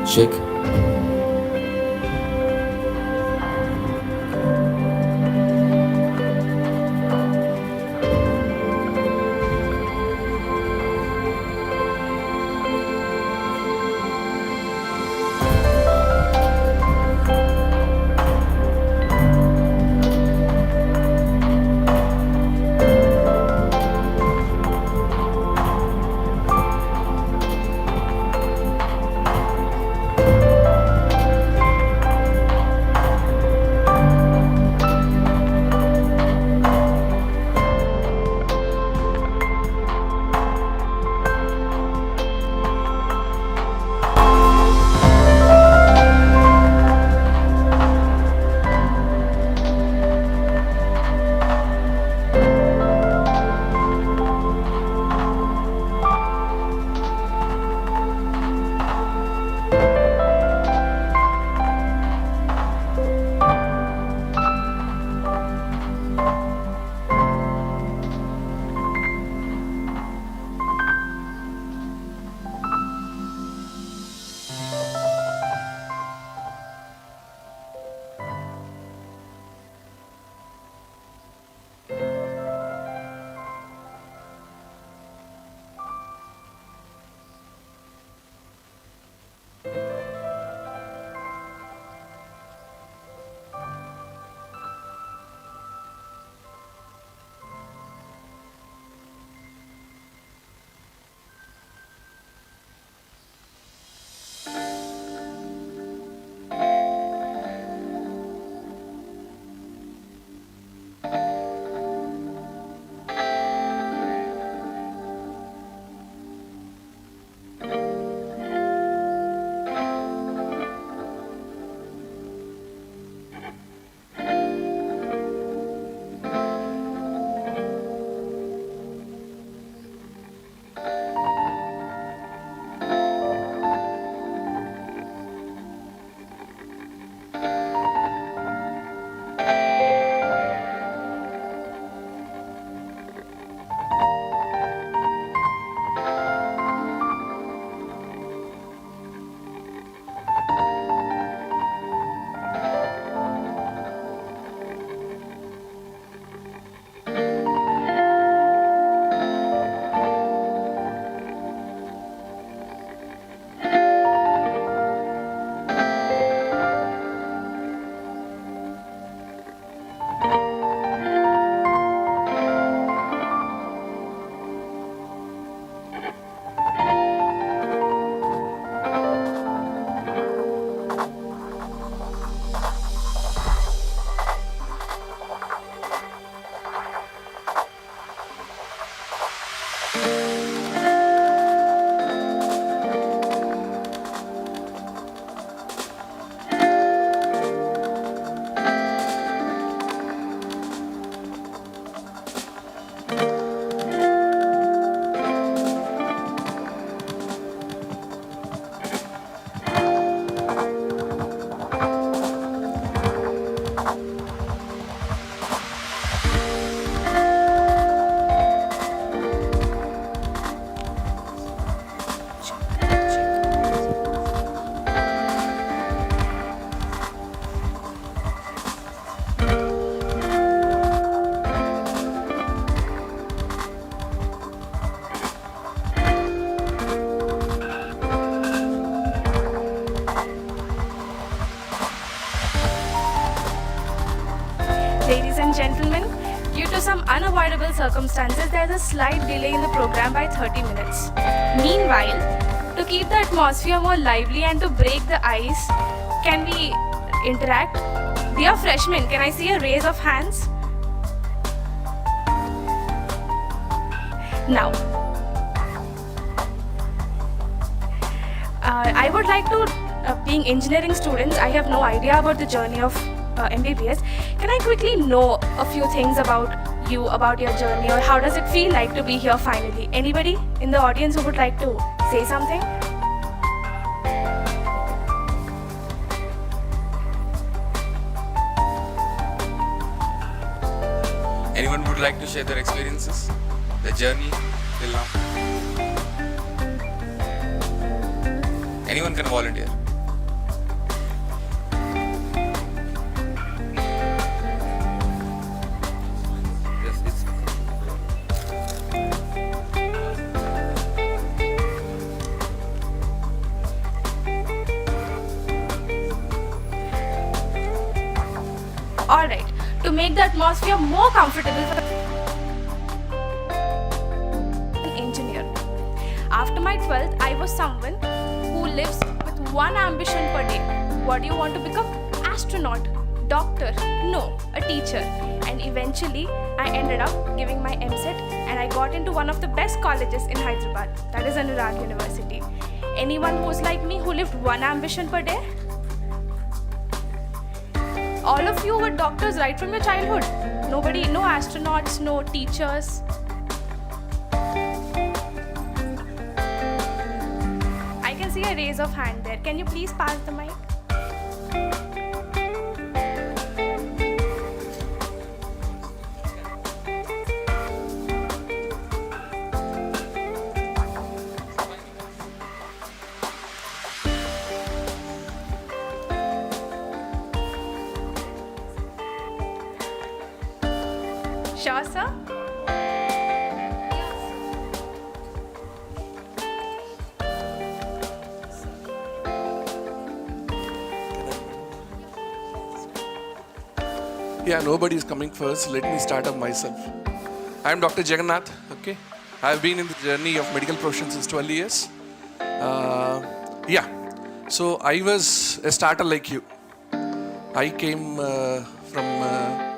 Check. Ladies and gentlemen, due to some unavoidable circumstances, there is a slight delay in the program by 30 minutes. Meanwhile, to keep the atmosphere more lively and to break the ice, can we interact? Dear freshmen, can I see a raise of hands? Now, I would like to, being engineering students, I have no idea about the journey of MBBS. Can I quickly know a few things about you, about your journey, or how does it feel like to be here finally? Anybody in the audience who would like to say something? Anyone would like to share their experiences, their journey till now? Anyone can volunteer. Alright, to make the atmosphere more comfortable for an engineer. After my 12th, I was someone who lives with one ambition per day. What do you want to become? Astronaut, doctor, no, a teacher. And eventually, I ended up giving my MSET and I got into one of the best colleges in Hyderabad, that is Anurag University. Anyone who's like me who lived one ambition per day? All of you were doctors right from your childhood. Nobody, no astronauts, no teachers. I can see a raise of hand there. Can you please pass the mic? Sure, sir. Yeah, nobody is coming first. Let me start up myself. I am Dr. Jagannath. Okay, I have been in the journey of medical profession since 12 years. So I was a starter like you. I came from a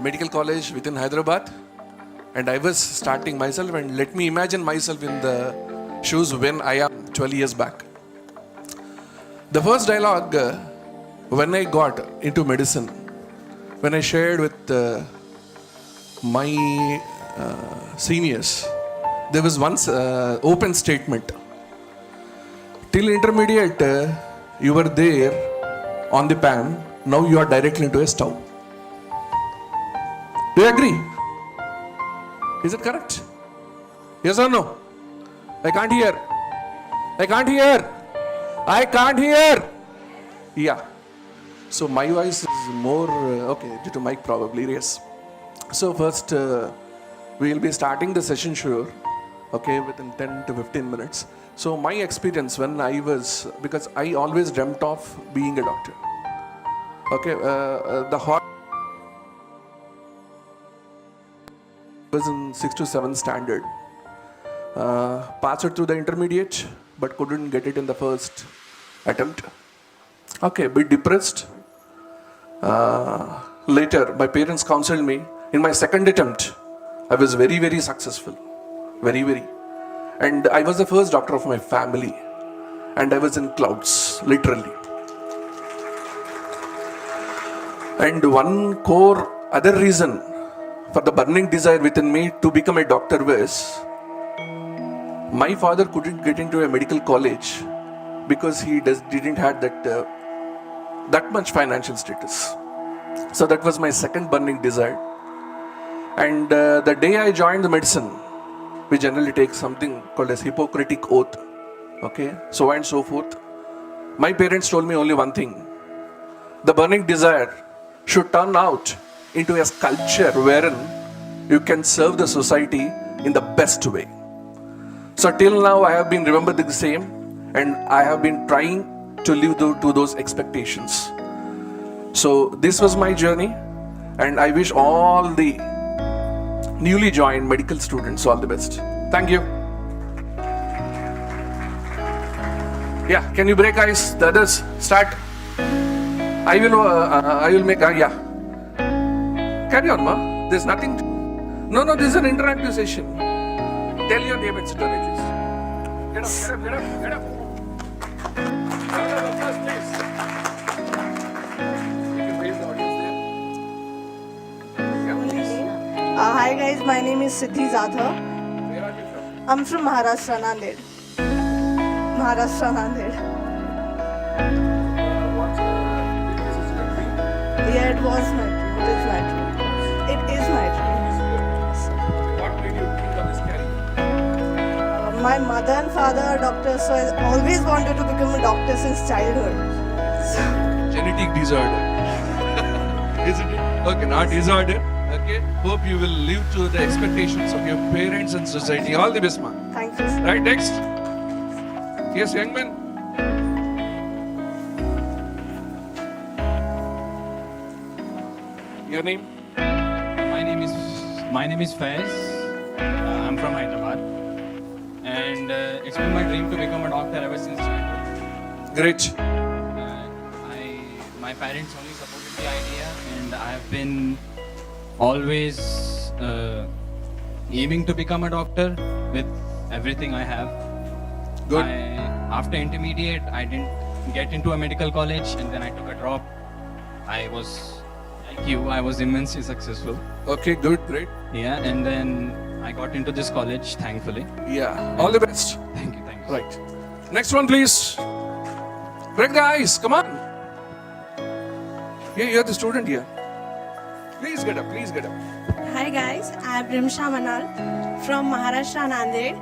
medical college within Hyderabad, and I was starting myself. And let me imagine myself in the shoes when I am 12 years back. The first dialogue when I got into medicine, when I shared with my seniors, there was once open statement. Till intermediate, you were there on the pan. Now you are directly into a stove. Do you agree? Is it correct? Yes or no? I can't hear. I can't hear. I can't hear. Yeah. So my voice is more, okay, due to mic probably, yes. So first, we will be starting the session sure, okay, within 10 to 15 minutes. So my experience when I was, because I always dreamt of being a doctor. Okay, the hot was in 6th to 7th standard. Passed it through the intermediate, but couldn't get it in the first attempt. Okay, a bit depressed. Later, my parents counseled me. In my second attempt, I was very, very successful. Very, very. And I was the first doctor of my family. And I was in clouds, literally. And one core other reason for the burning desire within me to become a doctor was, my father couldn't get into a medical college because he didn't have that much financial status. So that was my second burning desire. And the day I joined the medicine, we generally take something called as Hippocratic oath, okay, so on and so forth. My parents told me only one thing: the burning desire should turn out into a sculpture wherein you can serve the society in the best way. So till now I have been remembered the same, and I have been trying to live to those expectations. So this was my journey, and I wish all the newly joined medical students all the best. Thank you. Yeah, can you break ice? The others start. I will make. Yeah. Carry on, ma. There's nothing. No. This is an interactive session. Tell your name and sit down at least. Get up. Hi guys, my name is Siddhi Zadha. Where are you from? I'm from Maharashtra, Nanded. What's your business is your dream? Yeah, it was my dream. It is my dream. It is my dream. What made you think of this career? My mother and father are doctors, so I always wanted to become a doctor since childhood. Genetic disorder. Isn't it? Okay, not disorder. Okay. Hope you will live to the expectations of your parents and society. All the best, ma. Thank you, sir. Right, next. Yes, young man. Your name? My name is Faiz. I'm from Hyderabad, and it's been my dream to become a doctor ever since childhood. Great. My parents only supported the idea, and I have been always aiming to become a doctor with everything I have. Good. After intermediate, I didn't get into a medical college, and then I took a drop. I was like you, I was immensely successful. Okay, good, great. Yeah, and then I got into this college, thankfully. Yeah, all the best. Thank you. Right. Next one, please. Break the ice, come on. Yeah, you're the student here. Please get up, please get up. Hi guys, I am Rimsha Manal from Maharashtra, Nanded.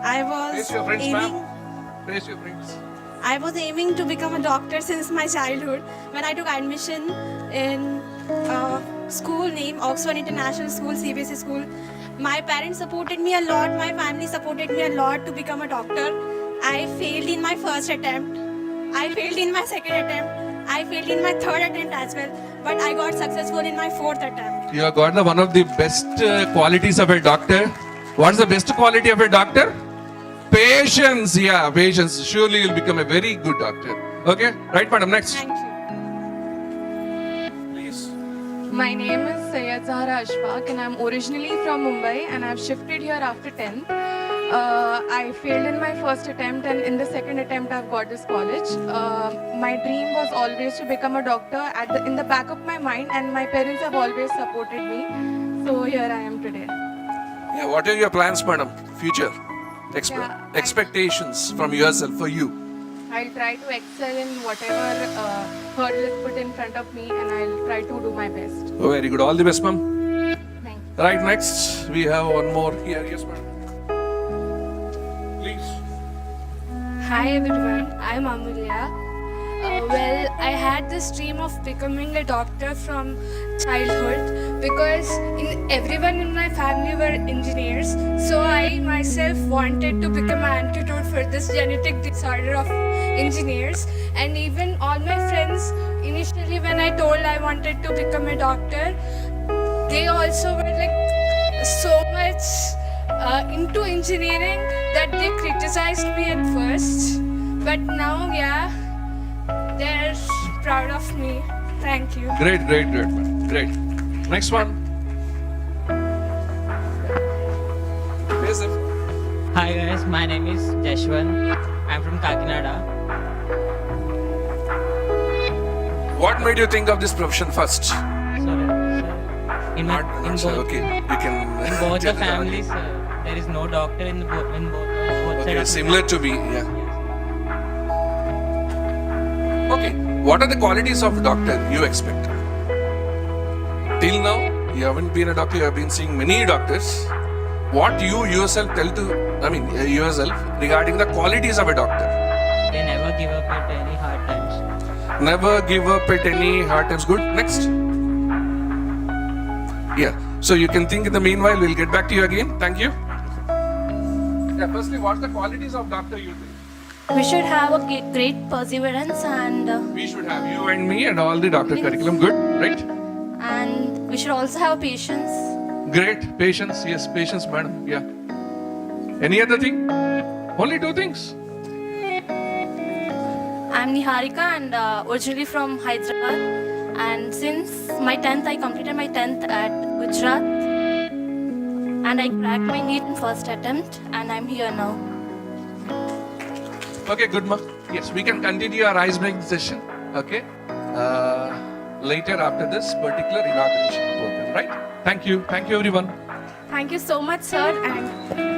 I Place your friends, aiming, ma'am. Place your friends. I was aiming to become a doctor since my childhood. When I took admission in a school named Oxford International School, CBSE school, my parents supported me a lot, my family supported me a lot to become a doctor. I failed in my first attempt, I failed in my second attempt, I failed in my third attempt as well, but I got successful in my fourth attempt. You have got one of the best qualities of a doctor. What's the best quality of a doctor? Patience, yeah, patience. Surely you'll become a very good doctor. Okay, right, madam, next. Thank you. Please. My name is Sayyed Zahra Ashfaq and I'm originally from Mumbai and I've shifted here after 10th. I failed in my first attempt and in the second attempt I've got this college. My dream was always to become a doctor in the back of my mind, and my parents have always supported me. So here I am today. Yeah, what are your plans, madam? Future? Yeah, Expectations from yourself for you. I'll try to excel in whatever hurdle is put in front of me, and I'll try to do my best. Oh, very good. All the best, ma'am. Thank you. Right, next we have one more here. Yes, madam. Please. Hi everyone, I'm Amulya. I had this dream of becoming a doctor from childhood because everyone in my family were engineers. So I myself wanted to become an antidote for this genetic disorder of engineers. And even all my friends, initially when I told I wanted to become a doctor, they also were like so much into engineering that they criticized me at first. But now, yeah, they're proud of me. Thank you. Great, man. Great. Next one. Yes, sir. Hi guys, my name is Jashwan. I'm from Kakinada. What made you think of this profession first? Sorry. In both, Okay, you can. in both tell the the families, audience. there is no doctor in both Okay, sides. similar to me. Yeah. Okay, what are the qualities of a doctor you expect? Till now, you haven't been a doctor, you have been seeing many doctors. What you yourself yourself regarding the qualities of a doctor? They never give up at any hard times. Never give up at any hard times. Good. Next. Yeah. So you can think in the meanwhile, we'll get back to you again. Thank you. Yeah, firstly, what are the qualities of doctor you think? We should have a great perseverance We should have you and me and all the doctor curriculum. Good, right? and we should also have patience. Great. Patience. Yes, patience, madam. Yeah. Any other thing? Only two things. I'm Niharika and originally from Hyderabad, and since my 10th I completed my 10th at Gujarat and I cracked my NEET in first attempt and I'm here now. Okay, good, ma. Yes, we can continue our ice-breaking session. Okay. Later after this particular inauguration program, right? Thank you. Thank you, everyone. Thank you so much, sir. And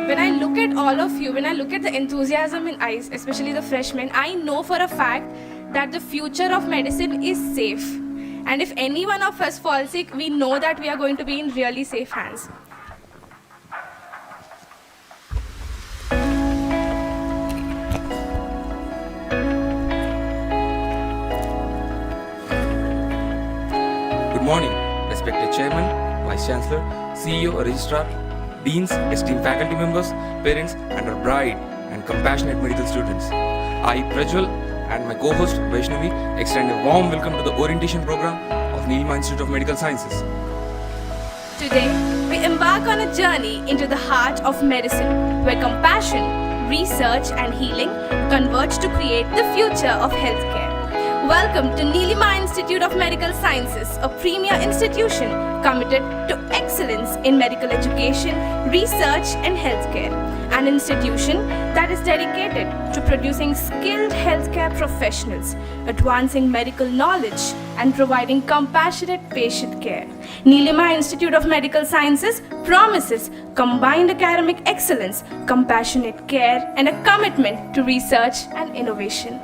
when I look at all of you, when I look at the enthusiasm in eyes, especially the freshmen, I know for a fact that the future of medicine is safe. And if any one of us falls sick, we know that we are going to be in really safe hands. Good morning, respected Chairman, Vice Chancellor, CEO, Registrar, Deans, esteemed faculty members, parents, and our bright and compassionate medical students. I, Prajwal, and my co-host Vaishnavi extend a warm welcome to the orientation program of Neelima Institute of Medical Sciences. Today, we embark on a journey into the heart of medicine, where compassion, research, and healing converge to create the future of healthcare. Welcome to Neelima Institute of Medical Sciences, a premier institution committed to excellence in medical education, research, and healthcare. An institution that is dedicated to producing skilled healthcare professionals, advancing medical knowledge, and providing compassionate patient care. Neelima Institute of Medical Sciences promises combined academic excellence, compassionate care, and a commitment to research and innovation.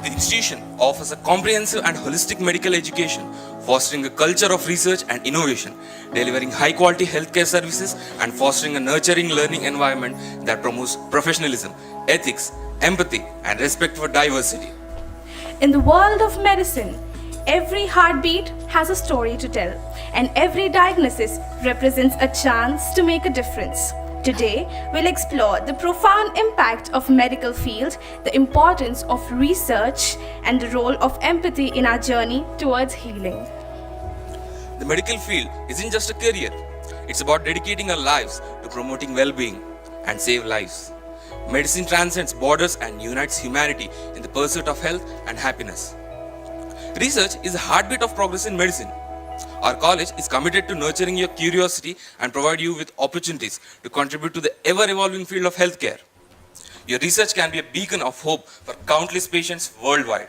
The institution offers a comprehensive and holistic medical education, fostering a culture of research and innovation, delivering high-quality healthcare services, and fostering a nurturing learning environment that promotes professionalism, ethics, empathy, and respect for diversity. In the world of medicine, every heartbeat has a story to tell, and every diagnosis represents a chance to make a difference. Today, we'll explore the profound impact of medical field, the importance of research, and the role of empathy in our journey towards healing. The medical field isn't just a career, it's about dedicating our lives to promoting well-being and save lives. Medicine transcends borders and unites humanity in the pursuit of health and happiness. Research is the heartbeat of progress in medicine. Our college is committed to nurturing your curiosity and provide you with opportunities to contribute to the ever-evolving field of healthcare. Your research can be a beacon of hope for countless patients worldwide.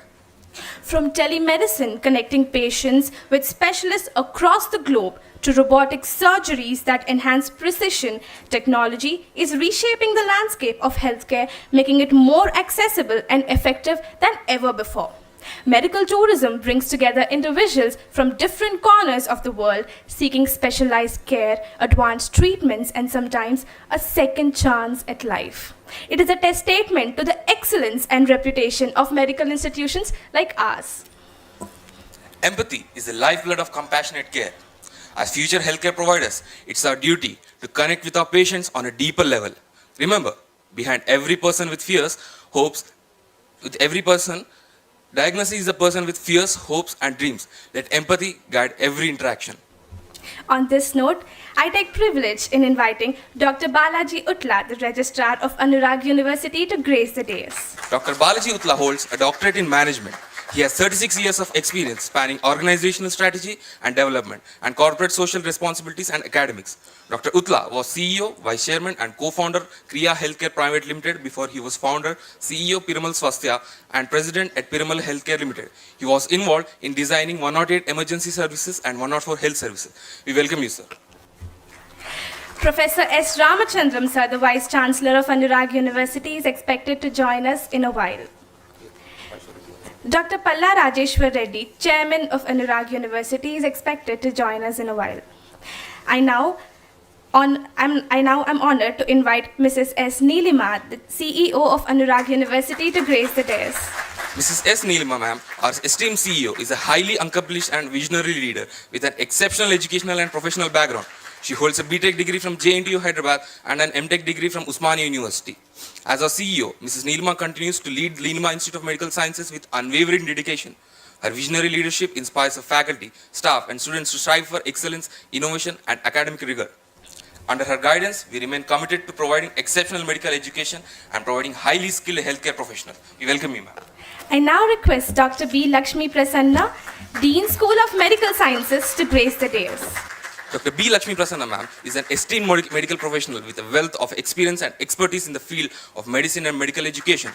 From telemedicine connecting patients with specialists across the globe to robotic surgeries that enhance precision, technology is reshaping the landscape of healthcare, making it more accessible and effective than ever before. Medical tourism brings together individuals from different corners of the world seeking specialized care, advanced treatments, and sometimes a second chance at life. It is a testament to the excellence and reputation of medical institutions like ours. Empathy is the lifeblood of compassionate care. As future healthcare providers, it's our duty to connect with our patients on a deeper level. Remember, behind every person with fears, hopes, diagnosis is a person with fears, hopes, and dreams. Let empathy guide every interaction. On this note, I take privilege in inviting Dr. Balaji Utla, the Registrar of Anurag University, to grace the dais. Dr. Balaji Utla holds a doctorate in management. He has 36 years of experience spanning organizational strategy and development and corporate social responsibilities and academics. Dr. Utla was CEO, Vice Chairman and co-founder Kriya Healthcare Private Limited before he was founder, CEO Piramal Swasthya and President at Piramal Healthcare Limited. He was involved in designing 108 emergency services and 104 health services. We welcome you, sir. Professor S. Ramachandram, sir, the Vice Chancellor of Anurag University, is expected to join us in a while. Dr. Palla Rajeshwar Reddy, Chairman of Anurag University, is expected to join us in a while. I now am honored to invite Mrs. S. Neelima, the CEO of Anurag University, to grace the dais. Mrs. S. Neelima, ma'am, our esteemed CEO, is a highly accomplished and visionary leader with an exceptional educational and professional background. She holds a BTech degree from JNTU Hyderabad and an MTech degree from Usmania University. As our CEO, Mrs. Neelima continues to lead Neelima Institute of Medical Sciences with unwavering dedication. Her visionary leadership inspires her faculty, staff, and students to strive for excellence, innovation, and academic rigor. Under her guidance, we remain committed to providing exceptional medical education and providing highly skilled healthcare professionals. We welcome you, ma'am. I now request Dr. B. Lakshmi Prasanna, Dean School of Medical Sciences, to grace the dais. Dr. B. Lakshmi Prasanna, ma'am, is an esteemed medical professional with a wealth of experience and expertise in the field of medicine and medical education.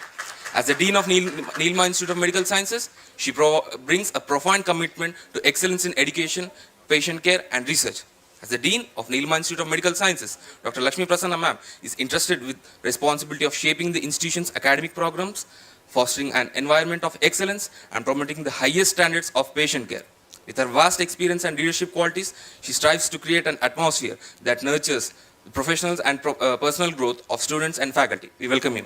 As the Dean of Neelima Institute of Medical Sciences, she brings a profound commitment to excellence in education, patient care, and research. As the Dean of Neelima Institute of Medical Sciences, Dr. Lakshmi Prasanna, ma'am, is entrusted with responsibility of shaping the institution's academic programs, fostering an environment of excellence, and promoting the highest standards of patient care. With her vast experience and leadership qualities, she strives to create an atmosphere that nurtures the professional and personal growth of students and faculty. We welcome him.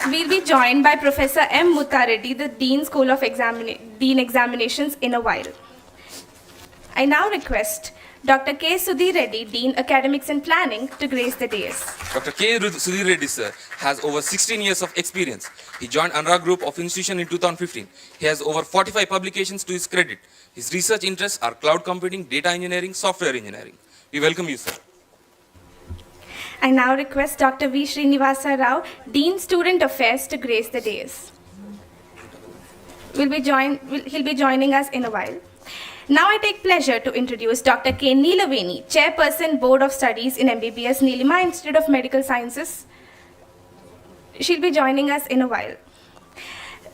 We'll be joined by Professor M. Muttareddy, the Dean School of Dean Examinations, in a while. I now request Dr. K. Sudhir Reddy, Dean Academics and Planning, to grace the dais. Dr. K. Sudhir Reddy sir has over 16 years of experience. He joined Anurag Group of Institution in 2015. He has over 45 publications to his credit. His research interests are cloud computing, data engineering, software engineering. We welcome you, sir. I now request Dr. V. Srinivasa Rao, Dean Student Affairs, to grace the dais. He'll be joining us in a while. Now I take pleasure to introduce Dr. K. Neelaveni, Chairperson, Board of Studies in MBBS, Neelima Institute of Medical Sciences. She'll be joining us in a while.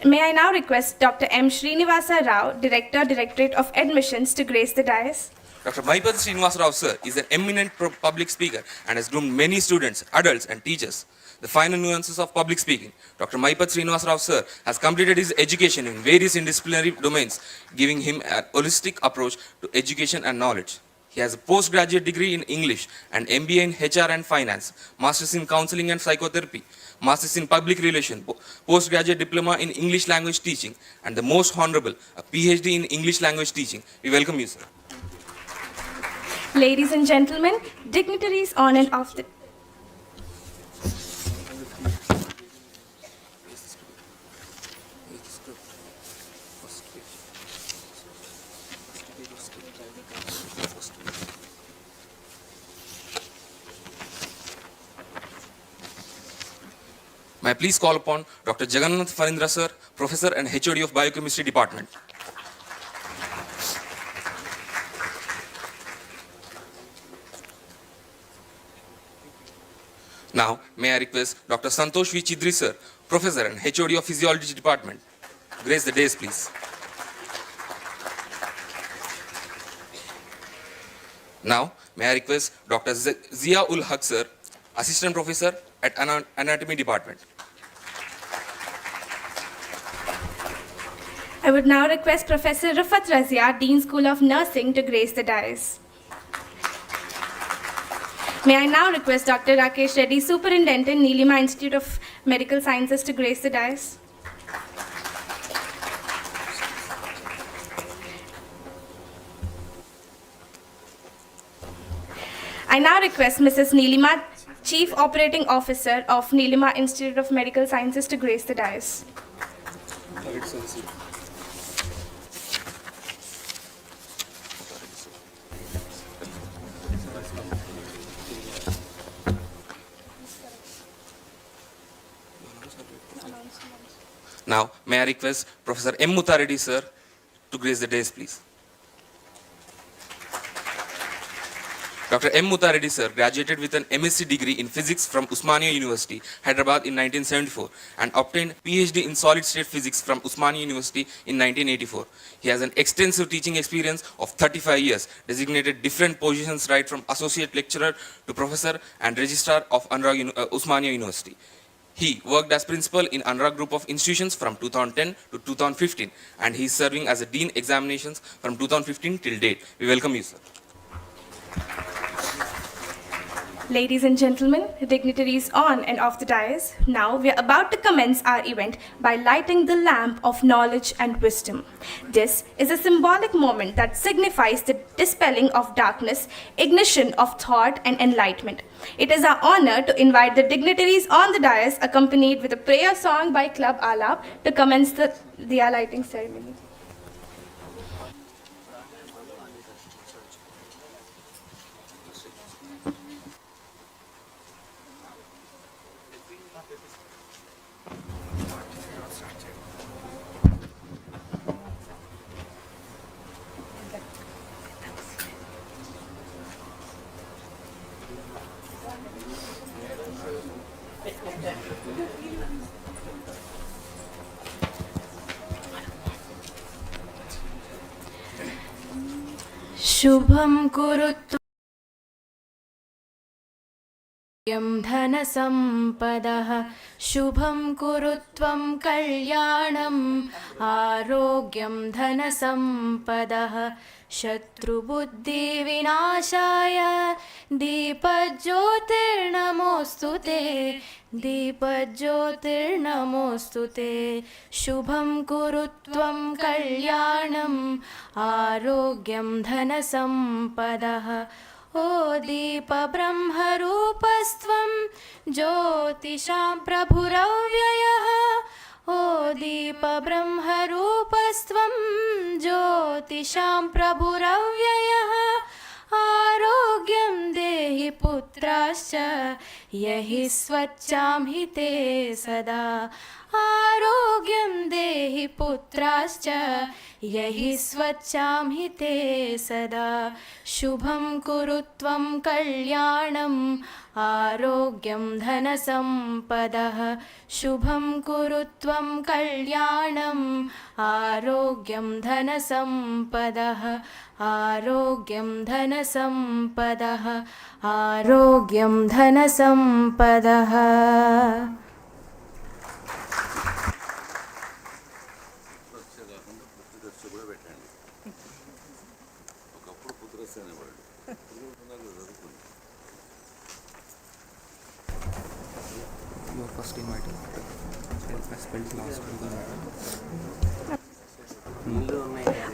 May I now request Dr. M. Srinivasa Rao, Director, Directorate of Admissions, to grace the dais. Dr. Maipad Srinivasa Rao sir is an eminent public speaker and has groomed many students, adults and teachers. The finer nuances of public speaking. Dr. Maipad Srinivasa Rao sir has completed his education in various interdisciplinary domains, giving him a holistic approach to education and knowledge. He has a postgraduate degree in English and MBA in HR and Finance, Masters in Counseling and Psychotherapy, Masters in Public Relations, Postgraduate Diploma in English Language Teaching, and the most honorable, a PhD in English Language Teaching. We welcome you, sir. Ladies and gentlemen, dignitaries on and off the... May I please call upon Dr. Jagannath Farindra sir, Professor and HOD of Biochemistry Department. Now, may I request Dr. Santosh V. Chidri sir, Professor and HOD of Physiology Department. Grace the dais, please. Now, may I request Dr. Zia ul Haq sir, Assistant Professor at Anatomy Department. I would now request Professor Rafat Razia, Dean School of Nursing, to grace the dais. May I now request Dr. Rakesh Reddy, Superintendent, Neelima Institute of Medical Sciences, to grace the dais. I now request Mrs. Neelima, Chief Operating Officer of Neelima Institute of Medical Sciences, to grace the dais. Now, may I request Professor M. Mutharedi sir to grace the dais, please. Dr. M. Mutharedi sir graduated with an MSc degree in physics from Usmania University, Hyderabad in 1974 and obtained PhD in solid state physics from Usmania University in 1984. He has an extensive teaching experience of 35 years, designated different positions right from associate lecturer to professor and registrar of Usmania University. He worked as principal in Anurag Group of Institutions from 2010 to 2015 and he is serving as a Dean Examinations from 2015 till date. We welcome you, sir. Ladies and gentlemen, dignitaries on and off the dais, now we are about to commence our event by lighting the lamp of knowledge and wisdom. This is a symbolic moment that signifies the dispelling of darkness, ignition of thought and enlightenment. It is our honor to invite the dignitaries on the dais, accompanied with a prayer song by Club Alap, to commence the diya lighting ceremony. शुभं कुरुतु यं धनसम्पदः शुभं कुरु त्वं कल्याणम् आरोग्यं धनसम्पदः शत्रुबुद्धिविनाशाय दीपज्योतिर्नमोऽस्तु ते दीपज्योतिर्नमोऽस्तु ते शुभं कुरु त्वं कल्याणम् आरोग्यं धनसम्पदः ओ दीपब्रह्मरूपस्त्वं ज्योतिषां प्रभुरव्ययः ओ दीपब्रह्मरूपस्त्वं ज्योतिषां प्रभुरव्ययः आरोग्यं देहि पुत्राश्च यहि स्वच्छां हि ते सदा आरोग्यं देहि पुत्राश्च यहि स्वच्छां हि ते सदा शुभं कुरु त्वं कल्याणम् आरोग्यं धनसम्पदः शुभं कुरु त्वं कल्याणम् आरोग्यं धनसम्पदः आरोग्यं धनसम्पदः आरोग्यं धनसम्पदः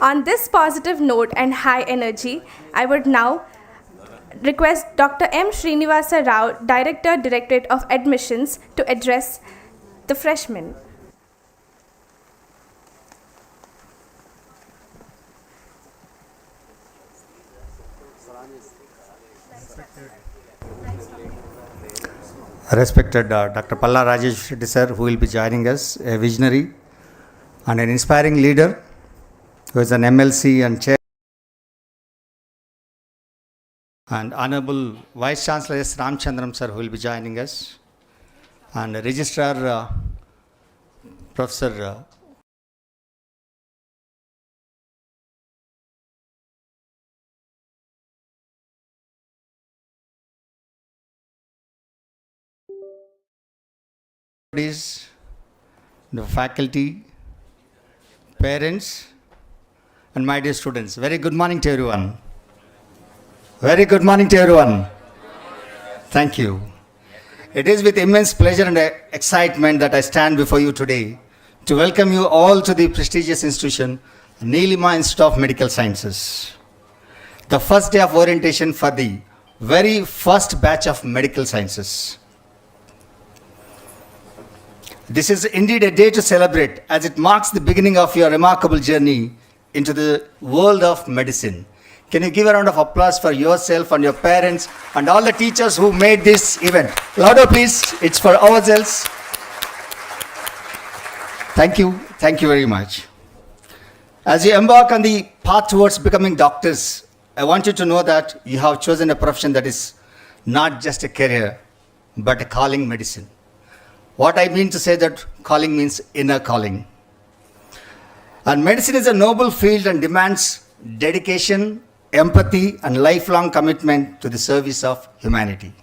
On this positive note and high energy, I would now request Dr. M. Srinivasa Rao, Director, Directorate of Admissions, to address the freshmen. Respected Dr. Palla Rajesh Reddy sir, who will be joining us, a visionary and an inspiring leader who is an MLC and chair, and Honorable Vice Chancellor S. Ramchandram sir, who will be joining us, and Registrar Professor the faculty, parents, and my dear students. Very good morning to everyone. Very good morning to everyone. Thank you. It is with immense pleasure and excitement that I stand before you today to welcome you all to the prestigious institution, Neelima Institute of Medical Sciences. The first day of orientation for the very first batch of medical sciences. This is indeed a day to celebrate, as it marks the beginning of your remarkable journey into the world of medicine. Can you give a round of applause for yourself and your parents and all the teachers who made this event? Louder please, it's for ourselves. Thank you very much. As you embark on the path towards becoming doctors, I want you to know that you have chosen a profession that is not just a career, but a calling medicine. What I mean to say that calling means inner calling. And medicine is a noble field and demands dedication, empathy, and lifelong commitment to the service of humanity.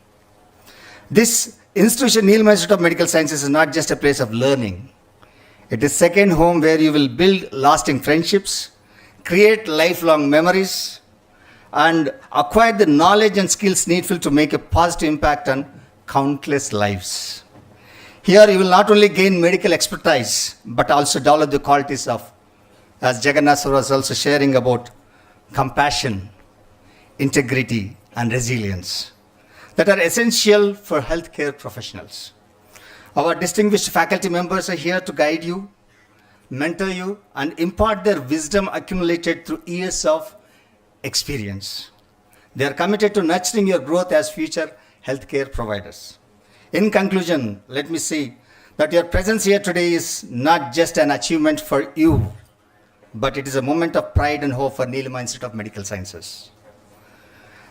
This institution, Neelima Institute of Medical Sciences, is not just a place of learning. It is second home where you will build lasting friendships, create lifelong memories, and acquire the knowledge and skills needful to make a positive impact on countless lives. Here you will not only gain medical expertise, but also develop the qualities of, as Jagannath sir was also sharing about, compassion, integrity, and resilience that are essential for healthcare professionals. Our distinguished faculty members are here to guide you, mentor you, and impart their wisdom accumulated through years of experience. They are committed to nurturing your growth as future healthcare providers. In conclusion, let me say that your presence here today is not just an achievement for you, but it is a moment of pride and hope for Neelima Institute of Medical Sciences.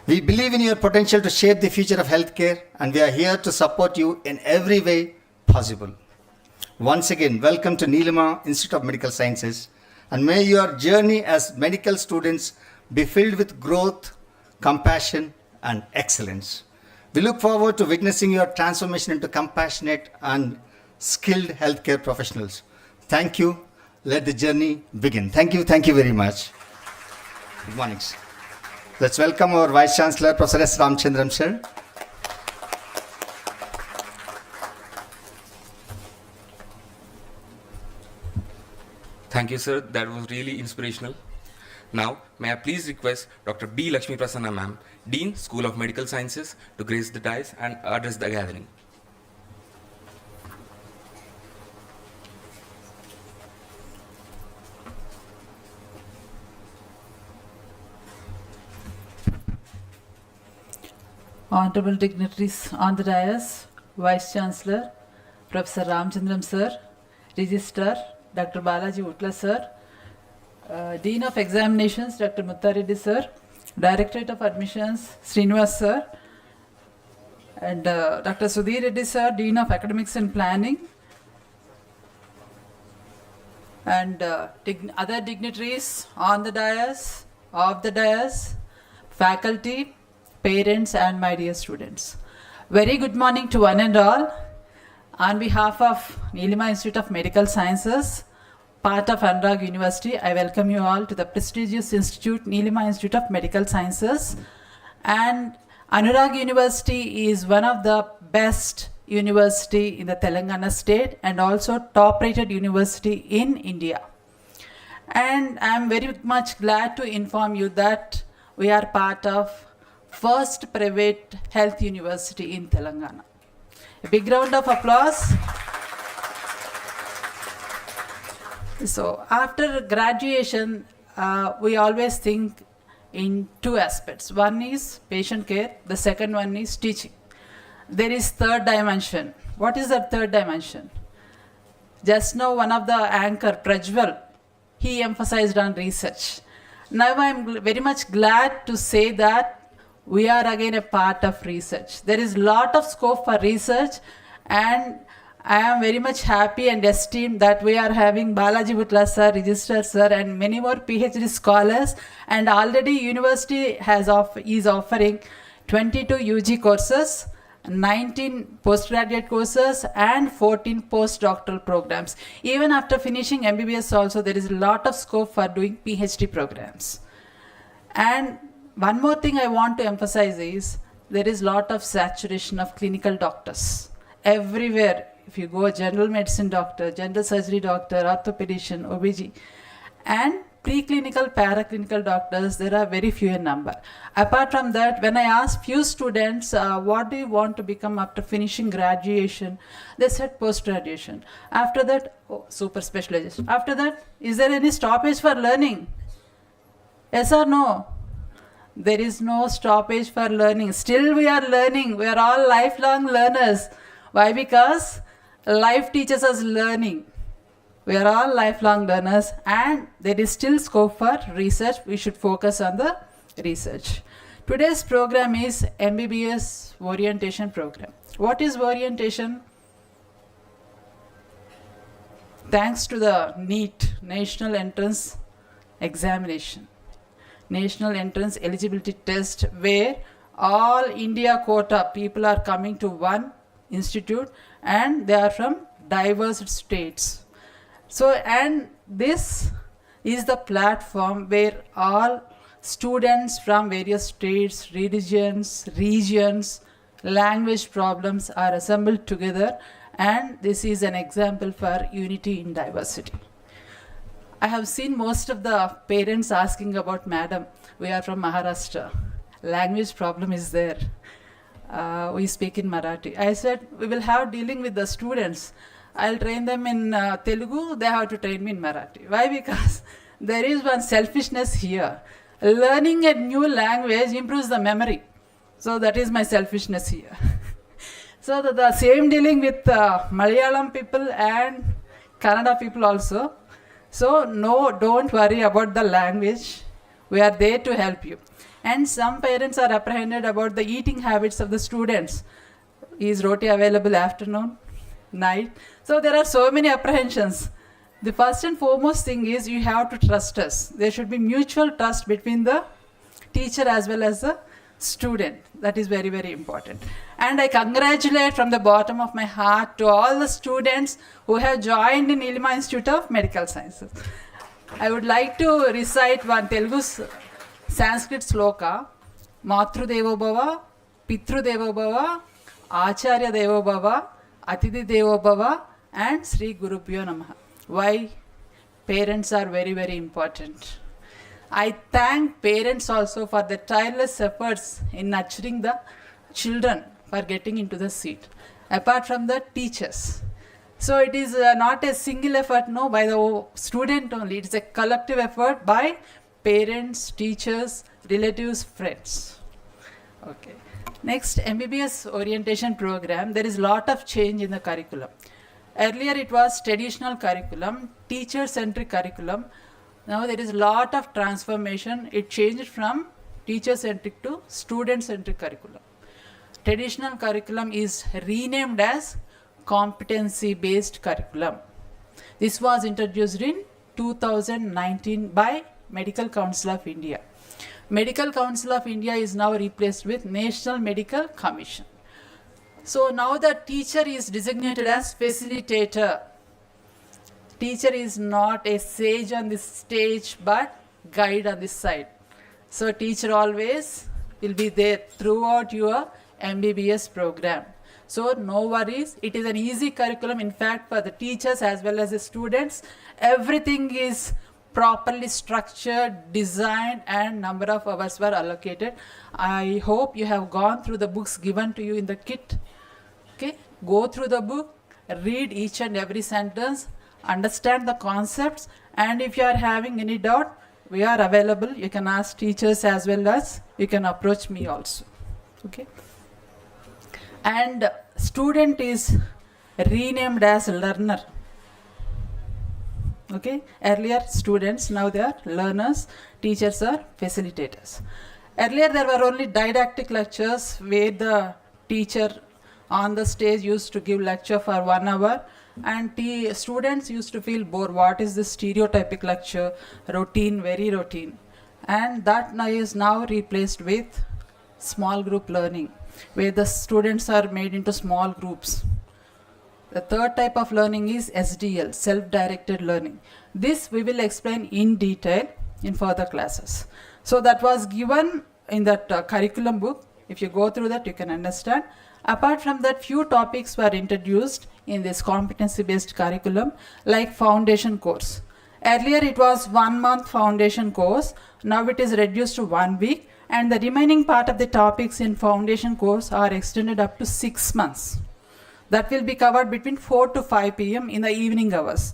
We believe in your potential to shape the future of healthcare, and we are here to support you in every way possible. Once again, welcome to Neelima Institute of Medical Sciences, and may your journey as medical students be filled with growth, compassion, and excellence. We look forward to witnessing your transformation into compassionate and skilled healthcare professionals. Thank you. Let the journey begin. Thank you very much. Good morning, sir. Let's welcome our Vice Chancellor, Professor S. Ramchandran, sir. Thank you, sir. That was really inspirational. Now, may I please request Dr. B. Lakshmi Prasanna ma'am, Dean, School of Medical Sciences, to grace the dais and address the gathering. Honorable dignitaries on the dais, Vice Chancellor, Professor Ramchandran sir, Registrar, Dr. Balaji Utla sir, Dean of Examinations, Dr. Muttareddy sir, Directorate of Admissions, Srinivas sir, and Dr. Sudhir Reddy sir, Dean of Academics and Planning, and other dignitaries on the dais, off the dais, faculty, parents, and my dear students. Very good morning to one and all. On behalf of Neelima Institute of Medical Sciences, part of Anurag University, I welcome you all to the prestigious institute, Neelima Institute of Medical Sciences. And Anurag University is one of the best university in the Telangana state and also top-rated university in India. And I am very much glad to inform you that we are part of first private health university in Telangana. A big round of applause. So after graduation, we always think in two aspects. One is patient care, the second one is teaching. There is third dimension. What is that third dimension? Just now one of the anchor, Prajwal, he emphasized on research. Now I am very much glad to say that we are again a part of research. There is a lot of scope for research, and I am very much happy and esteemed that we are having Balaji Butla sir, Registrar sir, and many more PhD scholars, and already university is offering 22 UG courses, 19 postgraduate courses, and 14 postdoctoral programs. Even after finishing MBBS also, there is a lot of scope for doing PhD programs. And one more thing I want to emphasize is there is a lot of saturation of clinical doctors. Everywhere, if you go general medicine doctor, general surgery doctor, orthopedician, OBG, and preclinical, paraclinical doctors, there are very few in number. Apart from that, when I asked few students, what do you want to become after finishing graduation? They said post-graduation. After that, super specialization. After that, is there any stoppage for learning? Yes or no? There is no stoppage for learning. Still we are learning. We are all lifelong learners. Why? Because life teaches us learning. We are all lifelong learners, and there is still scope for research. We should focus on the research. Today's program is MBBS orientation program. What is orientation? Thanks to the NEET, National Entrance Examination, National Entrance Eligibility Test, where all India quota people are coming to one institute, and they are from diverse states. So, and this is the platform where all students from various states, regions, language problems are assembled together, and this is an example for unity in diversity. I have seen most of the parents asking about, madam, we are from Maharashtra. Language problem is there. We speak in Marathi. I said, we will have dealing with the students. I'll train them in Telugu, they have to train me in Marathi. Why? Because there is one selfishness here. Learning a new language improves the memory. So that is my selfishness here. So the same dealing with Malayalam people and Kannada people also. So no, don't worry about the language. We are there to help you. And some parents are apprehended about the eating habits of the students. Is roti available afternoon, night? So there are so many apprehensions. The first and foremost thing is you have to trust us. There should be mutual trust between the teacher as well as the student. That is very, very important. And I congratulate from the bottom of my heart to all the students who have joined in Neelima Institute of Medical Sciences. I would like to recite one Telugu Sanskrit sloka. Matru Devo Bhava, Pitru Devo Bhava, Acharya Devo Bhava, Atidhi Devo Bhava, and Sri Gurubhyo Namaha. Why? Parents are very, very important. I thank parents also for their tireless efforts in nurturing the children for getting into the seat. Apart from the teachers. So it is not a single effort, no, by the student only. It is a collective effort by parents, teachers, relatives, friends. Okay. Next, MBBS orientation program. There is lot of change in the curriculum. Earlier it was traditional curriculum, teacher-centric curriculum. Now there is lot of transformation. It changed from teacher-centric to student-centric curriculum. Traditional curriculum is renamed as competency-based curriculum. This was introduced in 2019 by Medical Council of India. Medical Council of India is now replaced with National Medical Commission. So now the teacher is designated as facilitator. Teacher is not a sage on this stage but guide on this side. So teacher always will be there throughout your MBBS program. So no worries, it is an easy curriculum. In fact, for the teachers as well as the students, everything is properly structured, designed, and number of hours were allocated. I hope you have gone through the books given to you in the kit. Okay, go through the book, read each and every sentence, understand the concepts, and if you are having any doubt, we are available. You can ask teachers as well as you can approach me also. Okay. And student is renamed as learner. Okay, earlier students, now they are learners, teachers are facilitators. Earlier there were only didactic lectures where the teacher on the stage used to give lecture for 1 hour and students used to feel bored. What is this stereotypic lecture? Routine, very routine. And that now is now replaced with small group learning, where the students are made into small groups. The third type of learning is SDL, self-directed learning. This we will explain in detail in further classes. So that was given in that curriculum book. If you go through that, you can understand. Apart from that, few topics were introduced in this competency-based curriculum, like foundation course. Earlier it was 1 month foundation course. Now it is reduced to 1 week. And the remaining part of the topics in foundation course are extended up to 6 months. That will be covered between 4 to 5 p.m. in the evening hours.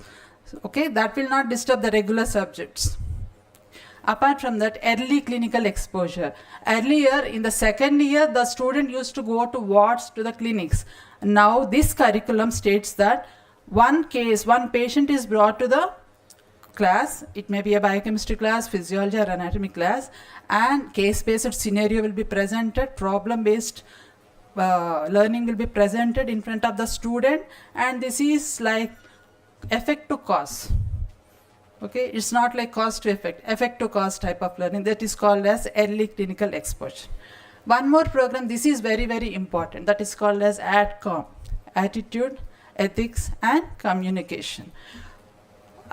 Okay, that will not disturb the regular subjects. Apart from that, early clinical exposure. Earlier, in the second year, the student used to go to wards to the clinics. Now, this curriculum states that one patient is brought to the class. It may be a biochemistry class, physiology or anatomy class, and case-based scenario will be presented, problem-based learning will be presented in front of the student, and this is like effect to cause. Okay, it's not like cause to effect to cause type of learning. That is called as early clinical exposure. One more program, this is very, very important, that is called as ADCOM, Attitude, Ethics and Communication.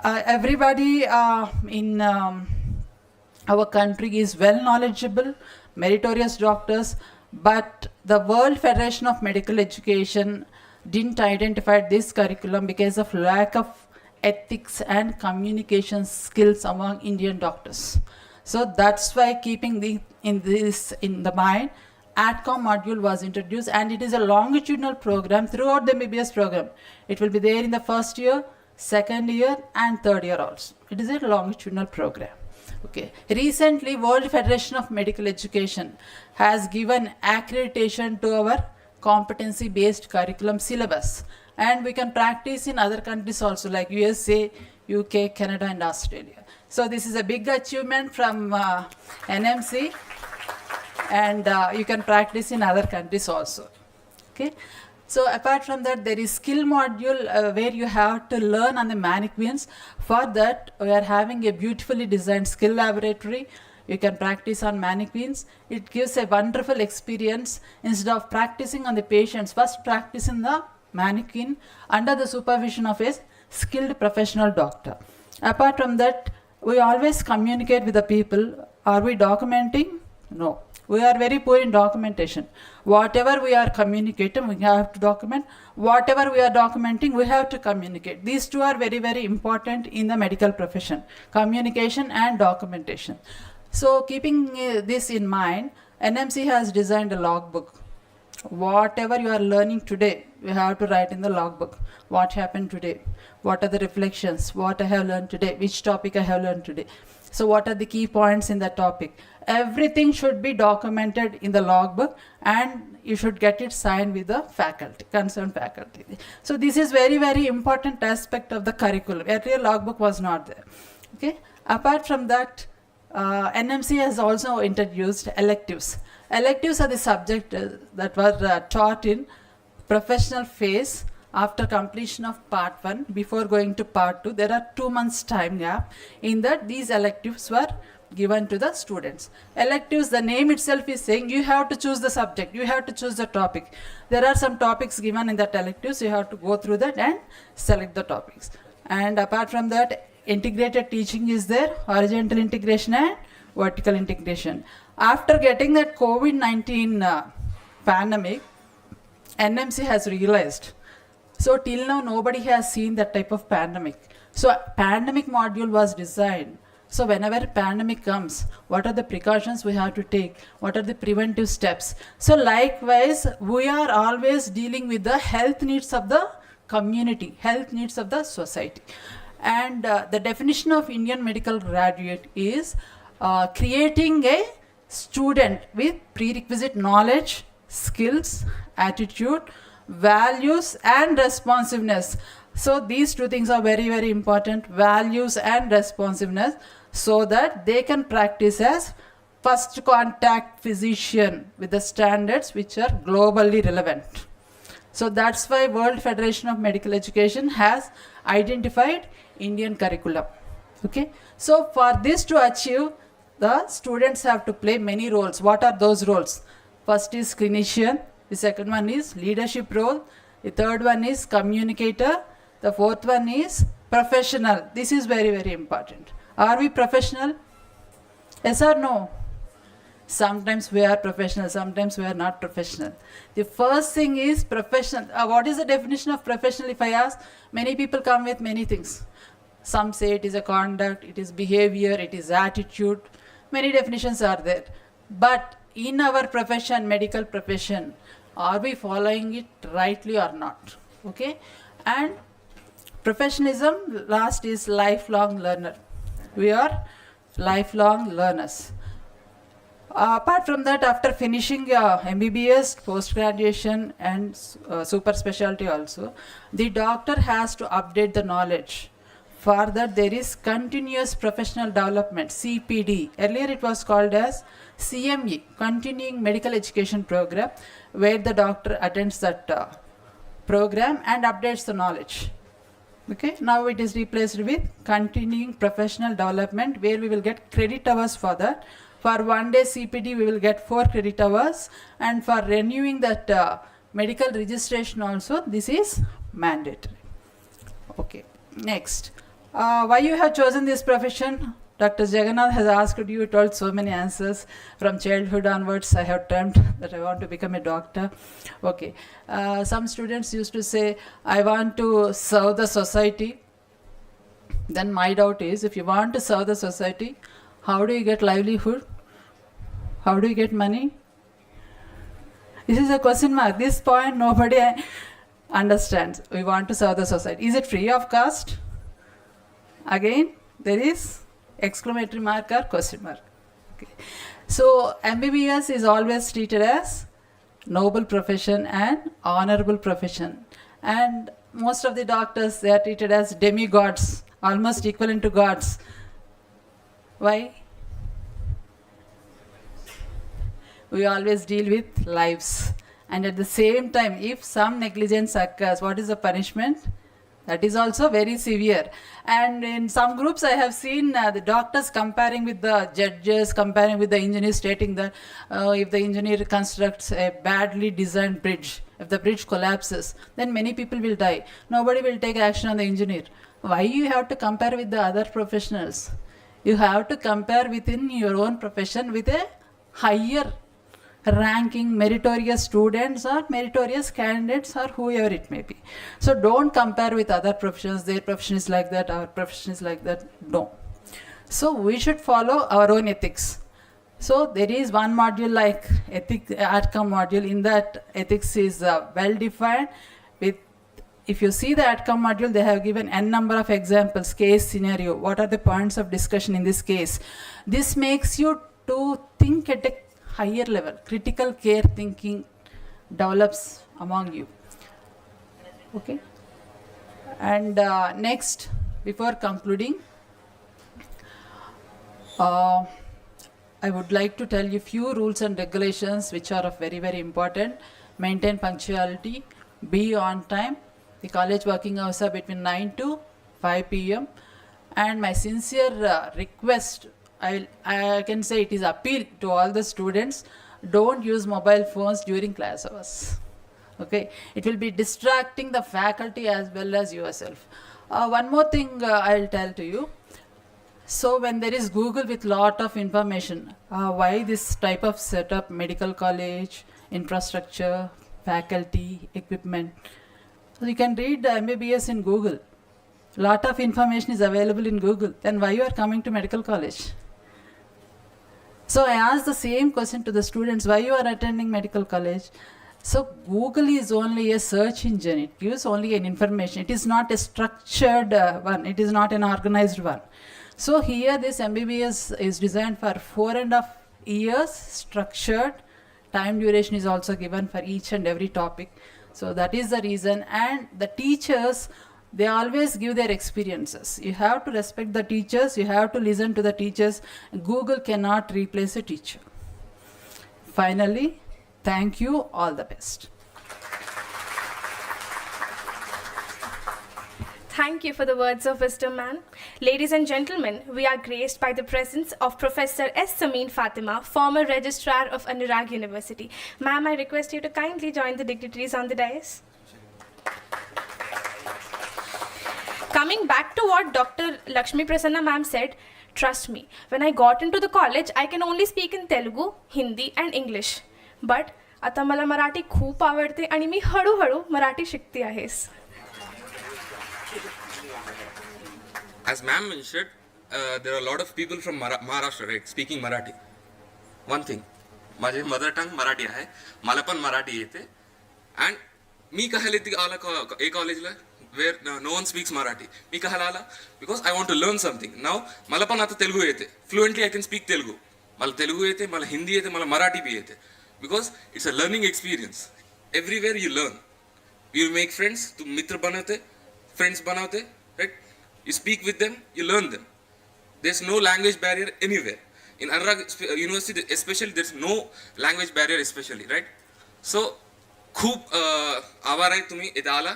Everybody in our country is well knowledgeable, meritorious doctors, but the World Federation of Medical Education didn't identify this curriculum because of lack of ethics and communication skills among Indian doctors. So that's why keeping in the mind, ADCOM module was introduced, and it is a longitudinal program throughout the MBBS program. It will be there in the first year, second year and third year also. It is a longitudinal program. Okay. Recently, World Federation of Medical Education has given accreditation to our competency-based curriculum syllabus, and we can practice in other countries also, like USA, UK, Canada, and Australia. So this is a big achievement from NMC, and you can practice in other countries also. Okay. So apart from that, there is skill module where you have to learn on the mannequins. For that, we are having a beautifully designed skill laboratory. You can practice on mannequins. It gives a wonderful experience. Instead of practicing on the patients, first practice in the mannequin under the supervision of a skilled professional doctor. Apart from that, we always communicate with the people. Are we documenting? No. We are very poor in documentation. Whatever we are communicating, we have to document. Whatever we are documenting, we have to communicate. These two are very, very important in the medical profession, communication and documentation. So keeping this in mind, NMC has designed a logbook. Whatever you are learning today, you have to write in the logbook. What happened today? What are the reflections? What I have learned today? Which topic I have learned today? So what are the key points in that topic? Everything should be documented in the logbook, and you should get it signed with the faculty, concerned faculty. So this is very, very important aspect of the curriculum. Earlier logbook was not there. Okay. Apart from that, NMC has also introduced electives. Electives are the subject that were taught in professional phase after completion of part 1 before going to part 2. There are 2 months time gap. In that, these electives were given to the students. Electives, the name itself is saying you have to choose the subject, you have to choose the topic. There are some topics given in that electives, you have to go through that and select the topics. And apart from that, integrated teaching is there, horizontal integration and vertical integration. After getting that COVID-19 pandemic, NMC has realized. So till now, nobody has seen that type of pandemic. So pandemic module was designed. So whenever pandemic comes, what are the precautions we have to take? What are the preventive steps? So likewise, we are always dealing with the health needs of the community, health needs of the society. And the definition of Indian medical graduate is creating a student with prerequisite knowledge, skills, attitude, values and responsiveness. So these two things are very, very important, values and responsiveness, so that they can practice as first contact physician with the standards which are globally relevant. So that's why World Federation of Medical Education has identified Indian curriculum. Okay. So for this to achieve, the students have to play many roles. What are those roles? First is clinician, the second one is leadership role, the third one is communicator, the fourth one is professional. This is very, very important. Are we professional? Yes or no? Sometimes we are professional, sometimes we are not professional. The first thing is professional. What is the definition of professional? If I ask, many people come with many things. Some say it is a conduct, it is behavior, it is attitude. Many definitions are there. But in our profession, medical profession, are we following it rightly or not? Okay. And professionalism, last is lifelong learner. We are lifelong learners. Apart from that, after finishing MBBS, post-graduation and super specialty also, the doctor has to update the knowledge. For that, there is continuous professional development, CPD. Earlier it was called as CME, Continuing Medical Education Program, where the doctor attends that program and updates the knowledge. Okay, now it is replaced with Continuing Professional Development, where we will get credit hours for that. For 1 day CPD, we will get 4 credit hours, and for renewing that medical registration also, this is mandatory. Okay, next. Why you have chosen this profession? Dr. Jagannath has asked you, told so many answers. From childhood onwards, I have dreamt that I want to become a doctor. Okay. Some students used to say, I want to serve the society. Then my doubt is, if you want to serve the society, how do you get livelihood? How do you get money? This is a question mark. This point nobody understands. We want to serve the society. Is it free of cost? Again, there is exclamatory mark or question mark. Okay. So MBBS is always treated as noble profession and honorable profession. And most of the doctors, they are treated as demigods, almost equivalent to gods. Why? We always deal with lives. And at the same time, if some negligence occurs, what is the punishment? That is also very severe. And in some groups, I have seen the doctors comparing with the judges, comparing with the engineers, stating that if the engineer constructs a badly designed bridge, if the bridge collapses, then many people will die. Nobody will take action on the engineer. Why you have to compare with the other professionals? You have to compare within your own profession with a higher ranking meritorious students or meritorious candidates or whoever it may be. So don't compare with other professions. Their profession is like that, our profession is like that. No. So we should follow our own ethics. So there is one module like outcome module. In that, ethics is well defined. With, if you see the outcome module, they have given n number of examples, case scenario. What are the points of discussion in this case? This makes you to think at a higher level. Critical care thinking develops among you. Okay. And next, before concluding, I would like to tell you few rules and regulations which are of very, very important. Maintain punctuality, be on time. The college working hours are between 9 to 5 p.m. And my sincere request, I can say it is appeal to all the students, don't use mobile phones during class hours. Okay, it will be distracting the faculty as well as yourself. One more thing I'll tell to you. So when there is Google with lot of information, why this type of setup, medical college, infrastructure, faculty, equipment. So you can read the MBBS in Google. Lot of information is available in Google. Then why you are coming to medical college? So I asked the same question to the students, why you are attending medical college? So Google is only a search engine. It gives only an information. It is not a structured one. It is not an organized one. So here this MBBS is designed for 4.5 years, structured. Time duration is also given for each and every topic. So that is the reason. And the teachers, they always give their experiences. You have to respect the teachers. You have to listen to the teachers. Google cannot replace a teacher. Finally, thank you. All the best. Thank you for the words of wisdom, ma'am. Ladies and gentlemen, we are graced by the presence of Professor S. Sameen Fatima, former Registrar of Anurag University. Ma'am, I request you to kindly join the dignitaries on the dais. Coming back to what Dr. Lakshmi Prasanna ma'am said, trust me, when I got into the college, I can only speak in Telugu, Hindi and English. But आता मला मराठी खूप आवडते आणि मी हळूहळू मराठी शिकते आहेस. As ma'am mentioned, there are a lot of people from Maharashtra, right, speaking Marathi. One thing, माझे mother tongue Marathi आहे, मला पण मराठी येते. And मी कशाला आला एक कॉलेजला where no one speaks Marathi. मी कशाला आला? Because I want to learn something. Now मला पण आता तेलुगू येते. Fluently I can speak Telugu. मला तेलुगू येते, मला हिंदी येते, मला मराठी भी येते. Because it's a learning experience. Everywhere you learn. You make friends, तू मित्र बनवते, friends बनवते, right? You speak with them, you learn them. There's no language barrier anywhere. In Anurag University especially, there's no language barrier especially, right? So, खूप आभार आहे तुम्ही इथे आला.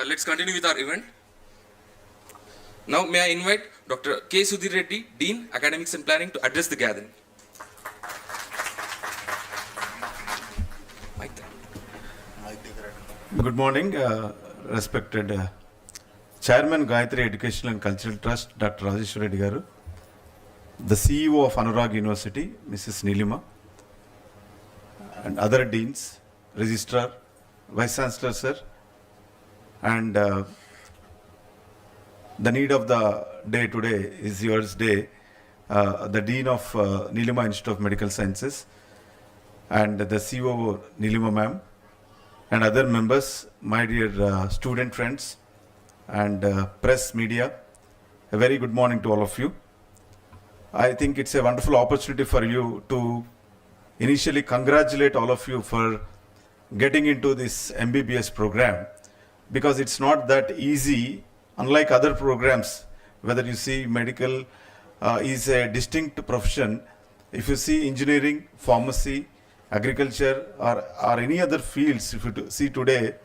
Let's continue with our event. Now, may I invite Dr. K. Sudhir Reddy, Dean, Academics and Planning, to address the gathering. Good morning, respected Chairman Gayatri Educational and Cultural Trust, Dr. Rajesh Reddy Garu, the CEO of Anurag University, Mrs. Neelima, and other deans, registrar, vice chancellor, sir, and the need of the day today is yours day, the dean of Neelima Institute of Medical Sciences, and the CEO Neelima ma'am, and other members, my dear student friends and press media, a very good morning to all of you. I think it's a wonderful opportunity for you to initially congratulate all of you for getting into this MBBS program, because it's not that easy. Unlike other programs, whether you see medical is a distinct profession, if you see engineering, pharmacy, agriculture or any other fields, if you see today,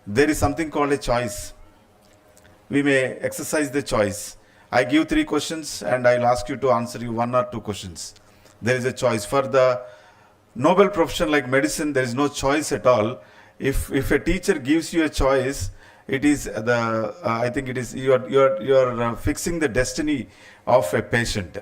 there is something called a choice. we may exercise the choice. I give 3 questions and I'll ask you to answer you 1 or 2 questions. There is a choice. For the noble profession like medicine, there is no choice at all. If a teacher gives you a choice, it is I think it is you're fixing the destiny of a patient.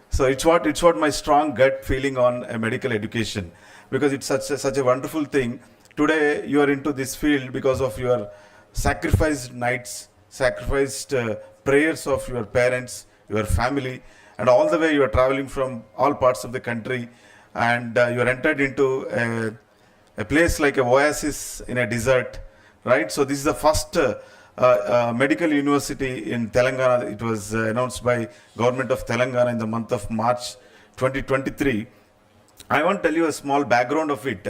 So it's what my strong gut feeling on a medical education, because it's such a wonderful thing. Today you are into this field because of your sacrificed nights, sacrificed prayers of your parents, your family, and all the way you are traveling from all parts of the country, and you are entered into a place like a oasis in a desert, right? So this is the first medical university in Telangana. It was announced by government of Telangana in the month of March 2023. I want to tell you a small background of it.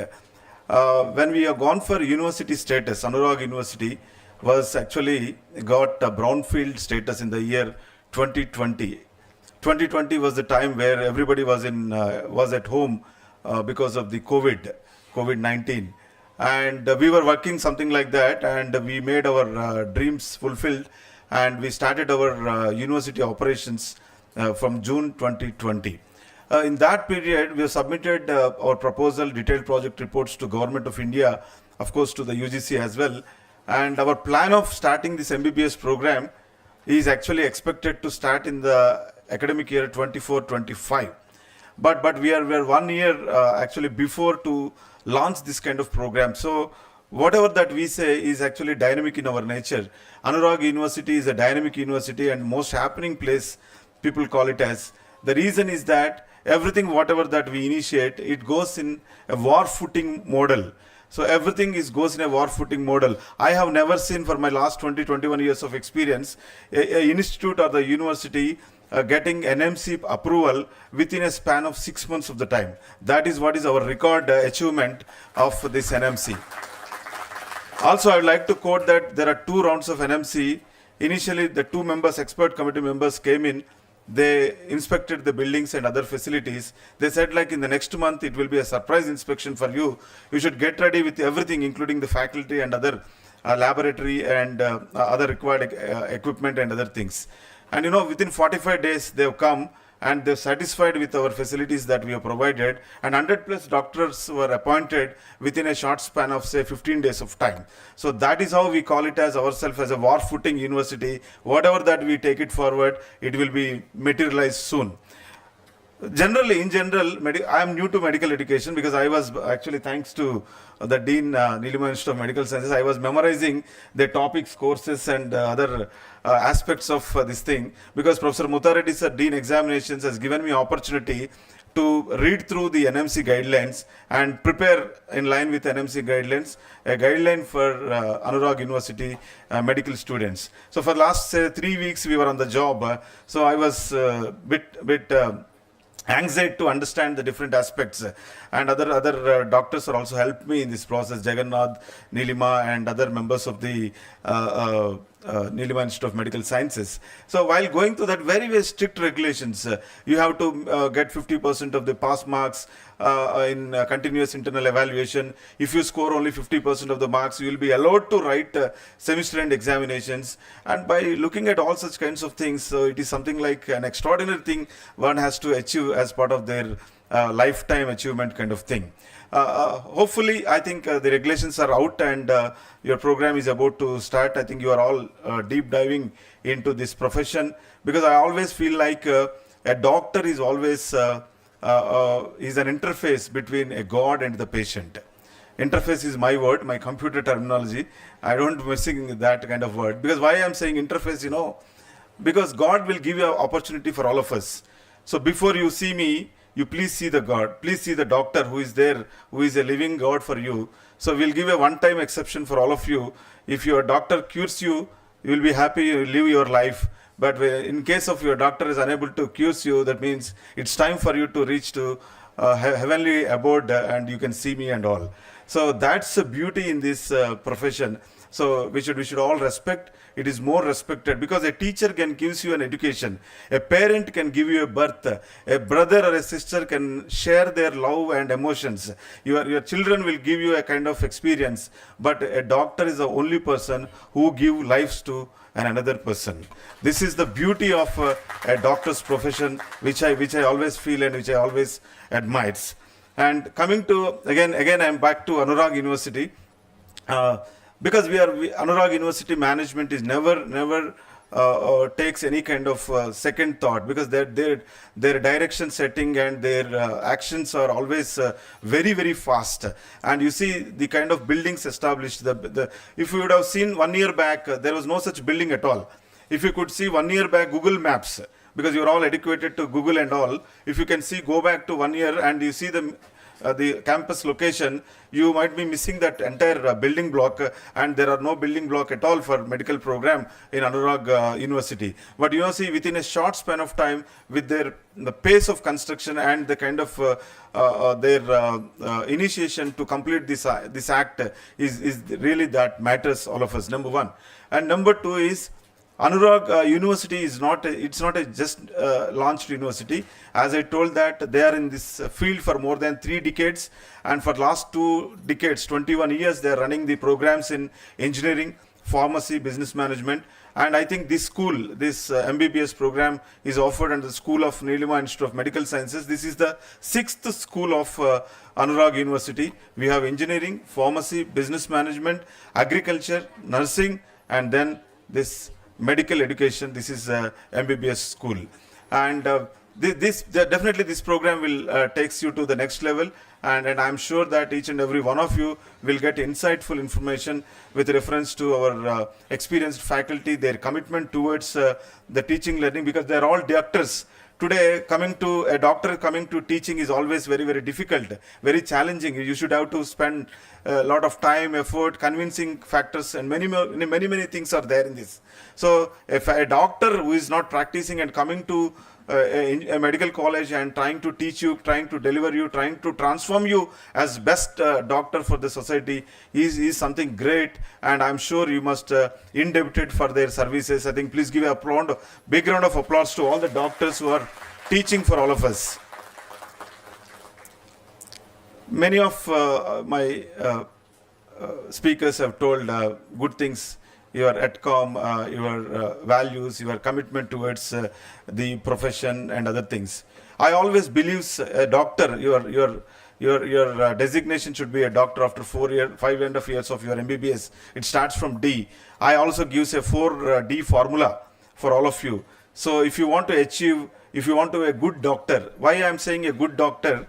When we have gone for university status, Anurag University was actually got a brownfield status in the year 2020. 2020 was the time where everybody was at home because of the COVID-19. And we were working something like that, and we made our dreams fulfilled, and we started our university operations from June 2020. In that period, we have submitted our proposal, detailed project reports to Government of India, of course to the UGC as well. And our plan of starting this MBBS program is actually expected to start in the academic year 24-25. But we are 1 year actually before to launch this kind of program. So whatever that we say is actually dynamic in our nature. Anurag University is a dynamic university and most happening place, people call it as. The reason is that everything, whatever that we initiate, it goes in a war footing model. So everything goes in a war footing model. I have never seen for my last 21 years of experience, a institute or the university getting NMC approval within a span of 6 months of the time. That is what is our record achievement of this NMC. Also, I would like to quote that there are 2 rounds of NMC. Initially, the 2 members, expert committee members came in. They inspected the buildings and other facilities. They said like in the next month, it will be a surprise inspection for you. You should get ready with everything, including the faculty and other laboratory and other required equipment and other things. And within 45 days, they've come and they're satisfied with our facilities that we have provided, and 100+ doctors were appointed within a short span of say 15 days of time. So that is how we call it as ourselves as a war footing university. Whatever that we take it forward, it will be materialized soon. Generally, in general, I am new to medical education because I was actually, thanks to the Dean, Neelima Institute of Medical Sciences, I was memorizing the topics, courses and other aspects of this thing, because Professor Muthareddy sir, Dean Examinations, has given me opportunity to read through the NMC guidelines and prepare in line with NMC guidelines, a guideline for Anurag University medical students. So for the last 3 weeks, we were on the job. So I was bit anxiety to understand the different aspects, and other doctors are also helped me in this process. Jagannath, Neelima, and other members of the Neelima Institute of Medical Sciences. So while going through that very strict regulations, you have to get 50% of the pass marks in continuous internal evaluation. If you score only 50% of the marks, you will be allowed to write semester end examinations. And by looking at all such kinds of things, so it is something like an extraordinary thing one has to achieve as part of their lifetime achievement kind of thing. Hopefully, I think the regulations are out and your program is about to start. I think you are all deep diving into this profession, because I always feel like a doctor is always is an interface between a God and the patient. Interface is my word, my computer terminology. I don't missing that kind of word, because why I'm saying interface, because God will give you an opportunity for all of us. So before you see me, you please see the God, please see the doctor who is there, who is a living God for you. So we'll give a one-time exception for all of you. If your doctor cures you, you will be happy, you will live your life. But in case of your doctor is unable to cure you, that means it's time for you to reach to heavenly abode and you can see me and all. So that's the beauty in this profession. So we should all respect. It is more respected because a teacher can gives you an education. A parent can give you a birth. A brother or a sister can share their love and emotions. Your children will give you a kind of experience. But a doctor is the only person who give lives to another person. This is the beauty of a doctor's profession, which I always feel and which I always admire. And coming to again I am back to Anurag University. Because Anurag University management is never takes any kind of second thought, because their direction setting and their actions are always very fast. And you see the kind of buildings established. If you would have seen 1 year back, there was no such building at all. If you could see 1 year back Google Maps, because you are all educated to Google and all, if you can see, go back to 1 year and you see the campus location, you might be missing that entire building block, and there are no building block at all for medical program in Anurag University. But you know, see, within a short span of time, with the pace of construction and the kind of their initiation to complete this act is really that matters all of us, number one. And number two is, Anurag University is not a just launched university. As I told that they are in this field for more than 3 decades, and for last 2 decades, 21 years, they are running the programs in engineering, pharmacy, business management. And I think this school, this MBBS program is offered under the School of Neelima Institute of Medical Sciences. This is the 6th school of Anurag University. We have engineering, pharmacy, business management, agriculture, nursing, and then this medical education. This is MBBS school, and definitely this program will takes you to the next level, and I'm sure that each and every one of you will get insightful information with reference to our experienced faculty, their commitment towards the teaching learning, because they are all doctors. Today, a doctor coming to teaching is always very difficult, very challenging. You should have to spend a lot of time, effort, convincing factors, and many things are there in this. So, if a doctor who is not practicing and coming to a medical college and trying to teach you, trying to deliver you, trying to transform you as best doctor for the society is something great, and I'm sure you must indebted for their services. I think please give a big round of applause to all the doctors who are teaching for all of us. Many of my speakers have told good things. Your EdCom, your values, your commitment towards the profession and other things. I always believe a doctor, your designation should be a doctor after 5.5 years of your MBBS. It starts from D. I also gives a 4D formula for all of you. So if you want to achieve, if you want to be a good doctor, why I am saying a good doctor?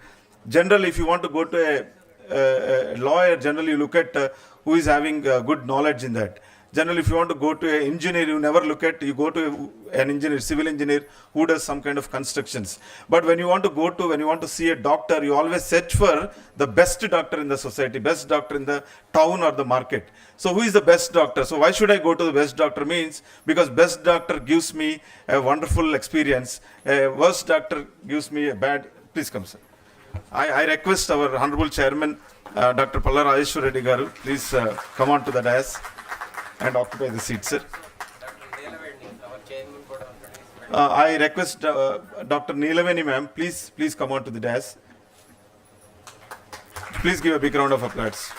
Generally, if you want to go to a lawyer, generally you look at who is having good knowledge in that. Generally, if you want to go to an engineer, you never look at, you go to an engineer, civil engineer, who does some kind of constructions. But when you want to see a doctor, you always search for the best doctor in the society, best doctor in the town or the market. So who is the best doctor? So why should I go to the best doctor? Means because best doctor gives me a wonderful experience. A worst doctor gives me a bad. Please come, sir. I request our Honorable Chairman, Dr. Palla Rajeshwar Reddy Garu, please come on to the dais and occupy the seat, sir. I request Dr. Neelima ma'am, please come on to the dais. Please give a big round of applause.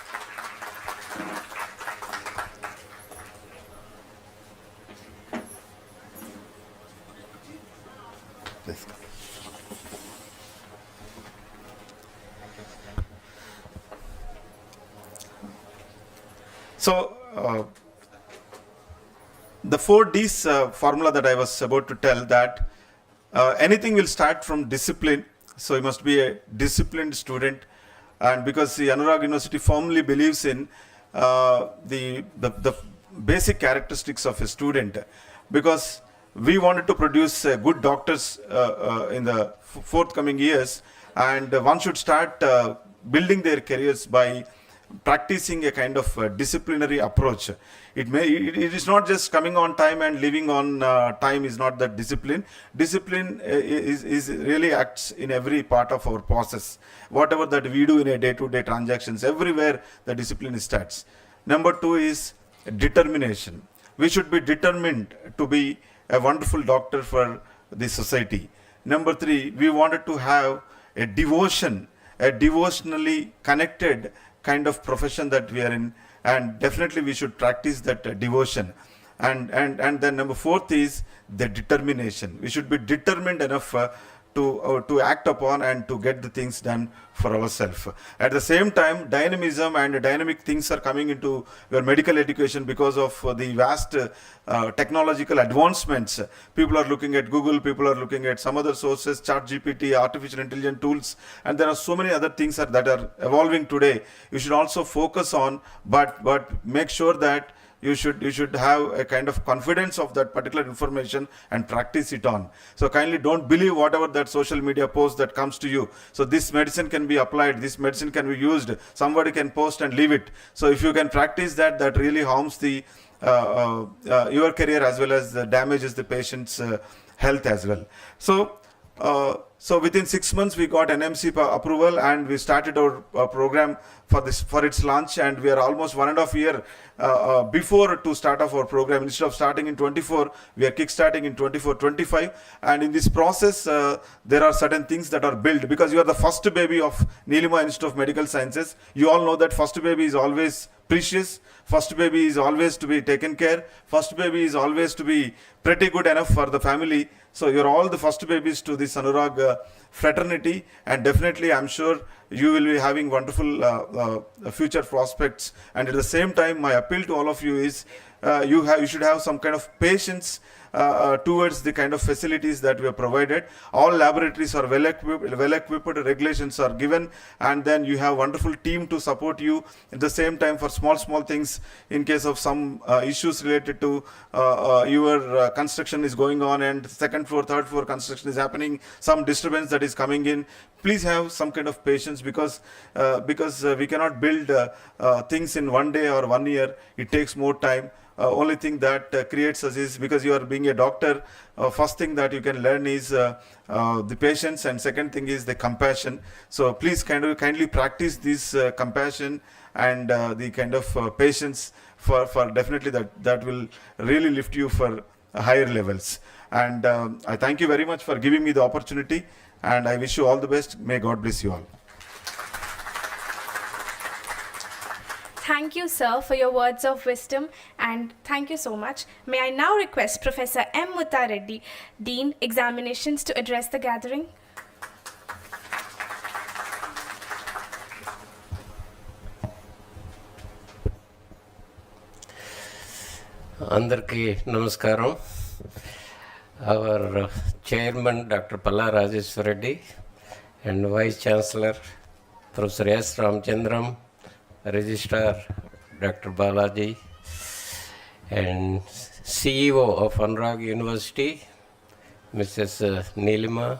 Please. So, the 4Ds formula that I was about to tell, that anything will start from discipline. So you must be a disciplined student, and because the Anurag University firmly believes in the basic characteristics of a student, because we wanted to produce good doctors in the forthcoming years, and one should start building their careers by practicing a kind of disciplinary approach. It is not just coming on time and leaving on time is not that discipline. Discipline is really acts in every part of our process. Whatever that we do in a day-to-day transactions, everywhere the discipline starts. Number two is determination. We should be determined to be a wonderful doctor for the society. Number 3, we wanted to have a devotion, a devotionally connected kind of profession that we are in, and definitely we should practice that devotion. And then number 4th is the determination. We should be determined enough to act upon and to get the things done for ourselves. At the same time, dynamism and dynamic things are coming into your medical education because of the vast technological advancements. People are looking at Google, people are looking at some other sources, ChatGPT, artificial intelligence tools, and there are so many other things that are evolving today. You should also focus on, but make sure that you should have a kind of confidence of that particular information and practice it on. So kindly don't believe whatever that social media post that comes to you. So this medicine can be applied, this medicine can be used, somebody can post and leave it. So if you can practice that, that really harms the your career as well as damages the patient's health as well. So within 6 months we got NMC approval and we started our program for its launch, and we are almost 1.5 years before to start off our program. Instead of starting in 24, we are kickstarting in 24-25, and in this process there are certain things that are built because you are the first baby of Neelima Institute of Medical Sciences. You all know that first baby is always precious, first baby is always to be taken care, first baby is always to be pretty good enough for the family. So you're all the first babies to this Anurag fraternity, and definitely I'm sure you will be having wonderful future prospects. And at the same time, my appeal to all of you is you should have some kind of patience towards the kind of facilities that we have provided. All laboratories are well equipped, regulations are given, and then you have wonderful team to support you. At the same time, for small things, in case of some issues related to your construction is going on and second floor, third floor construction is happening, some disturbance that is coming in, please have some kind of patience because we cannot build things in 1 day or 1 year. It takes more time. Only thing that creates us is because you are being a doctor, first thing that you can learn is the patience, and second thing is the compassion. So please kindly practice this compassion and the kind of patience for definitely that will really lift you for higher levels. And I thank you very much for giving me the opportunity, and I wish you all the best. May God bless you all. Thank you, sir, for your words of wisdom, and thank you so much. May I now request Professor M. Mutta Reddy, Dean, Examinations, to address the gathering. Andarki Namaskaram. Our Chairman Dr. Palla Rajeswar Reddy and Vice Chancellor Professor S. Ramchandram, Registrar Dr. Balaji, and CEO of Anurag University, Mrs. Neelima,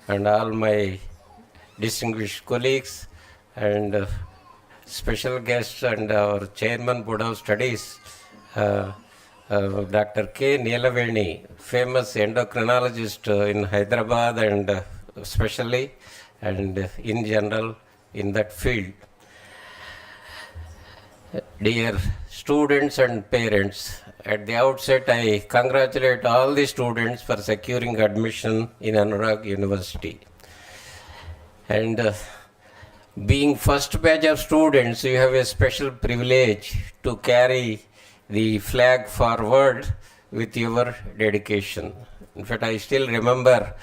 and all my distinguished colleagues and special guests and our Chairman Board of Studies, Dr. K. Neelaveni, famous endocrinologist in Hyderabad and especially and in general in that field. Dear students and parents, at the outset I congratulate all the students for securing admission in Anurag University. And being first batch of students, you have a special privilege to carry the flag forward with your dedication. In fact, I still remember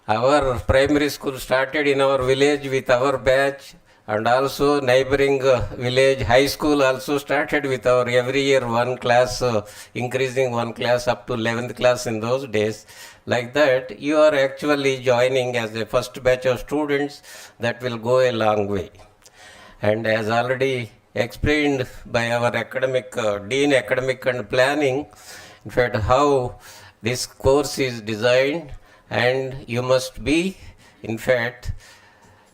our primary school started in our village with our batch, and also neighboring village high school also started with our every year one class, increasing one class up to 11th class in those days. Like that, you are actually joining as a first batch of students. That will go a long way. And as already explained by our academic Dean Academic and Planning, in fact, how this course is designed, and you must be, in fact,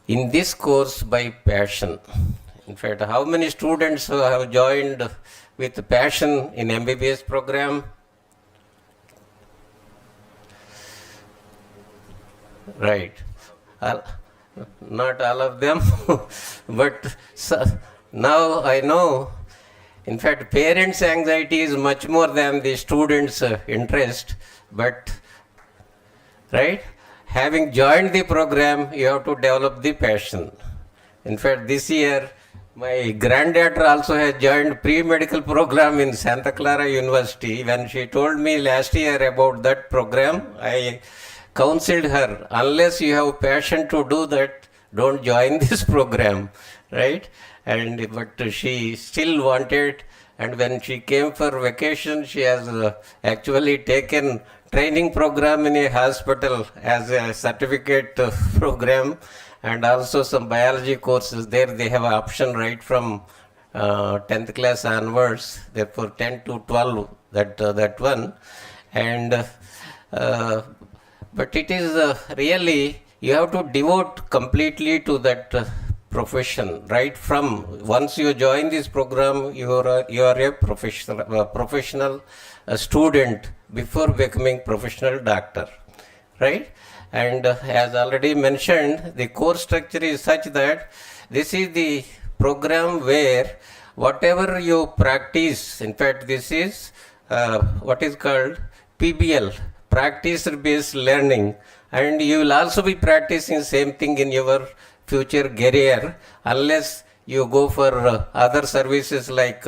in this course by passion. In fact, how many students have joined with passion in MBBS program? Right. Not all of them, but now I know In fact, parents' anxiety is much more than the students' interest, but right? Having joined the program, you have to develop the passion. In fact, this year, my granddaughter also has joined pre-medical program in Santa Clara University. When she told me last year about that program, I counseled her, unless you have passion to do that, don't join this program, right? But she still wanted, and when she came for vacation, she has actually taken training program in a hospital as a certificate program, and also some biology courses there. They have an option right from 10th class onwards, therefore 10 to 12, that one. And but it is really, you have to devote completely to that profession. Right from once you join this program, you are a professional student before becoming professional doctor, right? And as already mentioned, the course structure is such that this is the program where whatever you practice, in fact this is what is called PBL, practice-based learning, and you will also be practicing same thing in your future career, unless you go for other services like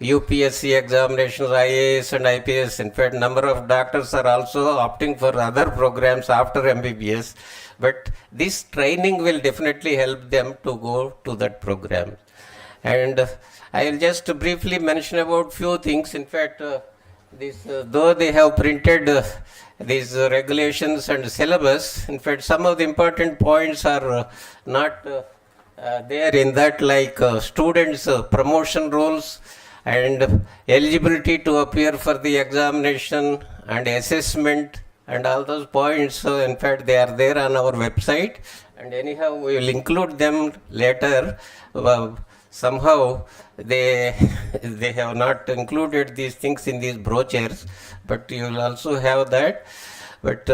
UPSC examinations, IAS and IPS. In fact, number of doctors are also opting for other programs after MBBS. But this training will definitely help them to go to that program. And I will just briefly mention about few things. In fact, though they have printed these regulations and syllabus, in fact, some of the important points are not there in that, like students' promotion rules and eligibility to appear for the examination and assessment and all those points. So in fact, they are there on our website, and anyhow we will include them later. Somehow they have not included these things in these brochures, but you will also have that. But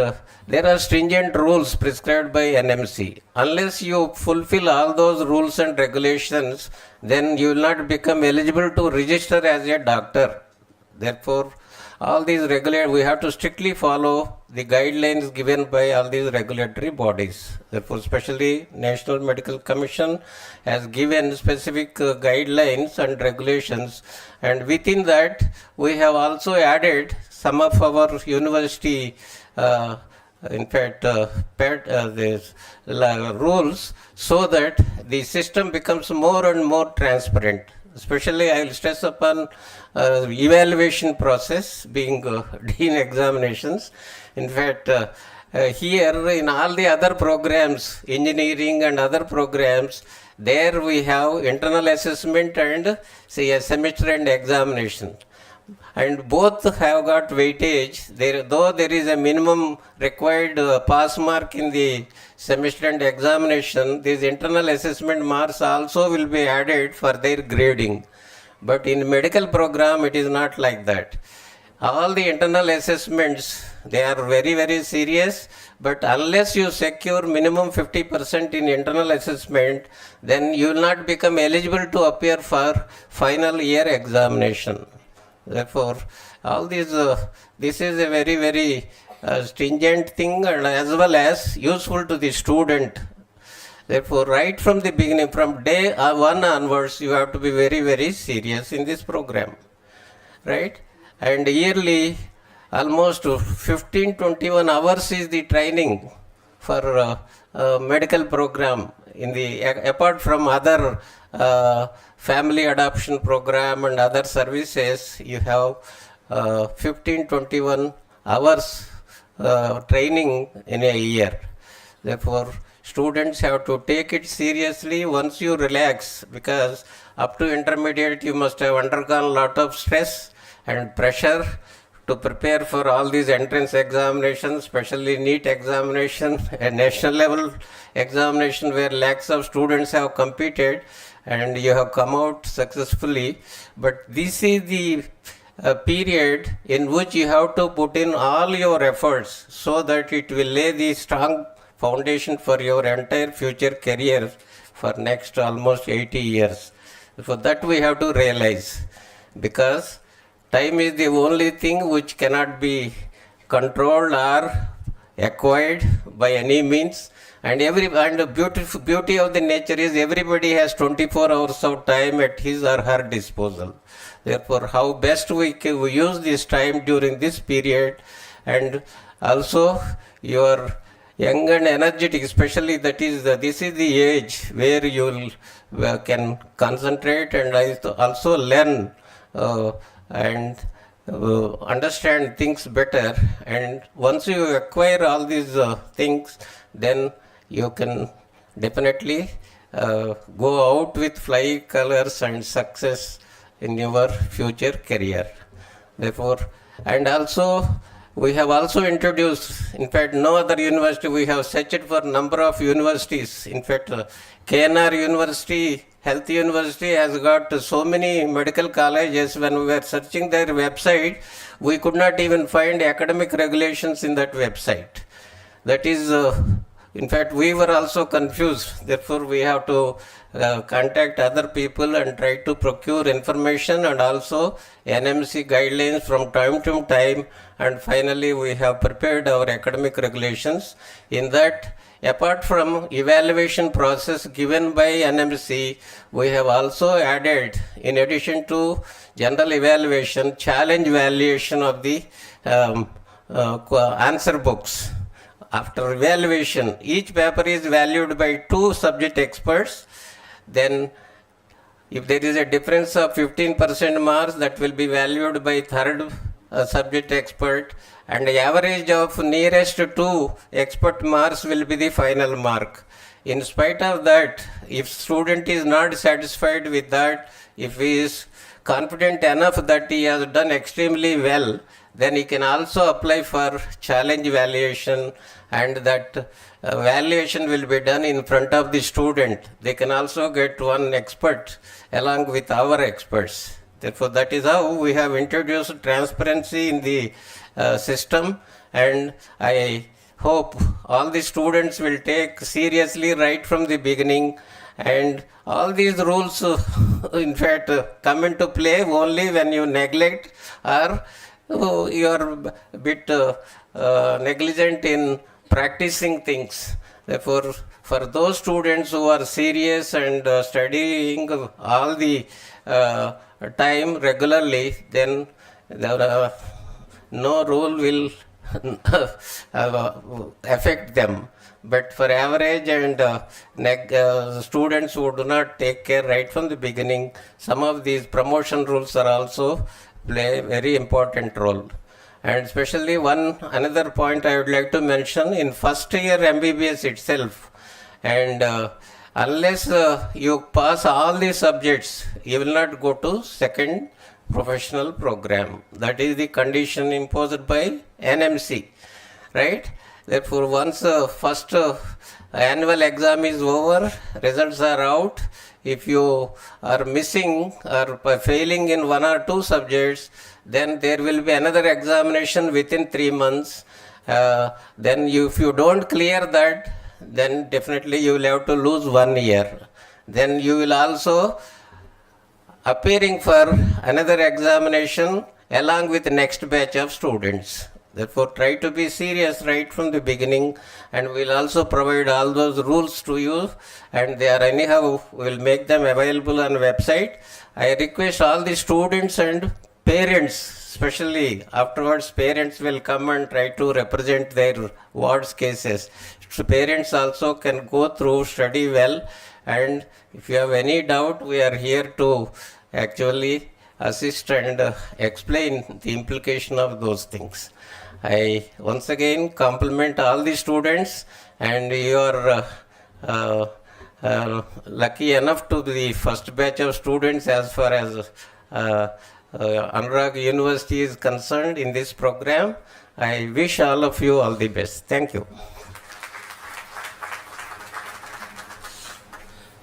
there are stringent rules prescribed by NMC. Unless you fulfill all those rules and regulations, then you will not become eligible to register as a doctor. Therefore, all these we have to strictly follow the guidelines given by all these regulatory bodies. Therefore, especially National Medical Commission has given specific guidelines and regulations, and within that we have also added some of our university in fact these rules, so that the system becomes more and more transparent. Especially I will stress upon evaluation process being dean examinations. In fact, here in all the other programs, engineering and other programs, there we have internal assessment and say a semester end examination. And both have got weightage. Though there is a minimum required pass mark in the semester end examination, these internal assessment marks also will be added for their grading. But in medical program, it is not like that. All the internal assessments, they are very, very serious, but unless you secure minimum 50% in internal assessment, then you will not become eligible to appear for final year examination. Therefore, all these, this is a very, very stringent thing, and as well as useful to the student. Therefore, right from the beginning, from day one onwards, you have to be very, very serious in this program, right? And yearly, almost 15-21 hours is the training for medical program. Apart from other family adoption program and other services, you have 15-21 hours training in a year. Therefore, students have to take it seriously once you relax, because up to intermediate you must have undergone a lot of stress and pressure to prepare for all these entrance examinations, especially NEET examination, a national level examination where lakhs of students have competed, and you have come out successfully. But this is the period in which you have to put in all your efforts so that it will lay the strong foundation for your entire future career for next almost 80 years. For that we have to realize. because time is the only thing which cannot be controlled or acquired by any means. And the beauty of the nature is everybody has 24 hours of time at his or her disposal. Therefore, how best we use this time during this period, and also your young and energetic, especially this is the age where you can concentrate and also learn and understand things better. And once you acquire all these things, then you can definitely go out with flying colors and success in your future career. Therefore, and also we have also introduced, in fact, no other university, we have searched for number of universities. In fact, KNR University, Health University has got so many medical colleges. When we were searching their website, we could not even find academic regulations in that website. That is, in fact, we were also confused. Therefore, we have to contact other people and try to procure information and also NMC guidelines from time to time. And finally, we have prepared our academic regulations. In that, apart from evaluation process given by NMC, we have also added, in addition to general evaluation, challenge valuation of the answer books. After evaluation, each paper is valued by 2 subject experts. Then if there is a difference of 15% marks, that will be valued by 3rd subject expert, and the average of nearest 2 expert marks will be the final mark. In spite of that, if student is not satisfied with that, if he is confident enough that he has done extremely well, then he can also apply for challenge evaluation, and that valuation will be done in front of the student. They can also get 1 expert along with our experts. Therefore, that is how we have introduced transparency in the system, and I hope all the students will take seriously right from the beginning, and all these rules in fact come into play only when you neglect or you are a bit negligent in practicing things. Therefore, for those students who are serious and studying all the time regularly, then no rule will affect them. But for average and students who do not take care right from the beginning, some of these promotion rules are also play a very important role. And especially another point I would like to mention, in first year MBBS itself, and unless you pass all the subjects, you will not go to second professional program. That is the condition imposed by NMC, right? Therefore, once first annual exam is over, results are out. If you are missing or failing in 1 or 2 subjects, then there will be another examination within 3 months. Then if you don't clear that, then definitely you will have to lose 1 year. Then you will also appearing for another examination along with the next batch of students. Therefore, try to be serious right from the beginning, and we'll also provide all those rules to you, and they are anyhow, we'll make them available on website. I request all the students and parents, especially afterwards, parents will come and try to represent their wards cases. So parents also can go through, study well, and if you have any doubt, we are here to actually assist and explain the implication of those things. I once again compliment all the students, and you are lucky enough to be the first batch of students as far as Anurag University is concerned in this program. I wish all of you all the best. Thank you.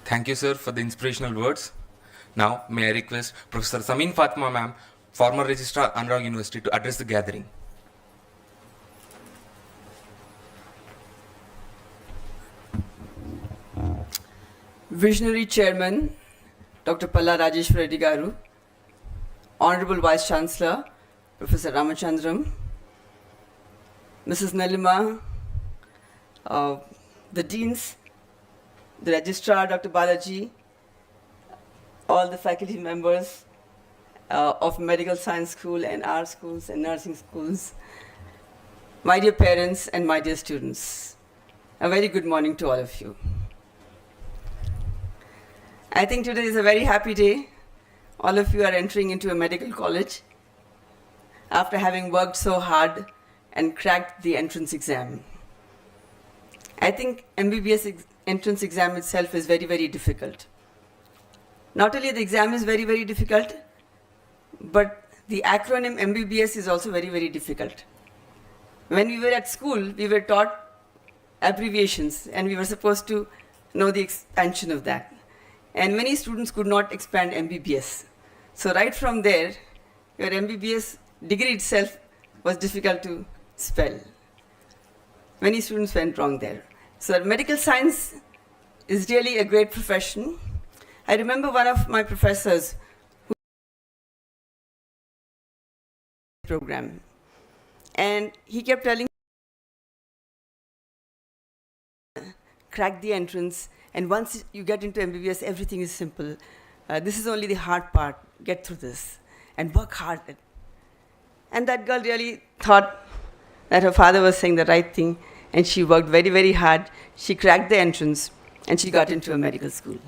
Thank you, sir, for the inspirational words. Now, may I request Professor Samin Fatima ma'am, former Registrar, Anurag University, to address the gathering. Visionary Chairman, Dr. Palla Rajesh Reddy Garu, Honorable Vice Chancellor, Professor Ramachandram, Mrs. Neelima, the Deans, the Registrar, Dr. Balaji, all the faculty members of Medical Science School and art schools and nursing schools, my dear parents and my dear students, a very good morning to all of you. I think today is a very happy day. All of you are entering into a medical college after having worked so hard and cracked the entrance exam. I think MBBS entrance exam itself is very, very difficult. Not only the exam is very, very difficult, but the acronym MBBS is also very, very difficult. When we were at school, we were taught abbreviations and we were supposed to know the expansion of that. And many students could not expand MBBS. So right from there, your MBBS degree itself was difficult to spell. Many students went wrong there. So medical science is really a great profession. I remember one of my professors who program, and he kept telling crack the entrance, and once you get into MBBS, everything is simple. This is only the hard part. Get through this and work hard. And that girl really thought that her father was saying the right thing, and she worked very, very hard. She cracked the entrance, and she got into a medical school.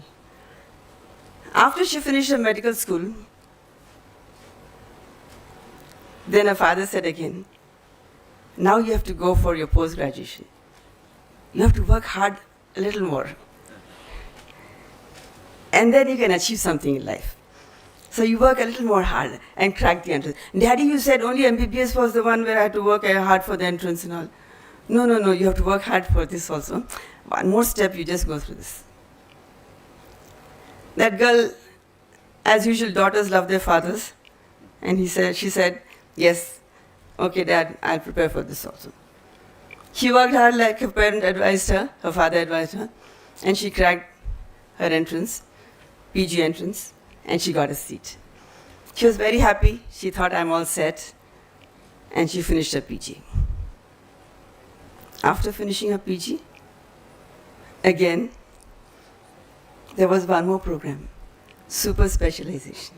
After she finished her medical school, then her father said again, now you have to go for your post-graduation. You have to work hard a little more. And then you can achieve something in life. So you work a little more hard and crack the entrance. Daddy, you said only MBBS was the one where I had to work hard for the entrance and all. No, no, no, you have to work hard for this also. One more step, you just go through this. That girl, as usual, daughters love their fathers. And she said, yes, okay, Dad, I'll prepare for this also. She worked hard like her parent advised her, her father advised her, and she cracked her entrance, PG entrance, and she got a seat. She was very happy. She thought, I'm all set, and she finished her PG. After finishing her PG, again, there was one more program, super specialization.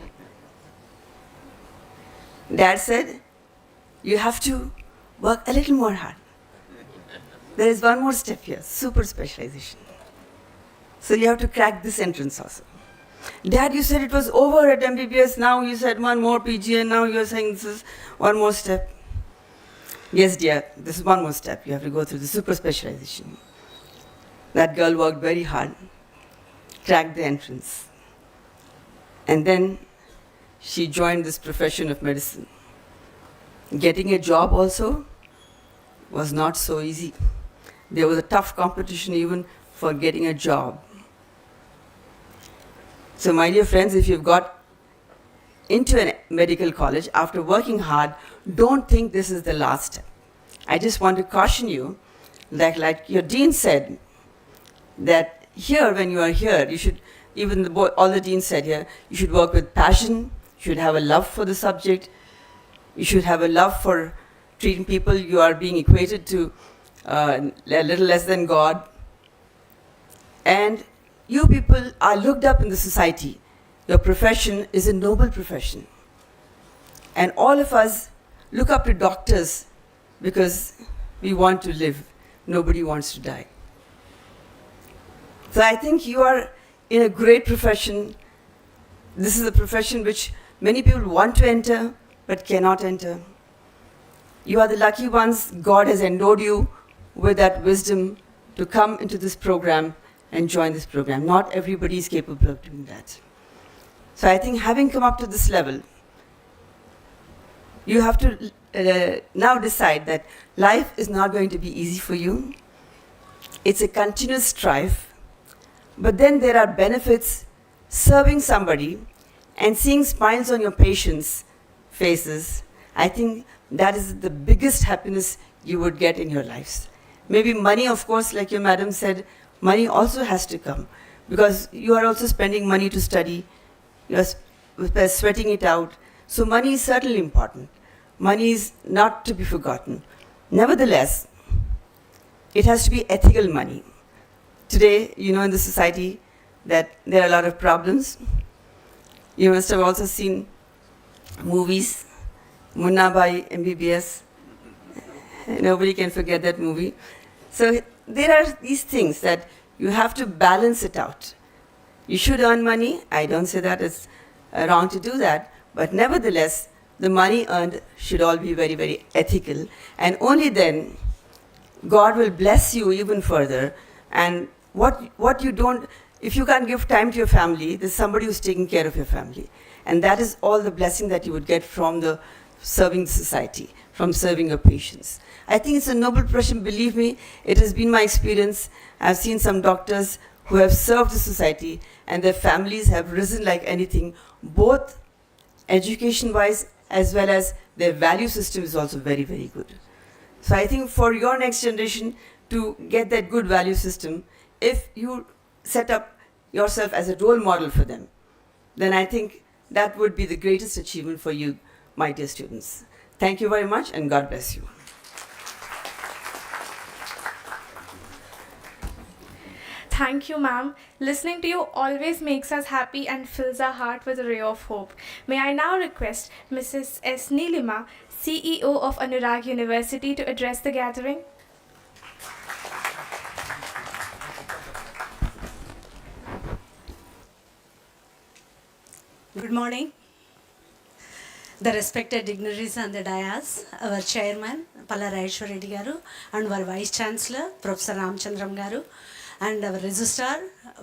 Dad said, you have to work a little more hard. There is one more step here, super specialization. So you have to crack this entrance also. Dad, you said it was over at MBBS, now you said one more PG, and now you're saying this is one more step. Yes, dear, this is one more step. You have to go through the super specialization. That girl worked very hard, cracked the entrance. And then she joined this profession of medicine. Getting a job also was not so easy. There was a tough competition even for getting a job. So my dear friends, if you've got into a medical college after working hard, don't think this is the last step. I just want to caution you that, like your dean said, that here, when you are here, you should, even all the deans said here, you should work with passion, you should have a love for the subject, you should have a love for treating people. You are being equated to a little less than God. And you people are looked up in the society. Your profession is a noble profession. And all of us look up to doctors because we want to live. Nobody wants to die. So I think you are in a great profession. This is a profession which many people want to enter but cannot enter. You are the lucky ones. God has endowed you with that wisdom to come into this program and join this program. Not everybody is capable of doing that. So I think having come up to this level, you have to now decide that life is not going to be easy for you. It's a continuous strive. But then there are benefits serving somebody and seeing smiles on your patients' faces. I think that is the biggest happiness you would get in your lives. Maybe money, of course, like your madam said, money also has to come because you are also spending money to study. You are sweating it out. So money is certainly important. Money is not to be forgotten. Nevertheless, it has to be ethical money. Today, in the society that there are a lot of problems. You must have also seen movies, Munna by MBBS. Nobody can forget that movie. So there are these things that you have to balance it out. You should earn money. I don't say that it's wrong to do that. But nevertheless, the money earned should all be very, very ethical. And only then God will bless you even further. And what you don't, if you can't give time to your family, there's somebody who's taking care of your family. And that is all the blessing that you would get from the serving society, from serving your patients. I think it's a noble profession, believe me. It has been my experience. I've seen some doctors who have served the society and their families have risen like anything, both education-wise as well as their value system is also very, very good. So I think for your next generation to get that good value system, if you set up yourself as a role model for them, then I think that would be the greatest achievement for you, my dear students. Thank you very much and God bless you. Thank you, ma'am. Listening to you always makes us happy and fills our heart with a ray of hope. May I now request Mrs. S. Neelima, CEO of Anurag University, to address the gathering. Good morning. The respected dignitaries on the dais, our chairman, Palla Raeshwar Reddy Garu, and our vice chancellor, Professor Ramchandram Garu, and our registrar,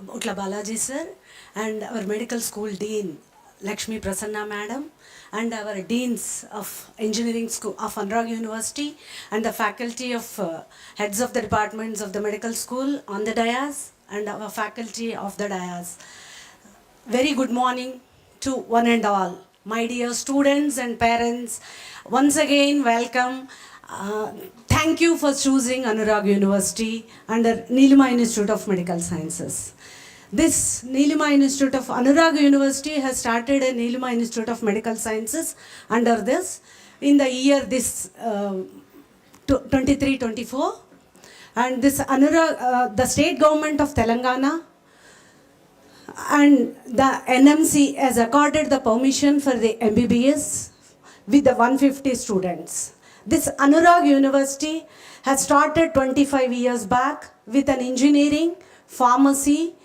Utla Balaji sir, and our medical school dean, Lakshmi Prasanna madam, and our deans of engineering school of Anurag University, and the faculty of heads of the departments of the medical school on the dais, and our faculty of the dais. Very good morning to one and all. My dear students and parents, once again welcome. Thank you for choosing Anurag University under Neelima Institute of Medical Sciences. This Neelima Institute of Anurag University has started a Neelima Institute of Medical Sciences under this in the year 23-24, and this Anurag, the state government of Telangana and the NMC has accorded the permission for the MBBS with the 150 students. This Anurag University has started 25 years back with an engineering, pharmacy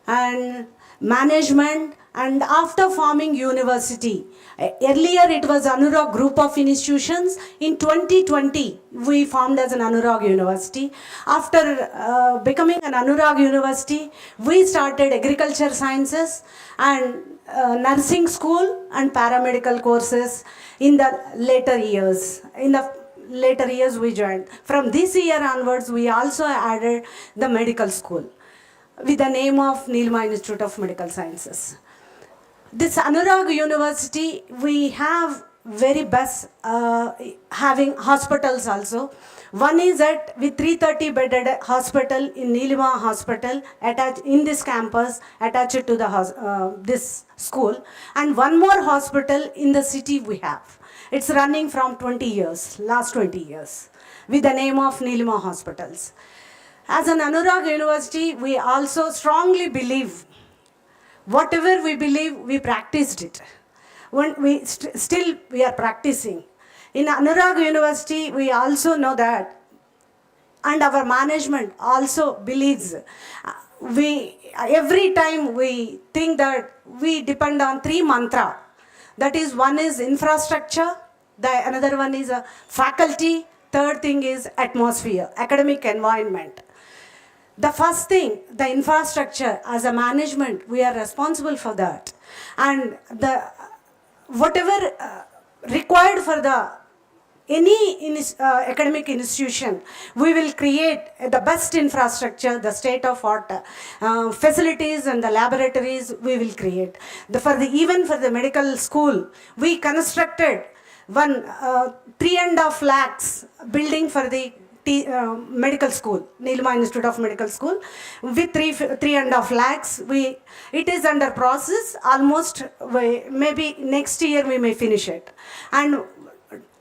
and management, and after forming university. Earlier it was Anurag Group of Institutions. In 2020 we formed as an Anurag University. After becoming an Anurag University, we started agriculture sciences and nursing school and paramedical courses in the later years. In the later years we joined. From this year onwards we also added the medical school with the name of Neelima Institute of Medical Sciences. This Anurag University, we have very best having hospitals also. One is with 330 bedded hospital in Neelima Hospital attached in this campus, attached to the this school, and one more hospital in the city we have. It's running from 20 years, last 20 years, with the name of Neelima Hospitals. As an Anurag University, we also strongly believe, whatever we believe, we practiced it. When we still we are practicing. In Anurag University, we also know that, and our management also believes, every time we think that we depend on 3 mantra. That is, one is infrastructure, another one is faculty, third thing is atmosphere, academic environment. The first thing, the infrastructure, as a management, we are responsible for that. And whatever required for any academic institution, we will create the best infrastructure, the state-of-art facilities and the laboratories we will create. Even for the medical school, we constructed one 3.5 lakhs building for the medical school, Neelima Institute of Medical School, with 3.5 lakhs. It is under process. Almost maybe next year we may finish it. And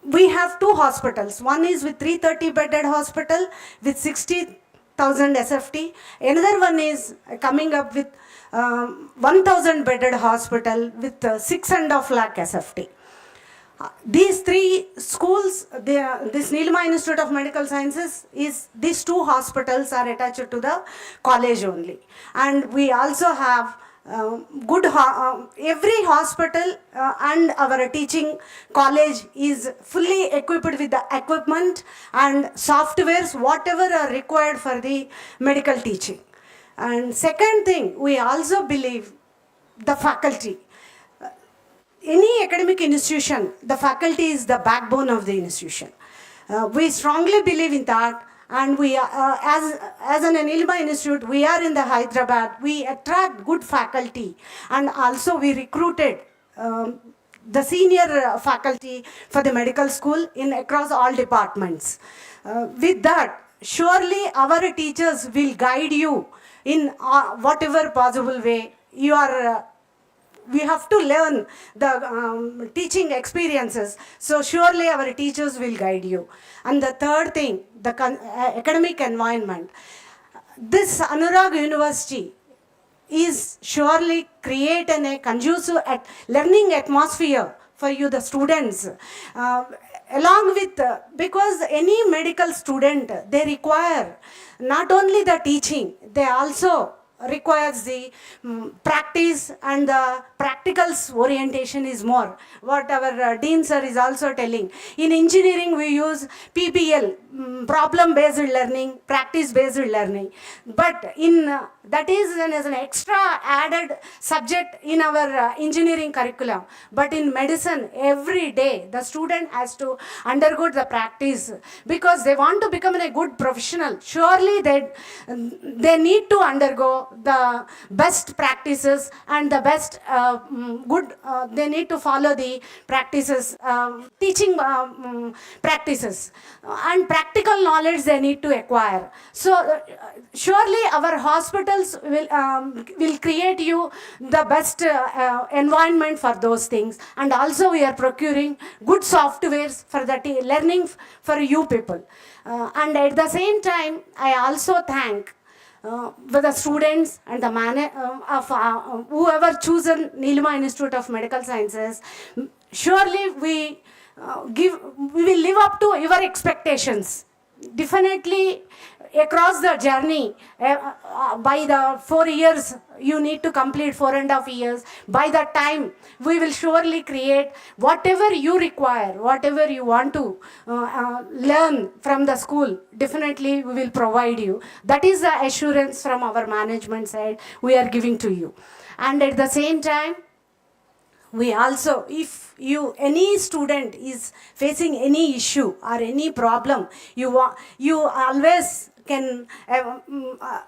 we have 2 hospitals. One is with 330 bedded hospital with 60,000 SFT. Another one is coming up with 1,000 bedded hospital with 6.5 lakh SFT. These 3 schools, this Neelima Institute of Medical Sciences, these 2 hospitals are attached to the college only. And we also have every hospital and our teaching college is fully equipped with the equipment and softwares, whatever are required for the medical teaching. And second thing, we also believe the faculty. Any academic institution, the faculty is the backbone of the institution. We strongly believe in that, and we as an Neelima Institute, we are in the Hyderabad. We attract good faculty, and also we recruited the senior faculty for the medical school across all departments. With that, surely our teachers will guide you in whatever possible way you are. We have to learn the teaching experiences. So surely our teachers will guide you. And the third thing, the academic environment. This Anurag University is surely creating a conducive learning atmosphere for you, the students. Along with, because any medical student, they require not only the teaching, they also requires the practice, and the practicals orientation is more. What our Dean sir is also telling. In engineering, we use PBL, problem-based learning, practice-based learning. But in that is as an extra added subject in our engineering curriculum. But in medicine, every day the student has to undergo the practice because they want to become a good professional. Surely they need to undergo the best practices and the best they need to follow the practices, teaching practices, and practical knowledge they need to acquire. So surely our hospitals will create you the best environment for those things. And also we are procuring good softwares for the learning for you people. And at the same time, I also thank for the students and the whoever chosen Neelima Institute of Medical Sciences. Surely we will live up to your expectations. Definitely across the journey, by the 4 years, you need to complete 4.5 years. By that time, we will surely create whatever you require, whatever you want to learn from the school. Definitely, we will provide you. That is the assurance from our management side we are giving to you. And at the same time, we also, if any student is facing any issue or any problem, you always can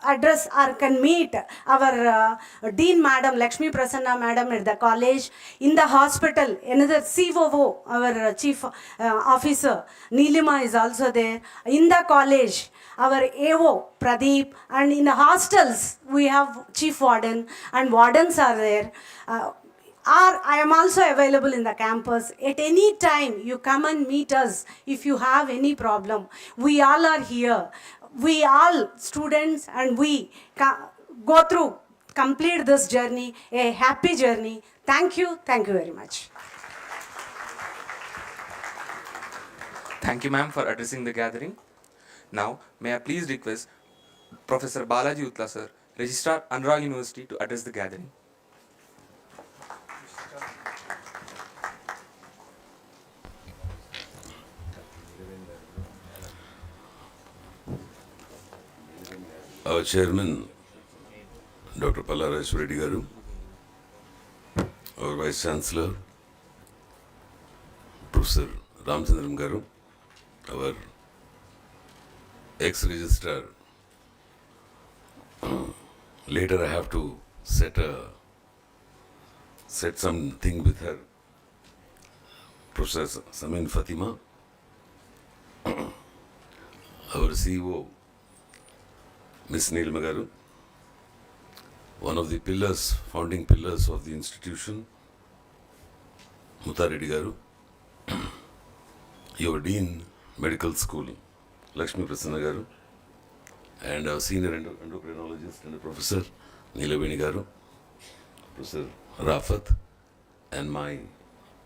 address or can meet our Dean Madam, Lakshmi Prasanna Madam at the college, in the hospital, another COO, our Chief Officer, Neelima is also there, in the college, our AO, Pradeep, and in the hostels, we have Chief Warden, and wardens are there. I am also available in the campus. At any time, you come and meet us if you have any problem. We all are here. We all students, and we go through, complete this journey, a happy journey. Thank you very much. Thank you, ma'am, for addressing the gathering. Now, may I please request Professor Balaji Utla sir, Registrar, Anurag University, to address the gathering. Our chairman, Dr. Pallaraj Reddy Garu, our vice chancellor, Professor Ramchandran Garu, our ex-registrar. Later I have to set something with her, Professor Samin Fatima, our CEO, Miss Neelima garu, one of the pillars, founding pillars of the institution, Muthareddy garu, your Dean Medical School, Lakshmi Prasanna garu, and our senior endocrinologist and professor, Neelima garu, Professor Rafat, and my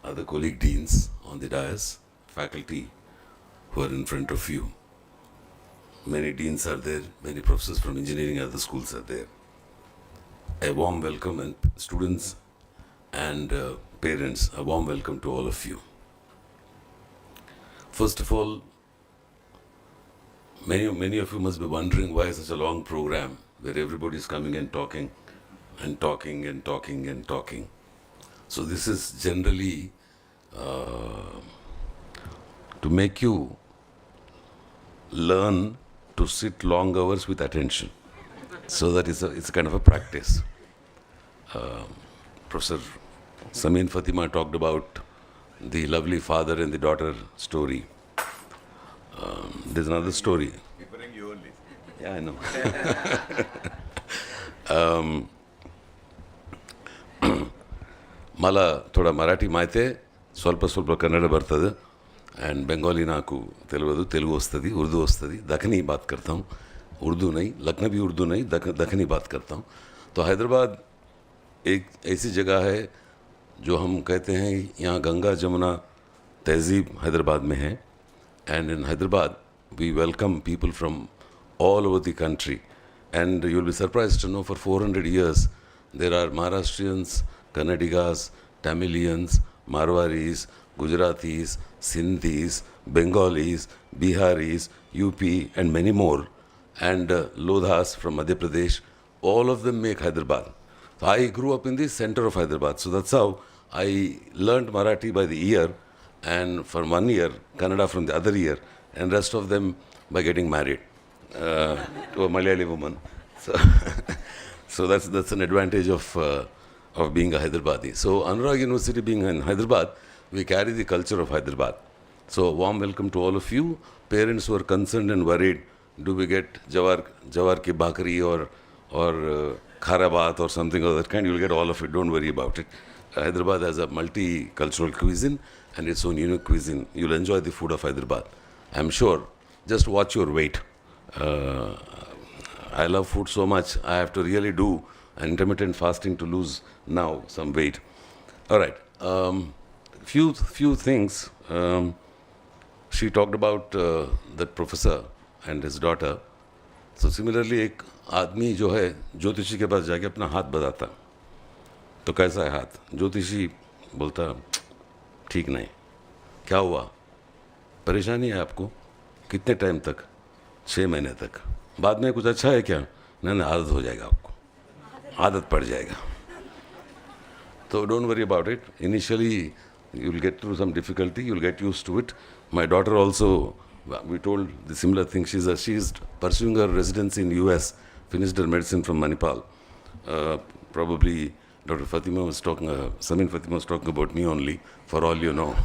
other colleague deans on the dais, faculty who are in front of you. Many deans are there, many professors from engineering and other schools are there. A warm welcome, and students and parents, a warm welcome to all of you. First of all, many of you must be wondering why such a long program where everybody is coming and talking and talking and talking and talking. So this is generally to make you learn to sit long hours with attention. So that it's a kind of a practice. Professor Samin Fatima talked about the lovely father and the daughter story. There's another story. You only. Yeah, I know. मला थोड़ा मराठी माहिती आहे, ಸ್ವಲ್ಪ ಸ್ವಲ್ಪ ಕನ್ನಡ ಬರ್ತದೆ, and Bengali नाकू Telugu वस्तदी, Urdu वस्तदी, Dakhni बात करता हूँ, उर्दू नहीं, लखनवी उर्दू नहीं, दखनी बात करता हूँ. तो हैदराबाद एक ऐसी जगह है जो हम कहते हैं यहाँ गंगा जमुना तहजीब हैदराबाद में है. And in Hyderabad we welcome people from all over the country, and you'll be surprised to know for 400 years there are Maharashtrians, Kannadigas, Tamilians, Marwaris, Gujaratis, Sindhis, Bengalis, Biharis, UP, and many more, and Lodhas from Madhya Pradesh. All of them make Hyderabad. So I grew up in the center of Hyderabad, so that's how I learned Marathi by the ear, and for 1 year Kannada from the other ear, and rest of them by getting married to a Malayali woman. So that's an advantage of being a Hyderabadi. So Anurag University being in Hyderabad, we carry the culture of Hyderabad. So warm welcome to all of you. Parents who are concerned and worried, do we get jawar ki bhakri or kharabat or something of that kind? You'll get all of it. Don't worry about it. Hyderabad has a multicultural cuisine and its own unique cuisine. You'll enjoy the food of Hyderabad, I'm sure. Just watch your weight. I love food so much, I have to really do an intermittent fasting to lose now some weight. All right. Few things. She talked about that professor and his daughter. So similarly, एक आदमी जो है ज्योतिषी के पास जाके अपना हाथ बताता, तो कैसा है हाथ? ज्योतिषी बोलता ठीक नहीं. क्या हुआ? परेशानी है आपको? कितने टाइम तक? 6 महीने तक. बाद में कुछ अच्छा है क्या? नहीं, आदत हो जाएगा, आपको आदत पड़ जाएगा. So don't worry about it. Initially, you'll get through some difficulty. You'll get used to it. My daughter also, we told the similar thing. She's pursuing her residency in US. Finished her medicine from Manipal. Probably Dr. Fatima was talking. Samin Fatima was talking about me only. For all you know.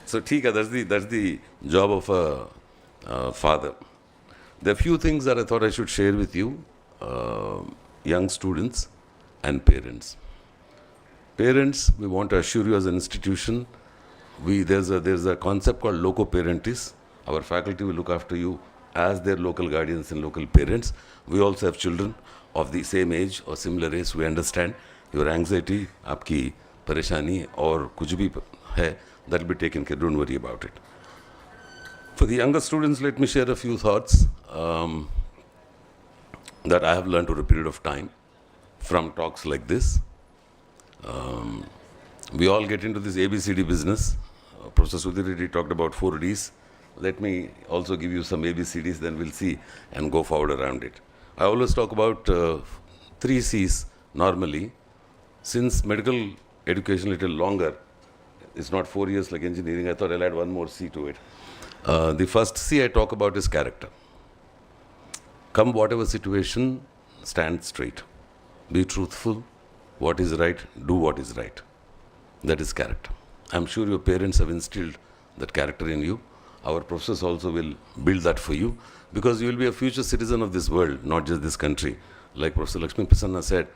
So, that's the job of a father. There are few things that I thought I should share with you, young students and parents. Parents, we want to assure you as an institution, there's a concept called loco parentis. Our faculty will look after you as their local guardians and local parents. We also have children of the same age or similar age. We understand your anxiety, aapki pareshani or kuch bhi hai, that will be taken care. Don't worry about it. For the younger students, let me share a few thoughts that I have learned over a period of time from talks like this. We all get into this ABCD business. Professor Sudhir Reddy talked about 4 Ds. Let me also give you some ABCDs, then we'll see and go forward around it. I always talk about 3 Cs normally. Since medical education a little longer, it's not 4 years like engineering, I thought I'll add one more C to it. The first C I talk about is character. Come whatever situation, stand straight. Be truthful. What is right, do what is right. That is character. I'm sure your parents have instilled that character in you. our professors also will build that for you, because you will be a future citizen of this world, not just this country. Like Professor Lakshmi Prasanna said,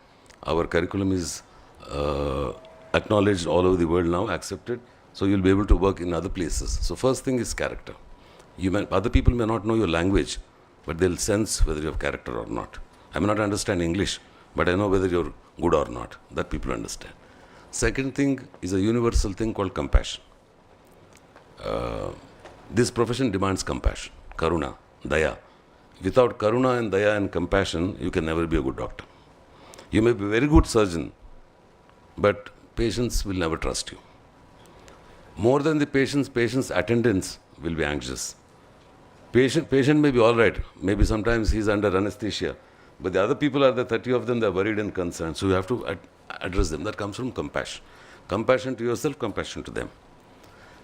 our curriculum is acknowledged all over the world now, accepted, so you'll be able to work in other places. So first thing is character. Other people may not know your language, but they'll sense whether you have character or not. I may not understand English, but I know whether you're good or not. That people understand. Second thing is a universal thing called compassion. This profession demands compassion, karuna, daya. Without karuna and daya and compassion, you can never be a good doctor. You may be a very good surgeon, but patients will never trust you. More than the patient's attendants will be anxious. Patient may be all right. Maybe sometimes he's under anesthesia. But the other people are the 30 of them, they're worried and concerned. So you have to address them. That comes from compassion. Compassion to yourself, compassion to them.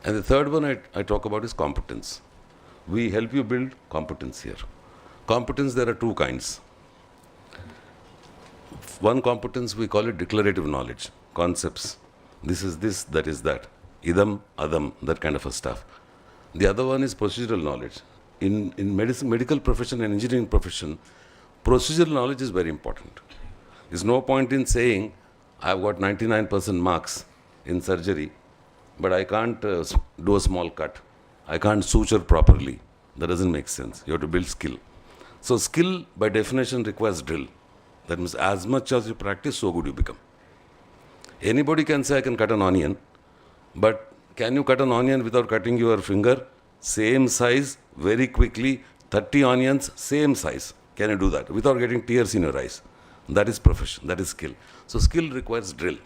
And the third one I talk about is competence. We help you build competence here. Competence, there are two kinds. One competence, we call it declarative knowledge, concepts. This is this, that is that. Idam, adam, that kind of a stuff. The other one is procedural knowledge. In medical profession and engineering profession, procedural knowledge is very important. There's no point in saying, I've got 99% marks in surgery, but I can't do a small cut. I can't suture properly. That doesn't make sense. You have to build skill. So skill, by definition, requires drill. That means as much as you practice, so good you become. Anybody can say, I can cut an onion, but can you cut an onion without cutting your finger? Same size, very quickly, 30 onions, same size. Can you do that without getting tears in your eyes? That is profession, that is skill. So skill requires drill.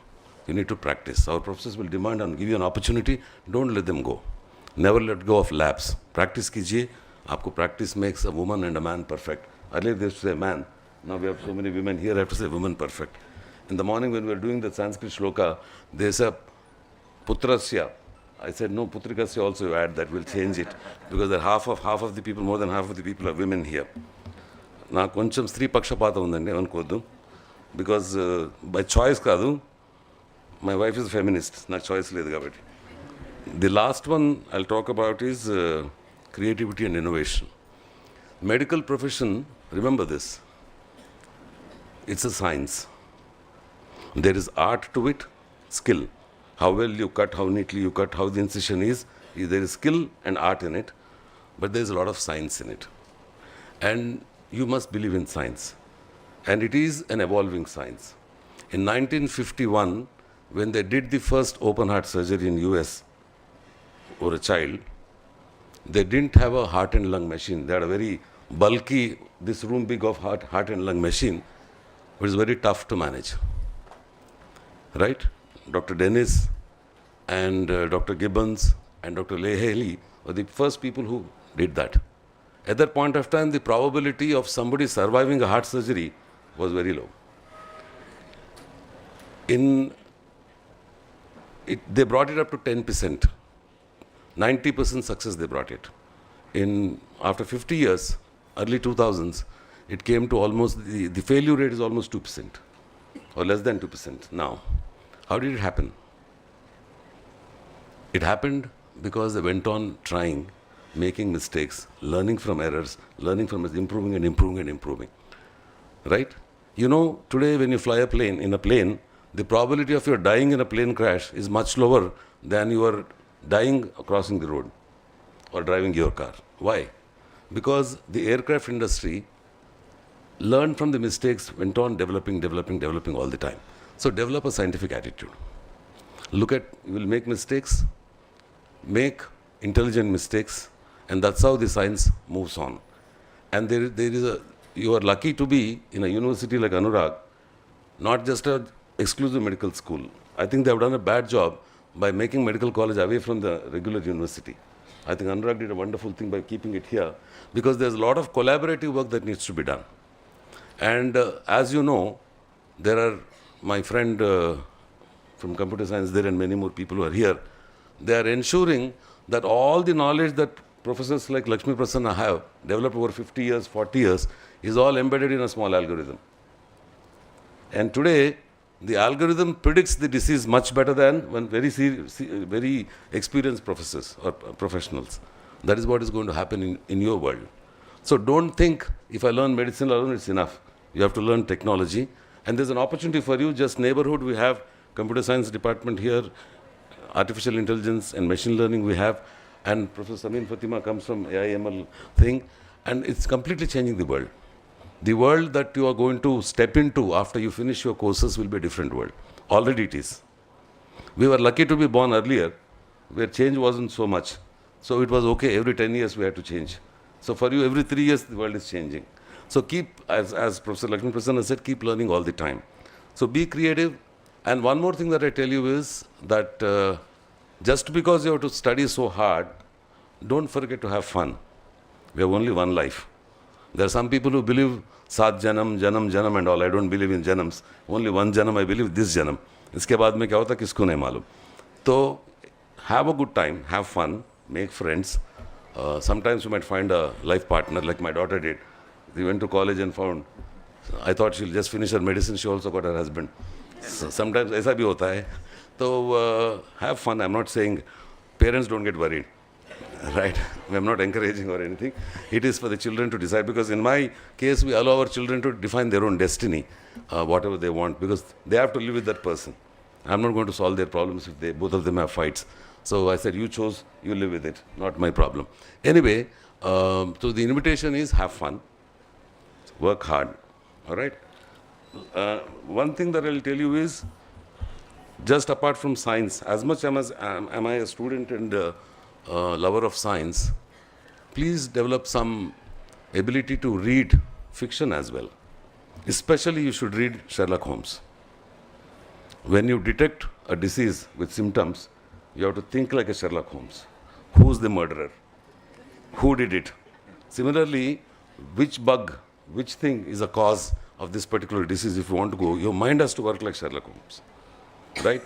You need to practice. Our professors will demand and give you an opportunity. Don't let them go. Never let go of labs. Practice kijiye. Aapko practice makes a woman and a man perfect. Earlier they used to say man. Now we have so many women here, I have to say woman perfect. In the morning when we were doing the Sanskrit shloka, they said putrasya. I said no, putrikasya also you add, that will change it. Because half of the people, more than half of the people are women here. నాకు కొంచెం స్త్రీ పక్షపాతం ఉందండి అనుకోవద్దు, because by choice కాదు, my wife is feminist, నాకు choice లేదు కాబట్టి. The last one I talk about is creativity and innovation. Medical profession, remember this, it's a science. There is art to it, skill. How well you cut, how neatly you cut, how the incision is. There is skill and art in it, but there is a lot of science in it. And you must believe in science. And it is an evolving science. In 1951, when they did the first open heart surgery in US for a child, they didn't have a heart and lung machine. They had a very bulky, this room big of heart and lung machine, which is very tough to manage. Right? Dr. Dennis and Dr. Gibbons and Dr. Leahy were the first people who did that. At that point of time, the probability of somebody surviving a heart surgery was very low. They brought it up to 10%. 90% success they brought it. After 50 years, early 2000s, it came to almost, the failure rate is almost 2% or less than 2% now. How did it happen? It happened because they went on trying, making mistakes, learning from errors, learning from improving and improving and improving. Right? You know, today when you fly in a plane, the probability of your dying in a plane crash is much lower than your dying crossing the road or driving your car. Why? Because the aircraft industry learned from the mistakes, went on developing all the time. So develop a scientific attitude. Look at, you will make mistakes, make intelligent mistakes, and that's how the science moves on. And you are lucky to be in a university like Anurag, not just an exclusive medical school. I think they have done a bad job by making medical college away from the regular university. I think Anurag did a wonderful thing by keeping it here, because there's a lot of collaborative work that needs to be done. And as you know, there are my friend from computer science there and many more people who are here. They are ensuring that all the knowledge that professors like Lakshmi Prasanna have developed over 50 years, 40 years, is all embedded in a small algorithm. And today, the algorithm predicts the disease much better than very experienced professors or professionals. That is what is going to happen in your world. So don't think if I learn medicine alone, it's enough. You have to learn technology. And there's an opportunity for you, just neighborhood, we have computer science department here, artificial intelligence and machine learning we have, and Professor Samin Fatima comes from AIML thing, and it's completely changing the world. The world that you are going to step into after you finish your courses will be a different world. Already it is. We were lucky to be born earlier, where change wasn't so much. So it was okay, every 10 years we had to change. So for you, every 3 years the world is changing. So keep, as Professor Lakshmi Prasanna said, keep learning all the time. So be creative. And one more thing that I tell you is that just because you have to study so hard, don't forget to have fun. We have only one life. There are some people who believe Saat Janam, Janam, Janam and all. I don't believe in Janams. Only one Janam, I believe this Janam. इसके बाद में क्या होता किसको नहीं मालूम. So have a good time, have fun, make friends. Sometimes you might find a life partner like my daughter did. We went to college and found, I thought she'll just finish her medicine, she also got her husband. So sometimes ऐसा भी होता है. So have fun. I'm not saying parents don't get worried, right? I'm not encouraging or anything. It is for the children to decide, because in my case we allow our children to define their own destiny, whatever they want, because they have to live with that person. I'm not going to solve their problems if both of them have fights. So I said, you chose, you live with it, not my problem. Anyway, so the invitation is have fun, work hard, all right? One thing that I'll tell you is, just apart from science, as much as am I a student and lover of science, please develop some ability to read fiction as well. Especially you should read Sherlock Holmes. When you detect a disease with symptoms, you have to think like a Sherlock Holmes. Who's the murderer? Who did it? Similarly, which bug, which thing is a cause of this particular disease? If you want to go, your mind has to work like Sherlock Holmes, right?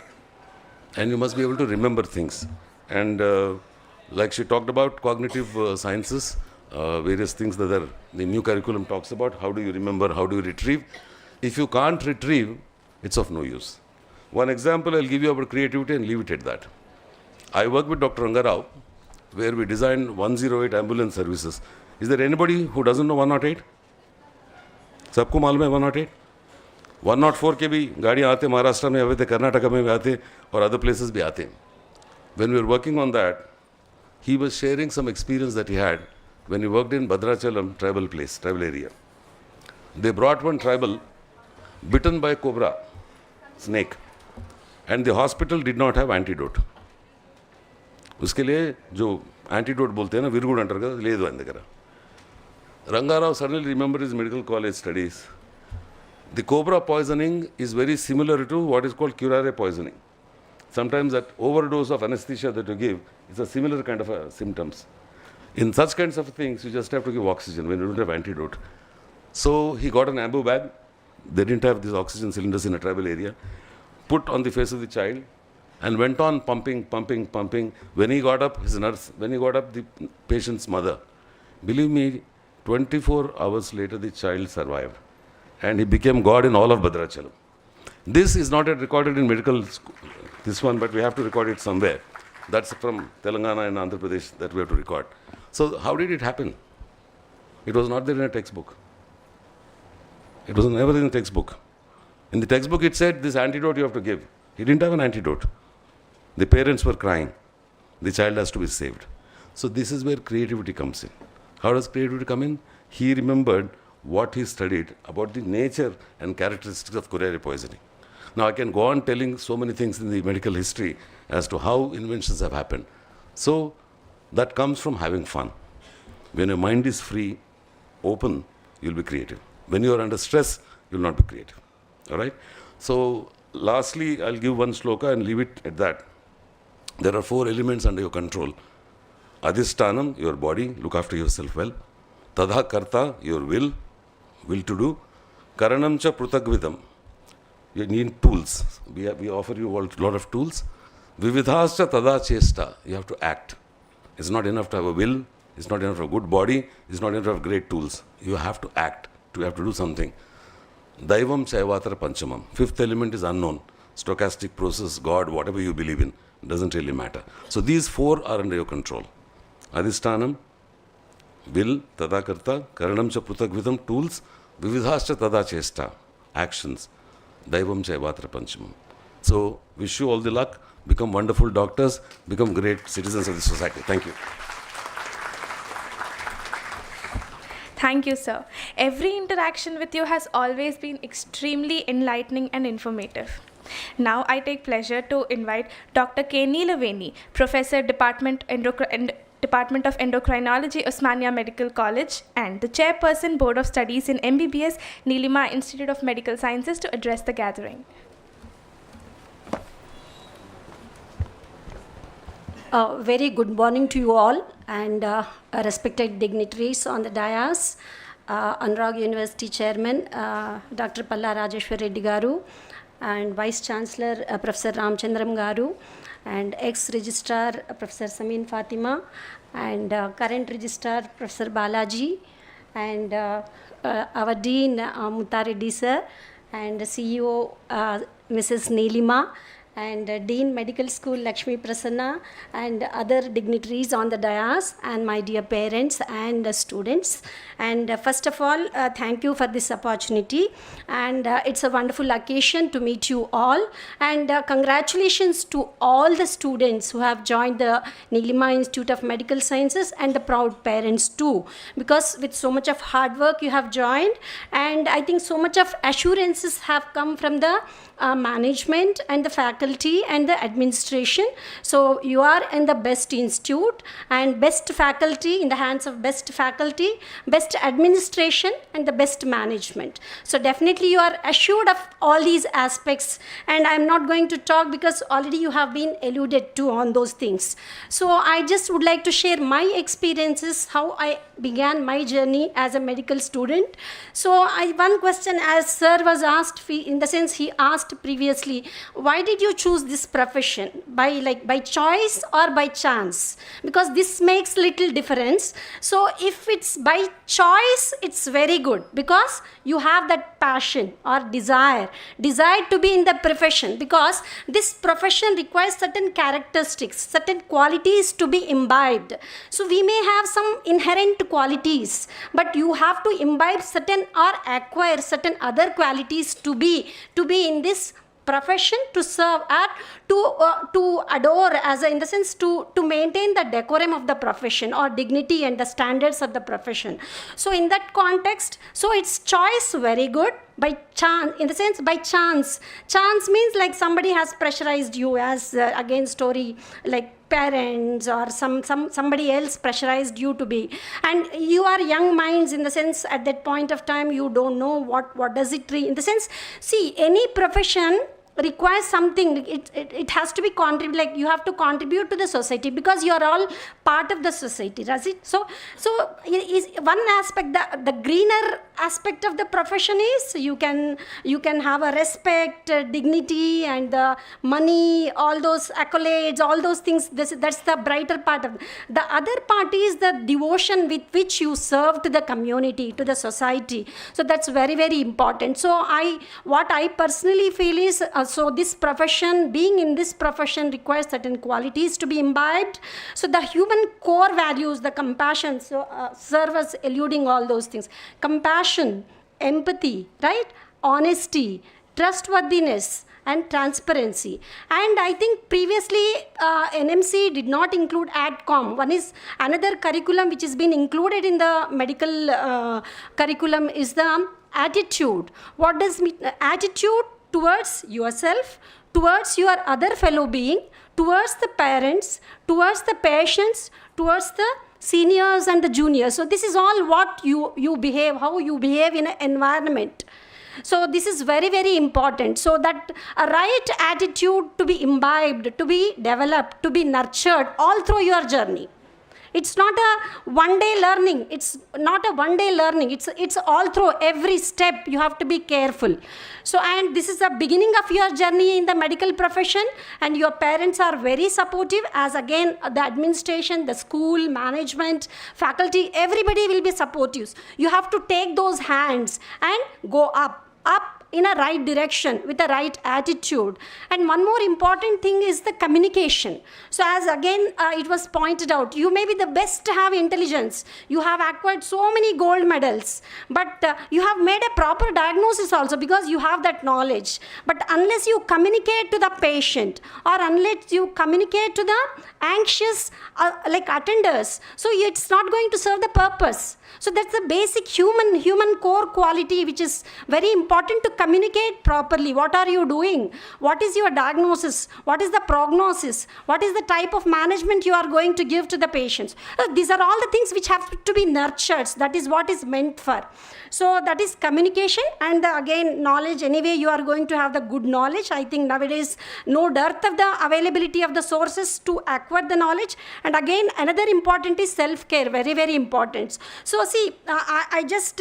And you must be able to remember things. And like she talked about cognitive sciences, various things that the new curriculum talks about. How do you remember? How do you retrieve? If you can't retrieve, it's of no use. One example I'll give you about creativity and leave it at that. I work with Dr. Rangarao, where we designed 108 ambulance services. Is there anybody who doesn't know 108? सबको मालूम है 108? 104 के भी गाड़ियाँ आते महाराष्ट्र में आते, कर्नाटका में भी आते और other places भी आते. When we were working on that, he was sharing some experience that he had when he worked in Bhadrachalam tribal place, tribal area. They brought one tribal bitten by a cobra, snake, and the hospital did not have antidote. उसके लिए जो antidote बोलते हैं ना, विरगुड अंटर का ले दो अंदर करा. Rangarao suddenly remembered his medical college studies. The cobra poisoning is very similar to what is called curare poisoning. Sometimes that overdose of anesthesia that you give is a similar kind of symptoms. In such kinds of things, you just have to give oxygen when you don't have antidote. So he got an ambu bag. They didn't have these oxygen cylinders in a tribal area. Put on the face of the child and went on pumping. When he got up, his nurse, when he got up, the patient's mother, believe me, 24 hours later, the child survived. And he became God in all of Bhadrachalam. This is not yet recorded in medical school, this one, but we have to record it somewhere. That's from Telangana and Andhra Pradesh that we have to record. So how did it happen? It was not there in a textbook. It was never in a textbook. In the textbook it said, this antidote you have to give. He didn't have an antidote. The parents were crying. The child has to be saved. So this is where creativity comes in. How does creativity come in? He remembered what he studied about the nature and characteristics of curare poisoning. Now I can go on telling so many things in the medical history as to how inventions have happened. So that comes from having fun. When your mind is free, open, you'll be creative. When you are under stress, you'll not be creative. All right? So lastly, I'll give one shloka and leave it at that. There are 4 elements under your control. Adhishtanam, your body, look after yourself well. Tadha karta, your will to do. Karanam cha prutagvidam, you need tools. We offer you a lot of tools. Vividhascha tada chesta, you have to act. It's not enough to have a will, it's not enough to have a good body, it's not enough to have great tools. You have to act, you have to do something. Daivam chaivatara panchamam, 5th element is unknown. Stochastic process, God, whatever you believe in, doesn't really matter. So these 4 are under your control. Adhisthanam, will, tada karta, karanam cha prutagvidam, tools, vividhascha tada chesta, actions, daivam chaivatra panchamam. So, wish you all the luck, become wonderful doctors, become great citizens of the society. Thank you. Thank you, sir. Every interaction with you has always been extremely enlightening and informative. Now I take pleasure to invite Dr. K. Neelima, Professor, Department of Endocrinology, Osmania Medical College, and the Chairperson, Board of Studies in MBBS, Neelima Institute of Medical Sciences, to address the gathering. Very good morning to you all and respected dignitaries on the dais, Anurag University Chairman, Dr. Palla Rajeshwar Reddy Garu, and Vice Chancellor, Professor Ramchandram Garu, and ex-Registrar, Professor Samin Fatima, and current Registrar, Professor Balaji, and our Dean, Mutareddy Sir, and CEO, Mrs. Neelima, and Dean Medical School Lakshmi Prasanna, and other dignitaries on the dais, and my dear parents and students. And first of all, thank you for this opportunity, and it's a wonderful occasion to meet you all, and congratulations to all the students who have joined the Neelima Institute of Medical Sciences, and the proud parents too, because with so much of hard work you have joined, and I think so much of assurances have come from the management and the faculty and the administration. So you are in the best institute, and best faculty, in the hands of best faculty, best administration, and the best management. So definitely you are assured of all these aspects, and I'm not going to talk because already you have been alluded to on those things. So I just would like to share my experiences, how I began my journey as a medical student. So one question, as sir was asked, in the sense he asked previously, why did you choose this profession? By choice or by chance? Because this makes little difference. So if it's by choice, it's very good, because you have that passion or desire to be in the profession, because this profession requires certain characteristics, certain qualities to be imbibed. So we may have some inherent qualities, but you have to imbibe certain or acquire certain other qualities to be in this profession, to serve at, to adore, as in the sense to maintain the decorum of the profession or dignity and the standards of the profession. So in that context, so it's choice very good. By chance, in the sense by chance means like somebody has pressurized you, as again story like parents or somebody else pressurized you to be, and you are young minds, in the sense at that point of time you don't know what does it in the sense. See, any profession requires something. It has to be like you have to contribute to the society, because you are all part of the society, does it? So is one aspect, the greener aspect of the profession is you can have a respect, dignity, and the money, all those accolades, all those things. That's the brighter part of the other part is the devotion with which you serve to the community, to the society. So that's very, very important. So what I personally feel is, so this profession, being in this profession requires certain qualities to be imbibed. So the human core values, the compassion, so sir was alluding all those things. Compassion, empathy, right? Honesty, trustworthiness, and transparency. And I think previously NMC did not include AdCom. One is another curriculum which has been included in the medical curriculum is the attitude. What does attitude towards yourself, towards your other fellow being, towards the parents, towards the patients, towards the seniors and the juniors. So this is all what you behave, how you behave in an environment. So this is very, very important. So that a right attitude to be imbibed, to be developed, to be nurtured all through your journey. It's not a one-day learning. It's not a one-day learning. It's all through every step. You have to be careful. So, and this is the beginning of your journey in the medical profession, and your parents are very supportive, as again the administration, the school, management, faculty, everybody will be supportive. You have to take those hands and go up, up, in a right direction with a right attitude. And one more important thing is the communication. So as again it was pointed out, you may be the best to have intelligence, you have acquired so many gold medals, but you have made a proper diagnosis also because you have that knowledge. But unless you communicate to the patient, or unless you communicate to the anxious like attenders, so it's not going to serve the purpose. So that's the basic human core quality which is very important to communicate properly. What are you doing? What is your diagnosis? What is the prognosis? What is the type of management you are going to give to the patients? These are all the things which have to be nurtured. That is what is meant for. So that is communication, and again knowledge. Anyway, you are going to have the good knowledge. I think nowadays no dearth of the availability of the sources to acquire the knowledge. And again another important is self-care, very, very important. So see, I just,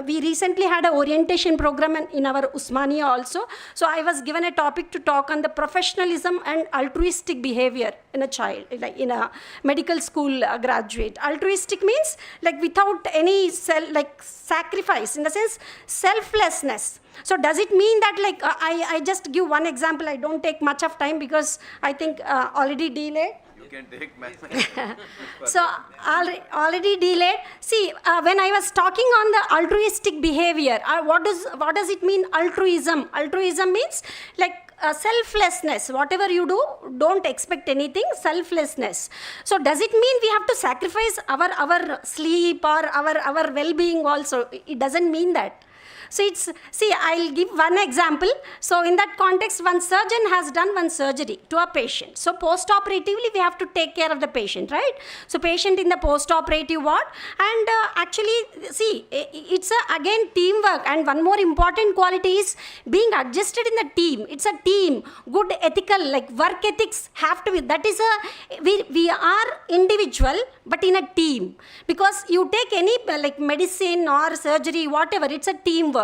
we recently had an orientation program in our Usmania also. So I was given a topic to talk on the professionalism and altruistic behavior in a child, like in a medical school graduate. Altruistic means like without any sacrifice, in the sense selflessness. So does it mean that like, I just give one example, I don't take much of time because I think already delayed. Can take So already delayed. See, when I was talking on the altruistic behavior, what does it mean, altruism? Altruism means like selflessness. Whatever you do, don't expect anything, selflessness. So does it mean we have to sacrifice our sleep or our well-being also? It doesn't mean that. So it's, see, I'll give one example. So in that context, one surgeon has done one surgery to a patient. So post-operatively, we have to take care of the patient, right? So patient in the post-operative ward, and actually, see, it's again teamwork. And one more important quality is being adjusted in the team. It's a team, good ethical, like work ethics have to be, that is we are individual, but in a team. Because you take any like medicine or surgery, whatever, it's a teamwork.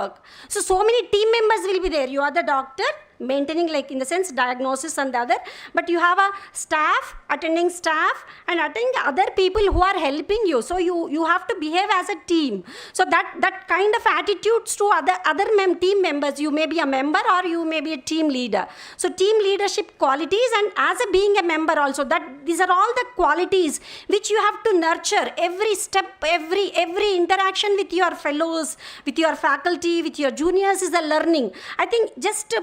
So many team members will be there. You are the doctor, maintaining, like in the sense diagnosis and the other, but you have a staff, attending staff, and attending other people who are helping you. So you have to behave as a team. So that kind of attitudes to other team members. You may be a member or you may be a team leader. So team leadership qualities, and as a being a member also, that these are all the qualities which you have to nurture every step, every interaction with your fellows, with your faculty, with your juniors is a learning. I think just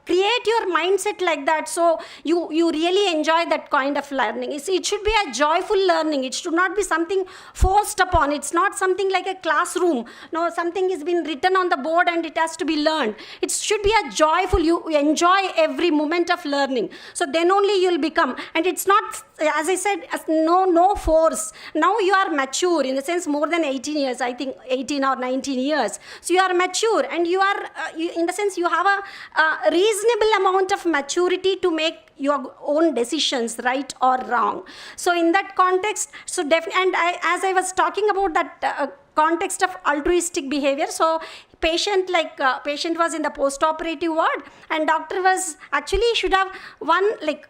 create your mindset like that, so you really enjoy that kind of learning. It should be a joyful learning. It should not be something forced upon. It's not something like a classroom. No, something has been written on the board and it has to be learned. It should be a joyful, you enjoy every moment of learning. So then only you'll become, and it's not, as I said, no force. Now you are mature, in the sense more than 18 years, I think 18 or 19 years. So you are mature, and you are, in the sense you have a reasonable amount of maturity to make your own decisions, right or wrong. So in that context, so definitely, and as I was talking about that context of altruistic behavior, so patient was in the post-operative ward, and doctor was actually should have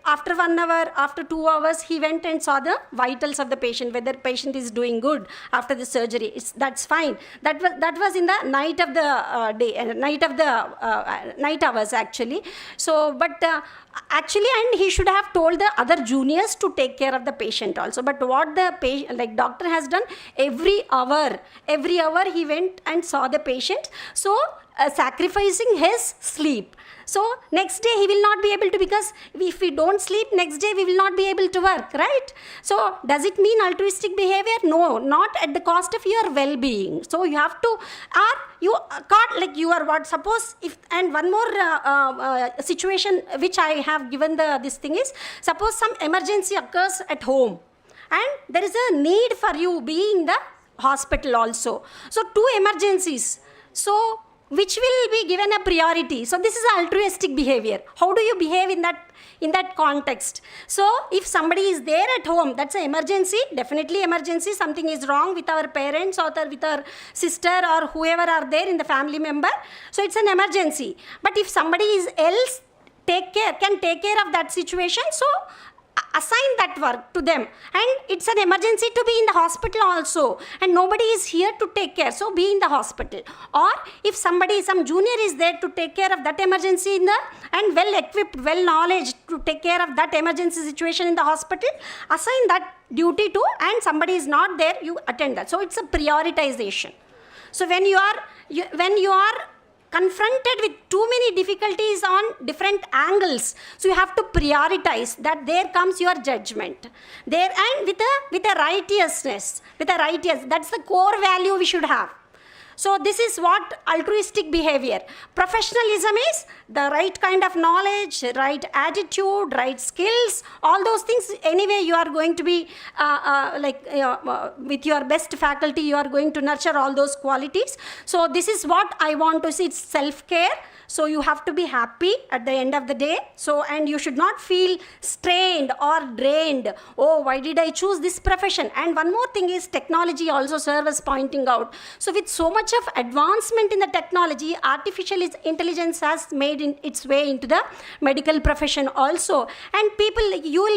after 1 hour, after 2 hours, he went and saw the vitals of the patient, whether patient is doing good after the surgery. That's fine. That was in the night of the day, night hours actually. So but actually, and he should have told the other juniors to take care of the patient also. But what the patient, doctor has done, every hour he went and saw the patient. So sacrificing his sleep. So next day he will not be able to, because if we don't sleep, next day we will not be able to work, right? So does it mean altruistic behavior? No, not at the cost of your well-being. So you have to, or you can't, you are what, suppose if, and one more situation which I have given this thing is, suppose some emergency occurs at home and there is a need for you being in the hospital also. So 2 emergencies. So which will be given a priority? So this is altruistic behavior. How do you behave in that context? So if somebody is there at home, that's an emergency, definitely emergency, something is wrong with our parents or with our sister or whoever are there in the family member. So it's an emergency. But if somebody is else can take care of that situation, so assign that work to them, and it's an emergency to be in the hospital also, and nobody is here to take care, so be in the hospital. Or if some junior is there to take care of that emergency and well equipped, well knowledge to take care of that emergency situation in the hospital, assign that duty to, and somebody is not there, you attend that. So it's a prioritization. So when you are confronted with too many difficulties on different angles, so you have to prioritize that. There comes your judgment there, and with a righteousness, that's the core value we should have. So this is what altruistic behavior. Professionalism is the right kind of knowledge, right attitude, right skills, all those things. Anyway, you are going to be with your best faculty, you are going to nurture all those qualities. So this is what I want to see. It's self-care. So you have to be happy at the end of the day. So, and you should not feel strained or drained. Oh, why did I choose this profession? And one more thing is technology also serves as pointing out. So with so much of advancement in the technology, artificial intelligence has made its way into the medical profession also. And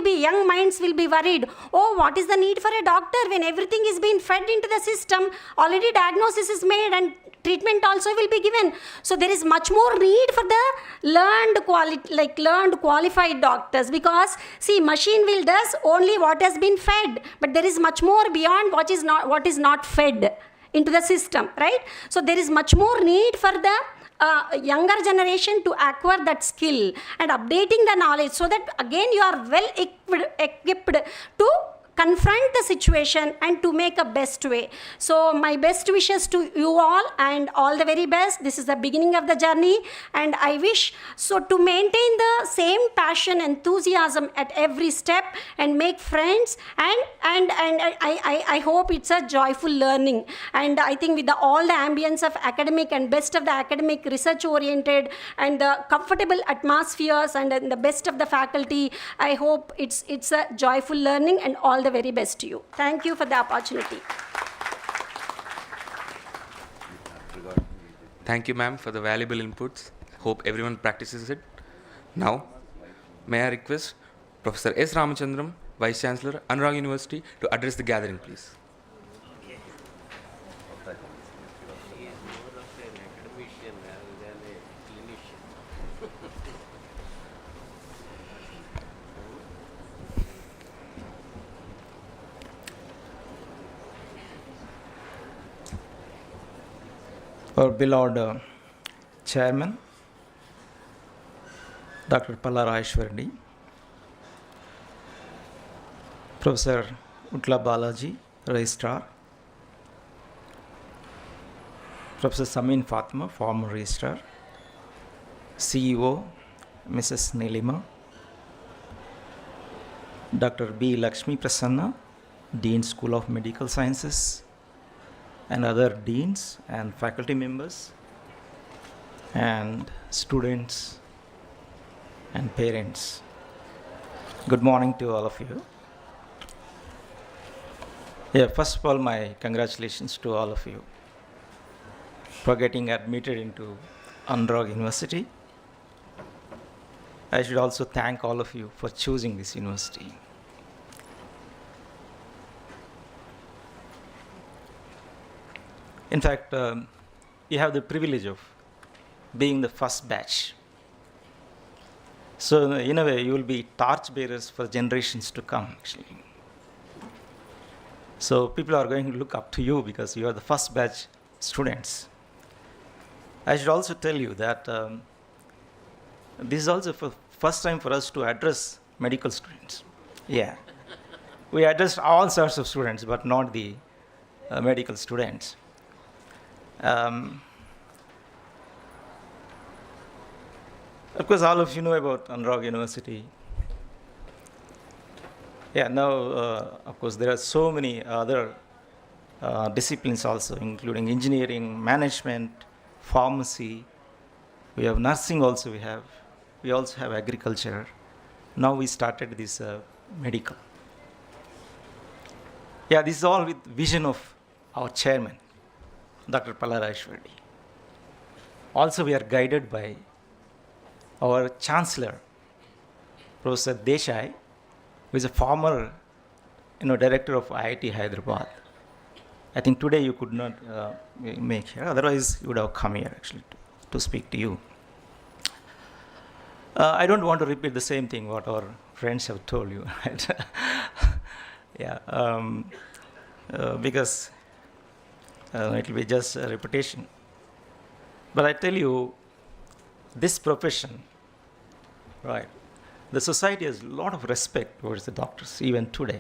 young minds will be worried. Oh, what is the need for a doctor when everything is being fed into the system? Already diagnosis is made and treatment also will be given. So there is much more need for the learned qualified doctors, because see, machine will does only what has been fed, but there is much more beyond what is not fed into the system, right? So there is much more need for the younger generation to acquire that skill and updating the knowledge, so that again you are well equipped to confront the situation and to make a best way. So my best wishes to you all, and all the very best. This is the beginning of the journey, and I wish so to maintain the same passion, enthusiasm at every step, and make friends, and I hope it's a joyful learning. And I think with all the ambience of academic and best of the academic, research oriented, and the comfortable atmospheres and the best of the faculty, I hope it's a joyful learning, and all the very best to you. Thank you for the opportunity. Thank you, ma'am, for the valuable inputs. Hope everyone practices it. Now, may I request Professor S. Ramachandram, Vice Chancellor, Anurag University, to address the gathering, please. Our beloved Chairman, Dr. Pallarayeshwardi, Professor Utla Balaji, Registrar, Professor Samin Fatima, former Registrar, CEO, Mrs. Neelima, Dr. B. Lakshmi Prasanna, Dean, School of Medical Sciences, and other deans and faculty members, and students and parents. Good morning to all of you. Yeah, first of all, my congratulations to all of you for getting admitted into Anurag University. I should also thank all of you for choosing this university. In fact, you have the privilege of being the first batch. So in a way, you will be torch bearers for generations to come, actually. So people are going to look up to you because you are the first batch students. I should also tell you that this is also the first time for us to address medical students. Yeah. We addressed all sorts of students, but not the medical students. Of course, all of you know about Anurag University. Yeah, now, of course, there are so many other disciplines also, including engineering, management, pharmacy. We have nursing also, we also have agriculture. Now we started this medical. Yeah, this is all with vision of our chairman, Dr. Pallarayeshwardi. Also, we are guided by our chancellor, Professor Desai, who is a former, director of IIT Hyderabad. I think today you could not make here. Otherwise, you would have come here actually to speak to you. I don't want to repeat the same thing what our friends have told you, right? Yeah, because it will be just a repetition. But I tell you, this profession, right, the society has a lot of respect towards the doctors, even today.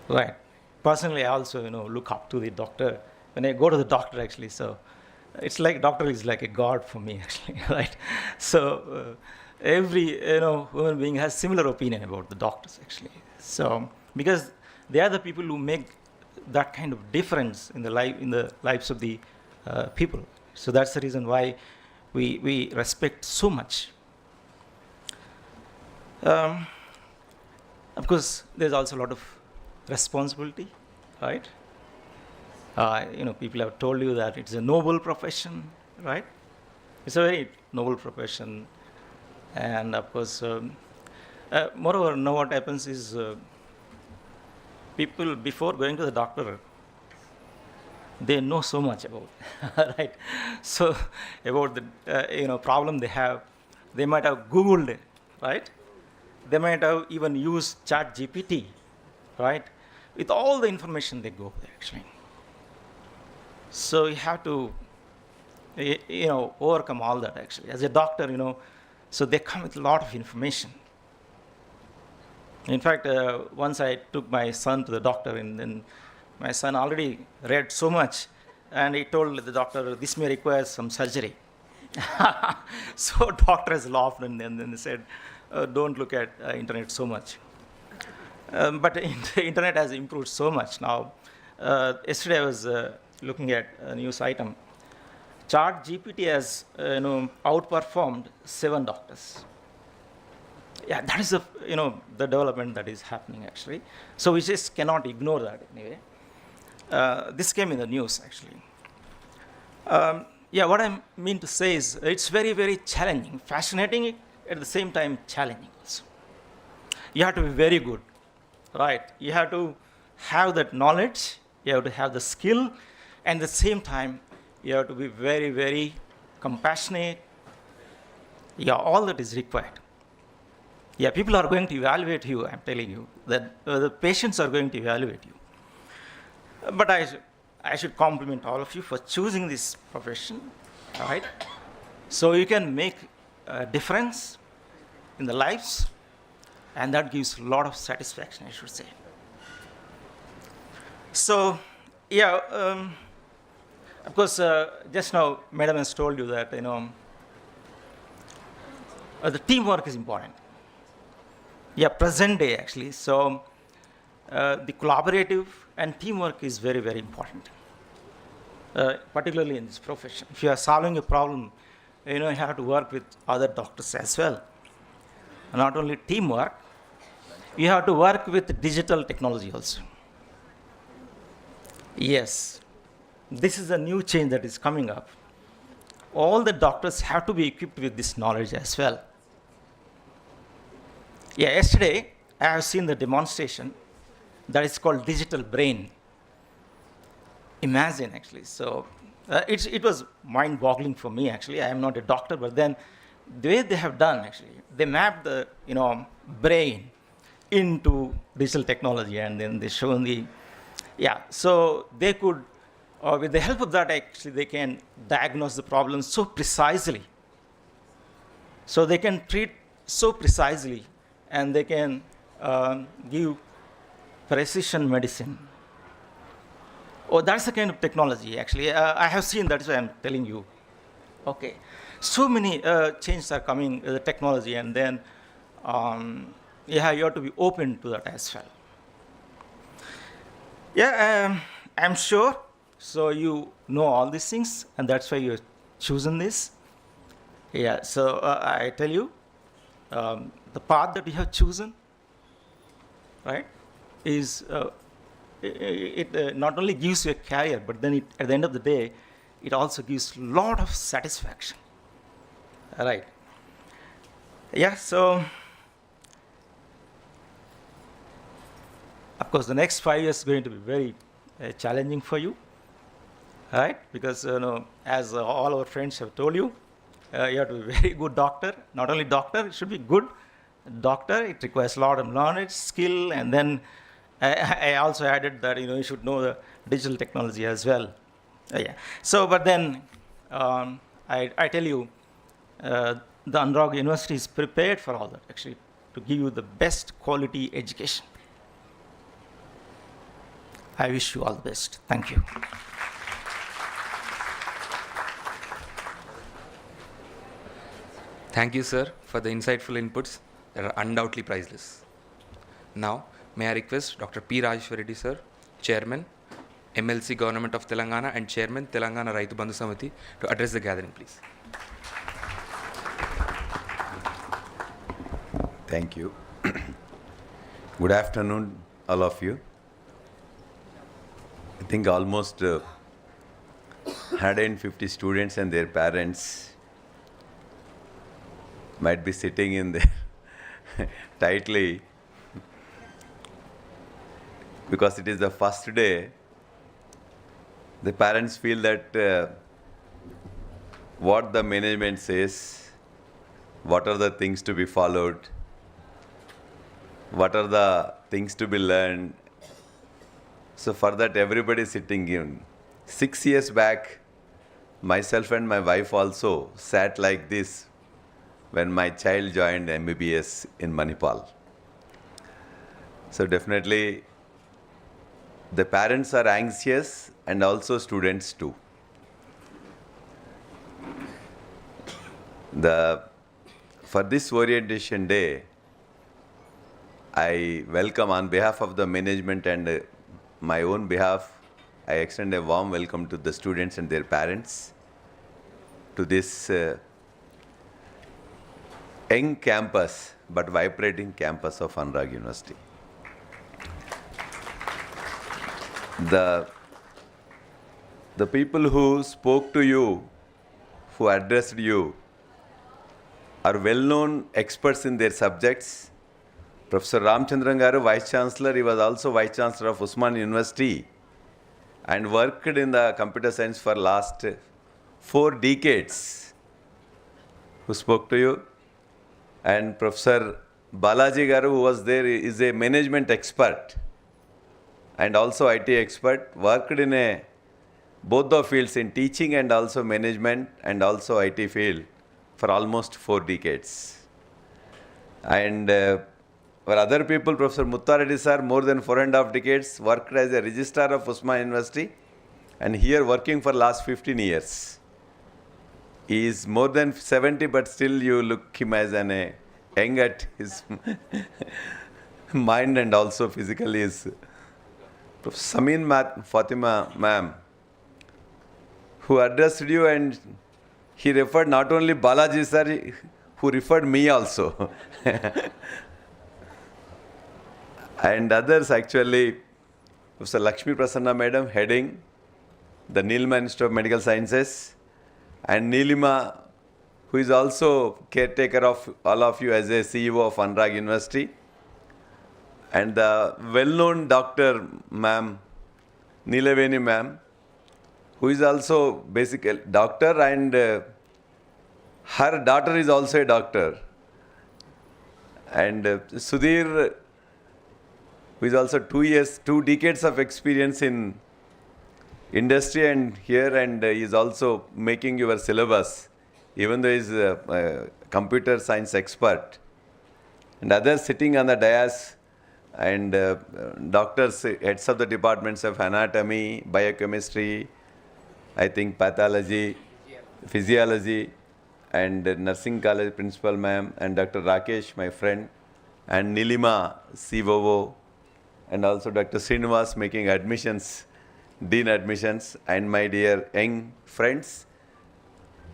Right. Personally, I also, look up to the doctor. When I go to the doctor, actually, so it's like doctor is like a god for me, actually, right? So every, human being has similar opinion about the doctors, actually. So because they are the people who make that kind of difference in the lives of the people. So that's the reason why we respect so much. Of course, there's also a lot of responsibility, right? People have told you that it's a noble profession, right? It's a very noble profession. And of course, moreover, now what happens is people, before going to the doctor, they know so much about, right? So about the problem they have, they might have Googled it, right? They might have even used ChatGPT, right? With all the information they go there, actually. So you have to, overcome all that, actually. As a doctor, so they come with a lot of information. In fact, once I took my son to the doctor, and then my son already read so much, and he told the doctor, this may require some surgery. So doctors laughed, and then they said, don't look at internet so much. But the internet has improved so much now. Yesterday I was looking at a news item. ChatGPT has outperformed 7 doctors. Yeah, that is the development that is happening, actually. So we just cannot ignore that anyway. This came in the news, actually. What I mean to say is it's very, very challenging, fascinating, at the same time challenging also. You have to be very good, right? You have to have that knowledge, you have to have the skill, and at the same time, you have to be very, very compassionate. Yeah, all that is required. Yeah, people are going to evaluate you, I'm telling you, that the patients are going to evaluate you. But I should compliment all of you for choosing this profession, right? So you can make a difference in the lives, and that gives a lot of satisfaction, I should say. So, of course, just now, Madam has told you that, the teamwork is important. Yeah, present day, actually. So, the collaborative and teamwork is very, very important, particularly in this profession. If you are solving a problem, you have to work with other doctors as well. Not only teamwork, you have to work with digital technology also. Yes, this is a new change that is coming up. All the doctors have to be equipped with this knowledge as well. Yeah, yesterday I have seen the demonstration that is called digital brain. Imagine, actually. So it was mind-boggling for me, actually. I am not a doctor, but then the way they have done, actually, they mapped the brain into digital technology, and then they shown the so they could, with the help of that, actually, they can diagnose the problem so precisely. So they can treat so precisely, and they can give precision medicine. Oh, that's the kind of technology, actually. I have seen, that's why I'm telling you. Okay. So many changes are coming with the technology, and then you have to be open to that as well. Yeah, I'm sure. So you know all these things, and that's why you've chosen this. Yeah, so I tell you, the path that you have chosen, right, is it not only gives you a career, but then at the end of the day, it also gives a lot of satisfaction. All right. Yeah, so Of course, the next 5 years is going to be very challenging for you, right? Because, as all our friends have told you, you have to be a very good doctor. Not only doctor, it should be good doctor. It requires a lot of knowledge, skill, and then I also added that, you should know the digital technology as well. Yeah. So, but then I tell you, the Anurag University is prepared for all that, actually, to give you the best quality education. I wish you all the best. Thank you. Thank you, sir, for the insightful inputs that are undoubtedly priceless. Now, may I request Dr. P. Rajeshwar Reddy, sir, Chairman, MLC Government of Telangana and Chairman, Telangana Raitu Bandhu Samiti, to address the gathering, please. Thank you. Good afternoon, all of you. I think almost 150 students and their parents might be sitting in there tightly because it is the first day. The parents feel that what the management says, what are the things to be followed, what are the things to be learned. So for that, everybody is sitting in. 6 years back, myself and my wife also sat like this when my child joined MBBS in Manipal. So definitely, the parents are anxious and also students too. For this orientation day, I welcome on behalf of the management and my own behalf, I extend a warm welcome to the students and their parents to this young campus but vibrating campus of Anurag University. The people who spoke to you, who addressed you, are well-known experts in their subjects. Professor Ramchandran Garu, Vice Chancellor, he was also Vice Chancellor of Usman University and worked in the computer science for last 4 decades. Who spoke to you? And Professor Balaji Garu, who was there, is a management expert and also IT expert, worked in both the fields, in teaching and also management and also IT field for almost 4 decades. And for other people, Professor Muttareddy sir, more than 4.5 decades, worked as a registrar of Usman University and here working for last 15 years. He is more than 70, but still you look him as an young at his mind and also physically is. Professor Samin Fatima ma'am, who addressed you, and he referred not only Balaji sir, who referred me also. And others actually, Professor Lakshmi Prasanna madam heading the Neelima Institute of Medical Sciences, and Neelima, who is also caretaker of all of you as a CEO of Anurag University, and the well-known doctor ma'am, Neelaveni ma'am, who is also basically doctor, and her daughter is also a doctor, and Sudhir, who is also 2 decades of experience in industry and here, and he is also making your syllabus, even though he is a computer science expert. And others sitting on the dais, and doctors, heads of the departments of anatomy, biochemistry, I think pathology, physiology, and nursing college principal ma'am, and Dr. Rakesh, my friend, and Neelima, COO, and also Dr. Srinivas making admissions, Dean admissions, and my dear young friends,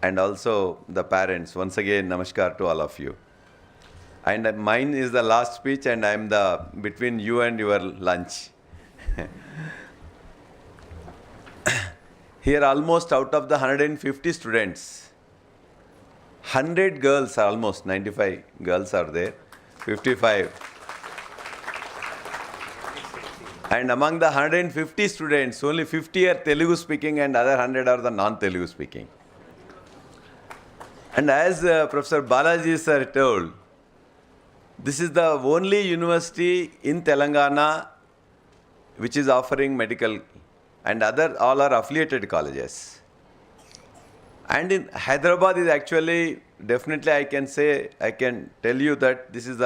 and also the parents. Once again, namaskar to all of you. And mine is the last speech, and I am the between you and your lunch. Here, almost out of the 150 students, 100 girls, almost 95 girls are there, 55. And among the 150 students, only 50 are Telugu speaking and other 100 are the non-Telugu speaking. And as Professor Balaji sir told, this is the only university in Telangana which is offering medical, and other all are affiliated colleges. And in Hyderabad is actually, definitely I can tell you that this is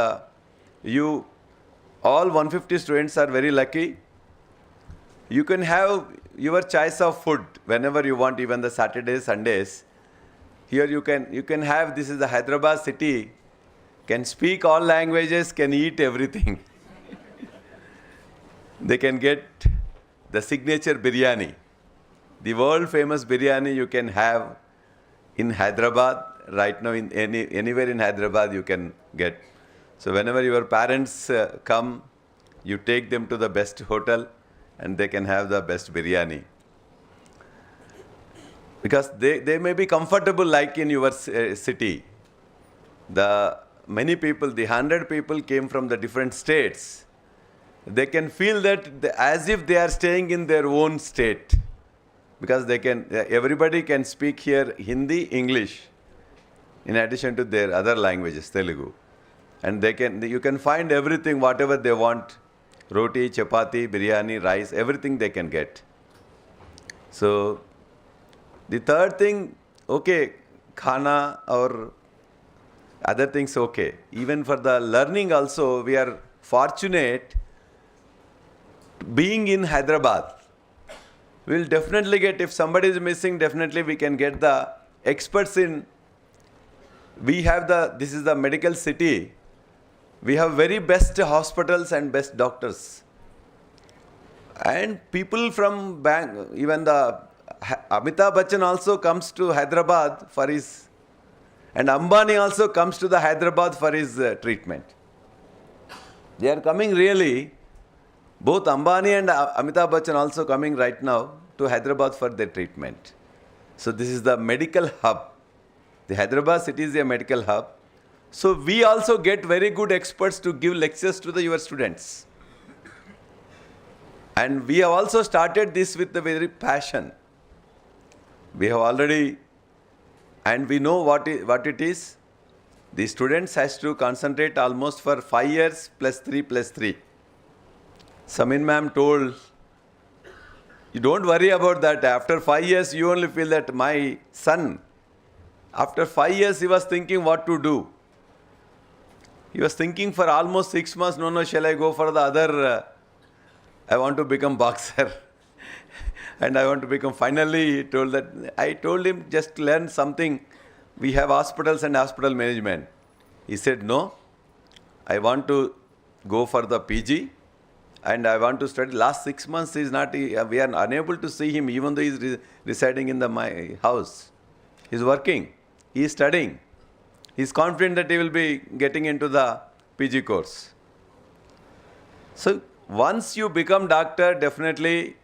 all 150 students are very lucky. You can have your choice of food whenever you want, even the Saturdays, Sundays. Here you can have, this is the Hyderabad city, can speak all languages, can eat everything. They can get the signature biryani. The world famous biryani you can have in Hyderabad. Right now, in anywhere in Hyderabad you can get. So whenever your parents come, you take them to the best hotel and they can have the best biryani. Because they may be comfortable like in your city. Many people, the 100 people came from the different states. They can feel that as if they are staying in their own state. Because everybody can speak here Hindi, English, in addition to their other languages, Telugu. And you can find everything, whatever they want. Roti, chapati, biryani, rice, everything they can get. So, the third thing, okay, khana or other things, okay. Even for the learning also, we are fortunate being in Hyderabad. We will definitely get, if somebody is missing, definitely we can get the experts in. This is the medical city. We have very best hospitals and best doctors. And people from even the Amitabh Bachchan also comes to Hyderabad for his, and Ambani also comes to the Hyderabad for his treatment. They are coming really, both Ambani and Amitabh Bachchan also coming right now to Hyderabad for their treatment. So this is the medical hub. The Hyderabad city is a medical hub. So we also get very good experts to give lectures to your students. And we have also started this with a very passion. We have already, and we know what it is. The students has to concentrate almost for 5 years plus 3 plus 3. Samin ma'am told, you don't worry about that. After 5 years, you only feel that my son, after 5 years, he was thinking what to do. He was thinking for almost 6 months, no, shall I go for the other, I want to become boxer. And I want to become, finally he told that, I told him just learn something. We have hospitals and hospital management. He said, no, I want to go for the PG and I want to study. Last 6 months we are unable to see him even though he is residing in my house. He is working, he is studying. He is confident that he will be getting into the PG course. So once you become doctor, definitely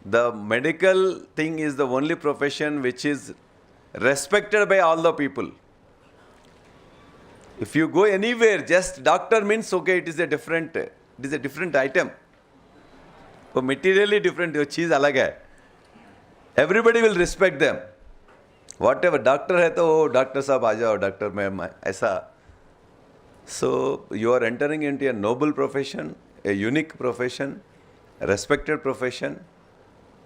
the medical thing is the only profession which is respected by all the people. If you go anywhere, just doctor means okay, it is a different item. So materially different, your cheese alag hai. Everybody will respect them. Whatever doctor hai to doctor sahab aa jao, doctor ma'am, aisa. So you are entering into a noble profession, a unique profession, a respected profession.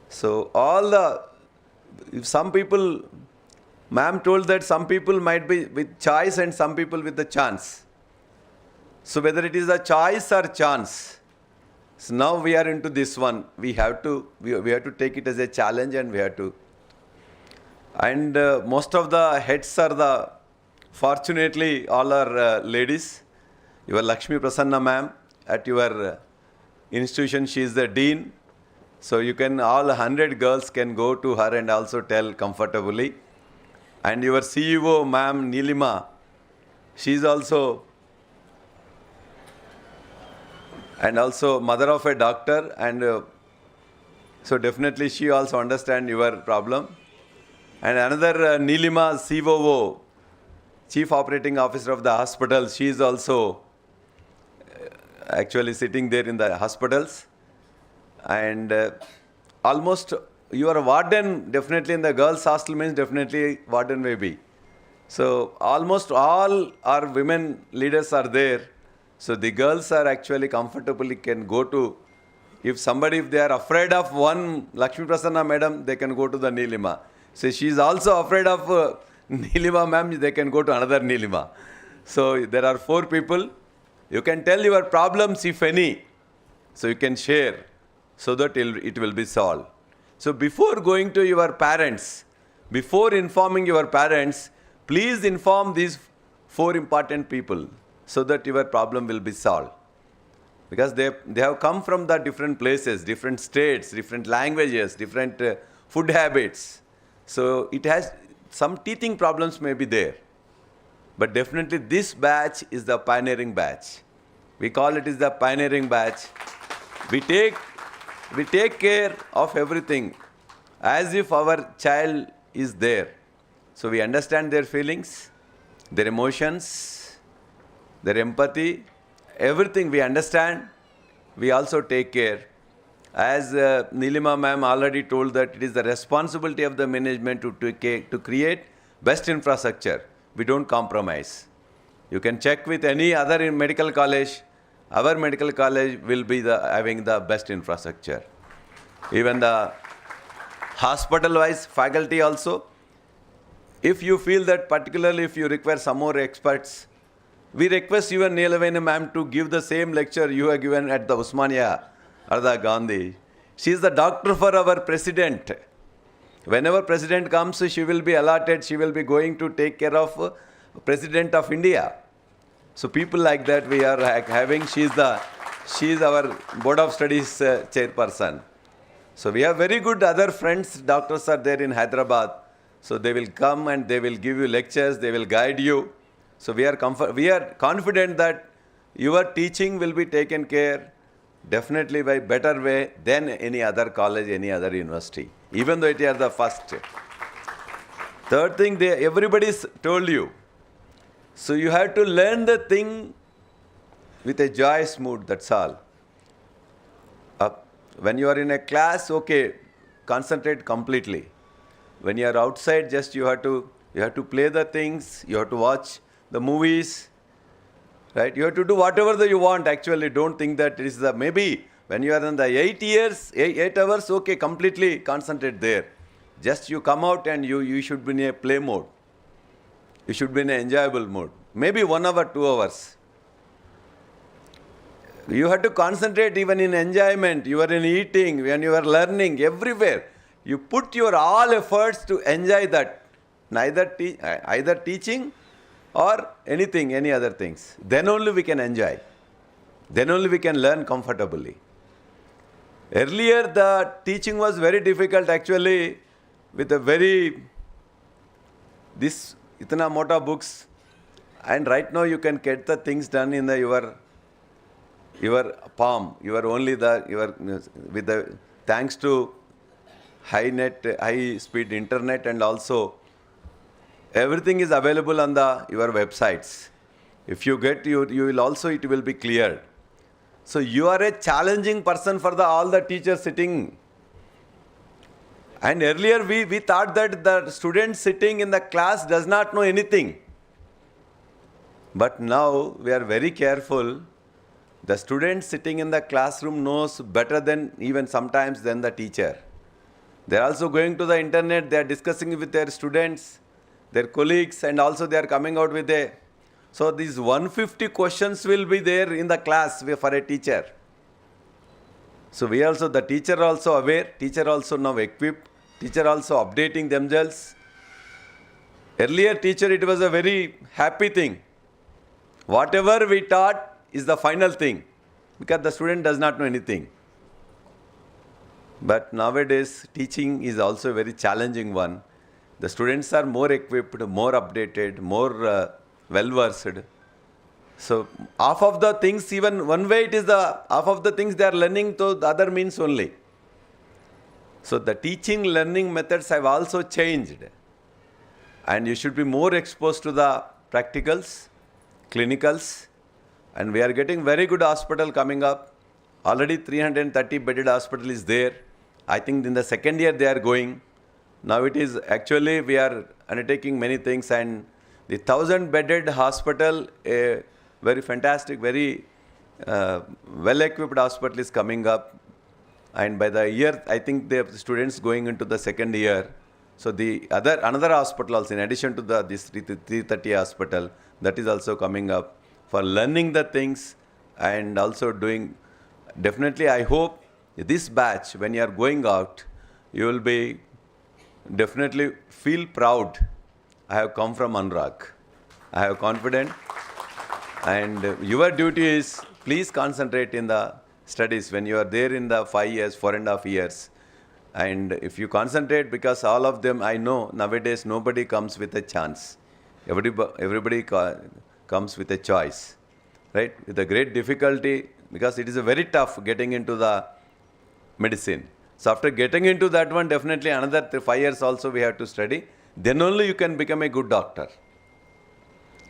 So some people, ma'am told that some people might be with choice and some people with the chance. So whether it is a choice or chance, so now we are into this one. We have to take it as a challenge and we have to. And most of the heads are fortunately all are ladies. Your Lakshmi Prasanna ma'am at your institution, she is the dean. So you can, all 100 girls can go to her and also tell comfortably. And your CEO ma'am Neelima, she is also, and also mother of a doctor, and so definitely she also understands your problem. And another Neelima, COO, Chief Operating Officer of the hospital, she is also actually sitting there in the hospitals. And almost you are a warden, definitely in the girls' hostel means definitely warden may be. So almost all our women leaders are there. So the girls are actually comfortably can go to, if they are afraid of one Lakshmi Prasanna madam, they can go to the Neelima. So she is also afraid of Neelima ma'am, they can go to another Neelima. So there are 4 people. You can tell your problems if any. So you can share so that it will be solved. So before going to your parents, before informing your parents, please inform these 4 important people so that your problem will be solved. Because they have come from the different places, different states, different languages, different food habits. So it has some teething problems may be there. But definitely this batch is the pioneering batch. We call it is the pioneering batch. We take care of everything as if our child is there. So we understand their feelings, their emotions, their empathy, everything we understand. We also take care. As Neelima ma'am already told that it is the responsibility of the management to create best infrastructure. We don't compromise. You can check with any other medical college. Our medical college will be having the best infrastructure. Even the hospital-wise faculty also. If you feel that particularly if you require some more experts, we request even Neelima ma'am to give the same lecture you have given at the Usmania or the Gandhi. She is the doctor for our president. Whenever president comes, she will be allotted, she will be going to take care of President of India. So people like that we are having. She is our Board of Studies chairperson. So we have very good other friends, doctors are there in Hyderabad. So they will come and they will give you lectures, they will guide you. So we are confident that your teaching will be taken care definitely by better way than any other college, any other university, even though it is the first. Third thing, everybody's told you. So you have to learn the thing with a joyous mood, that's all. When you are in a class, okay, concentrate completely. When you are outside, just you have to play the things, you have to watch the movies, right? You have to do whatever you want actually. Don't think that it is maybe when you are in the 8 hours, okay, completely concentrate there. Just you come out and you should be in a play mode. You should be in an enjoyable mode. Maybe 1 hour, 2 hours. You have to concentrate even in enjoyment. You are in eating, when you are learning, everywhere. You put your all efforts to enjoy that. Either teaching or anything, any other things. Then only we can enjoy. Then only we can learn comfortably. Earlier the teaching was very difficult actually with a this itna mota books, and right now you can get the things done in your palm. You are only thanks to high speed internet, and also everything is available on your websites. If you get you will also, it will be cleared. So you are a challenging person for all the teachers sitting. And earlier we thought that the student sitting in the class does not know anything. But now we are very careful. The student sitting in the classroom knows better than even sometimes than the teacher. They are also going to the internet, they are discussing with their students, their colleagues, and also they are coming out with so these 150 questions will be there in the class for a teacher. So the teacher also aware, teacher also now equipped, teacher also updating themselves. Earlier teacher, it was a very happy thing. Whatever we taught is the final thing, because the student does not know anything. But nowadays teaching is also a very challenging one. The students are more equipped, more updated, more well-versed. So half of the things, even one way it is half of the things they are learning to the other means only. So the teaching learning methods have also changed. And you should be more exposed to the practicals, clinicals, and we are getting very good hospital coming up. Already 330 bedded hospital is there. I think in the second year they are going. Now it is actually we are undertaking many things, and the 1,000 bedded hospital, a very fantastic, very well equipped hospital is coming up. And by the year, I think the students going into the second year. So the another hospital also, in addition to this 330 hospital, that is also coming up for learning the things and also doing. Definitely, I hope this batch, when you are going out, you will be definitely feel proud. I have come from Anurag. I have confidence. And your duty is, please concentrate in the studies when you are there in the 5 years, 4.5 years. And if you concentrate, because all of them, I know nowadays nobody comes with a chance. Everybody comes with a choice, right? With a great difficulty, because it is a very tough getting into the medicine. So after getting into that one, definitely another 5 years also we have to study. Then only you can become a good doctor.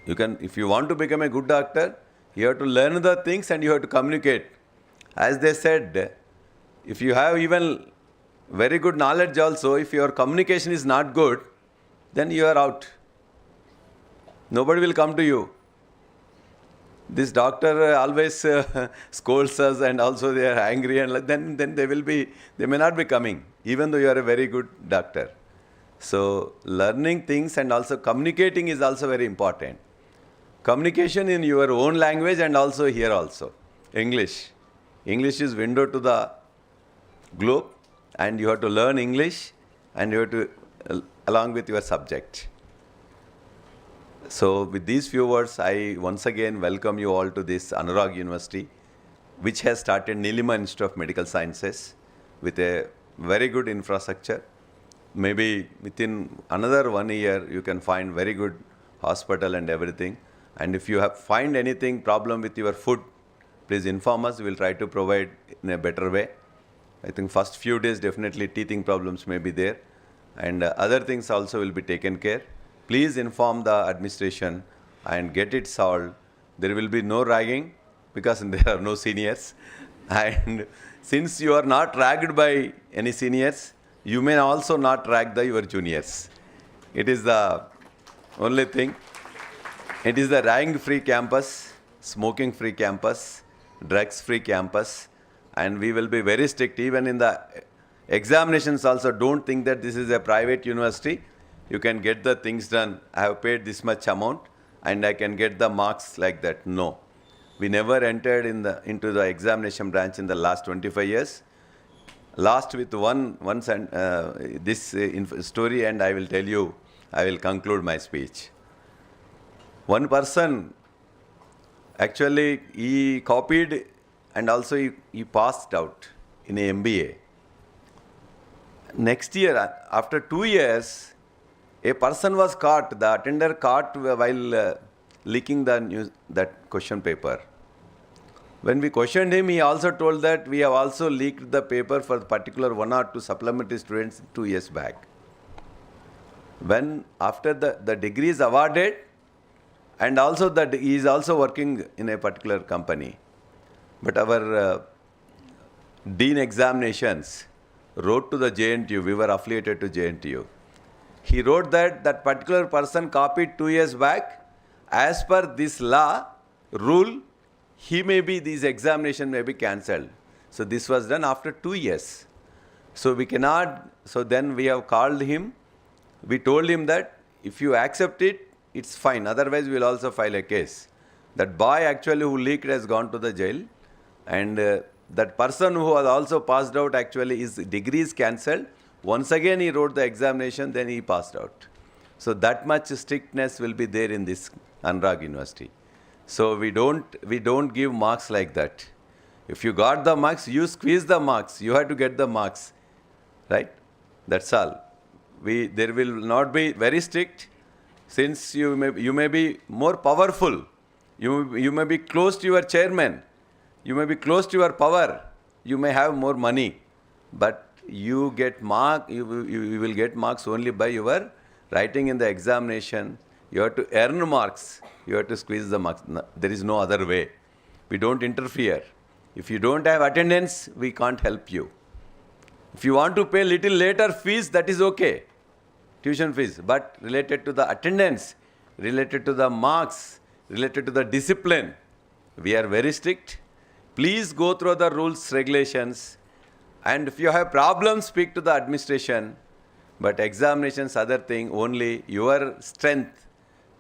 You can, if you want to become a good doctor, you have to learn the things and you have to communicate. As they said, if you have even very good knowledge also, if your communication is not good, then you are out. Nobody will come to you. This doctor always scolds us, and also they are angry, and then they may not be coming, even though you are a very good doctor. So learning things and also communicating is also very important. Communication in your own language and also here also. English. English is window to the globe, and you have to learn English, and you have to along with your subject. So with these few words, I once again welcome you all to this Anurag University, which has started Neelima Institute of Medical Sciences with a very good infrastructure. Maybe within another 1 year, you can find very good hospital and everything. And if you find anything problem with your food, please inform us. We will try to provide in a better way. I think first few days, definitely teething problems may be there. And other things also will be taken care. Please inform the administration and get it solved. There will be no ragging because there are no seniors. And since you are not ragged by any seniors, you may also not rag your juniors. It is the only thing. It is the ragging-free campus, smoking-free campus, drugs-free campus, and we will be very strict. Even in the examinations also, don't think that this is a private university. You can get the things done. I have paid this much amount and I can get the marks like that. No. We never entered into the examination branch in the last 25 years. Last with this story, and I will tell you, I will conclude my speech. One person, actually, he copied and also he passed out in a MBA. Next year, after 2 years, a person was caught, the attender caught while leaking that question paper. When we questioned him, he also told that we have also leaked the paper for particular 1 or 2 supplementary students 2 years back. When after the degree is awarded, and also that he is also working in a particular company. But our Dean Examinations wrote to the JNTU, we were affiliated to JNTU. He wrote that particular person copied 2 years back. As per this law, rule, this examination may be cancelled. So this was done after 2 years. So we cannot, so then we have called him. We told him that if you accept it, it's fine. Otherwise, we will also file a case. That boy actually who leaked has gone to the jail. And that person who was also passed out, actually his degree is cancelled. Once again he wrote the examination, then he passed out. So that much strictness will be there in this Anurag University. So we don't give marks like that. If you got the marks, you squeeze the marks. You have to get the marks, right? That's all. There will not be very strict, since you may be more powerful. You may be close to your chairman. You may be close to your power. You may have more money, but you get you will get marks only by your writing in the examination. You have to earn marks. You have to squeeze the marks. There is no other way. We don't interfere. If you don't have attendance, we can't help you. If you want to pay little later fees, that is okay, tuition fees, but related to the attendance, related to the marks, related to the discipline, we are very strict. Please go through the rules, regulations, and if you have problems, speak to the administration. But examinations, other thing, only your strength,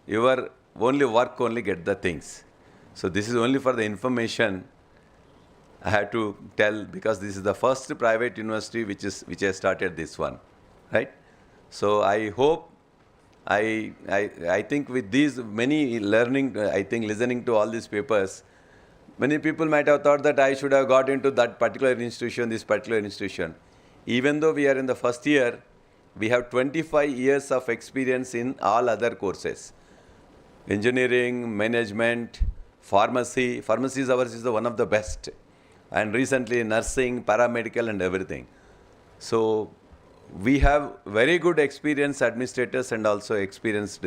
your only work, only get the things. So this is only for the information I had to tell, because this is the first private university which has started this one, right? So I hope, I think with these many learning, I think listening to all these papers, many people might have thought that I should have got into that particular institution, this particular institution. Even though we are in the first year, we have 25 years of experience in all other courses. Engineering, management, pharmacy. Pharmacy is ours is the one of the best. And recently nursing, paramedical and everything. So we have very good experienced administrators and also experienced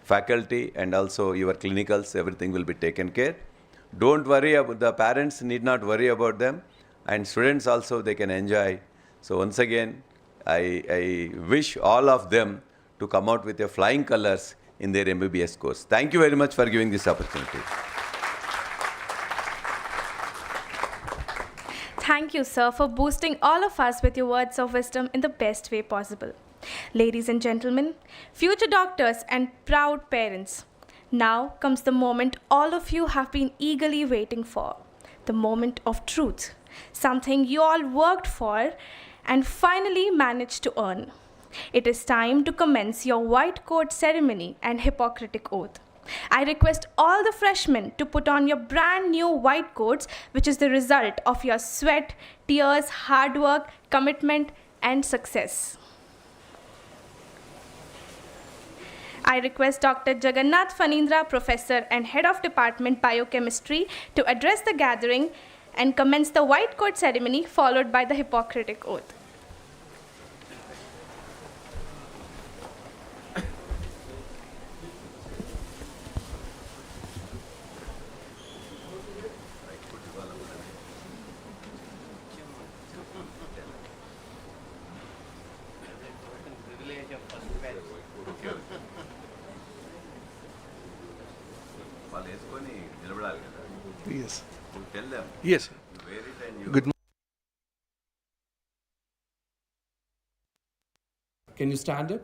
faculty, and also your clinicals, everything will be taken care. Don't worry about the parents, need not worry about them, and students also, they can enjoy. So once again, I wish all of them to come out with their flying colors in their MBBS course. Thank you very much for giving this opportunity. Thank you, sir, for boosting all of us with your words of wisdom in the best way possible. Ladies and gentlemen, future doctors and proud parents, now comes the moment all of you have been eagerly waiting for, the moment of truth, something you all worked for and finally managed to earn. It is time to commence your white coat ceremony and Hippocratic oath. I request all the freshmen to put on your brand new white coats, which is the result of your sweat, tears, hard work, commitment, and success. I request Dr. Jagannath Phanindra, Professor and Head of Department Biochemistry, to address the gathering and commence the white coat ceremony, followed by the Hippocratic oath. Yes. Tell them. Yes. Good morning. Can you stand up?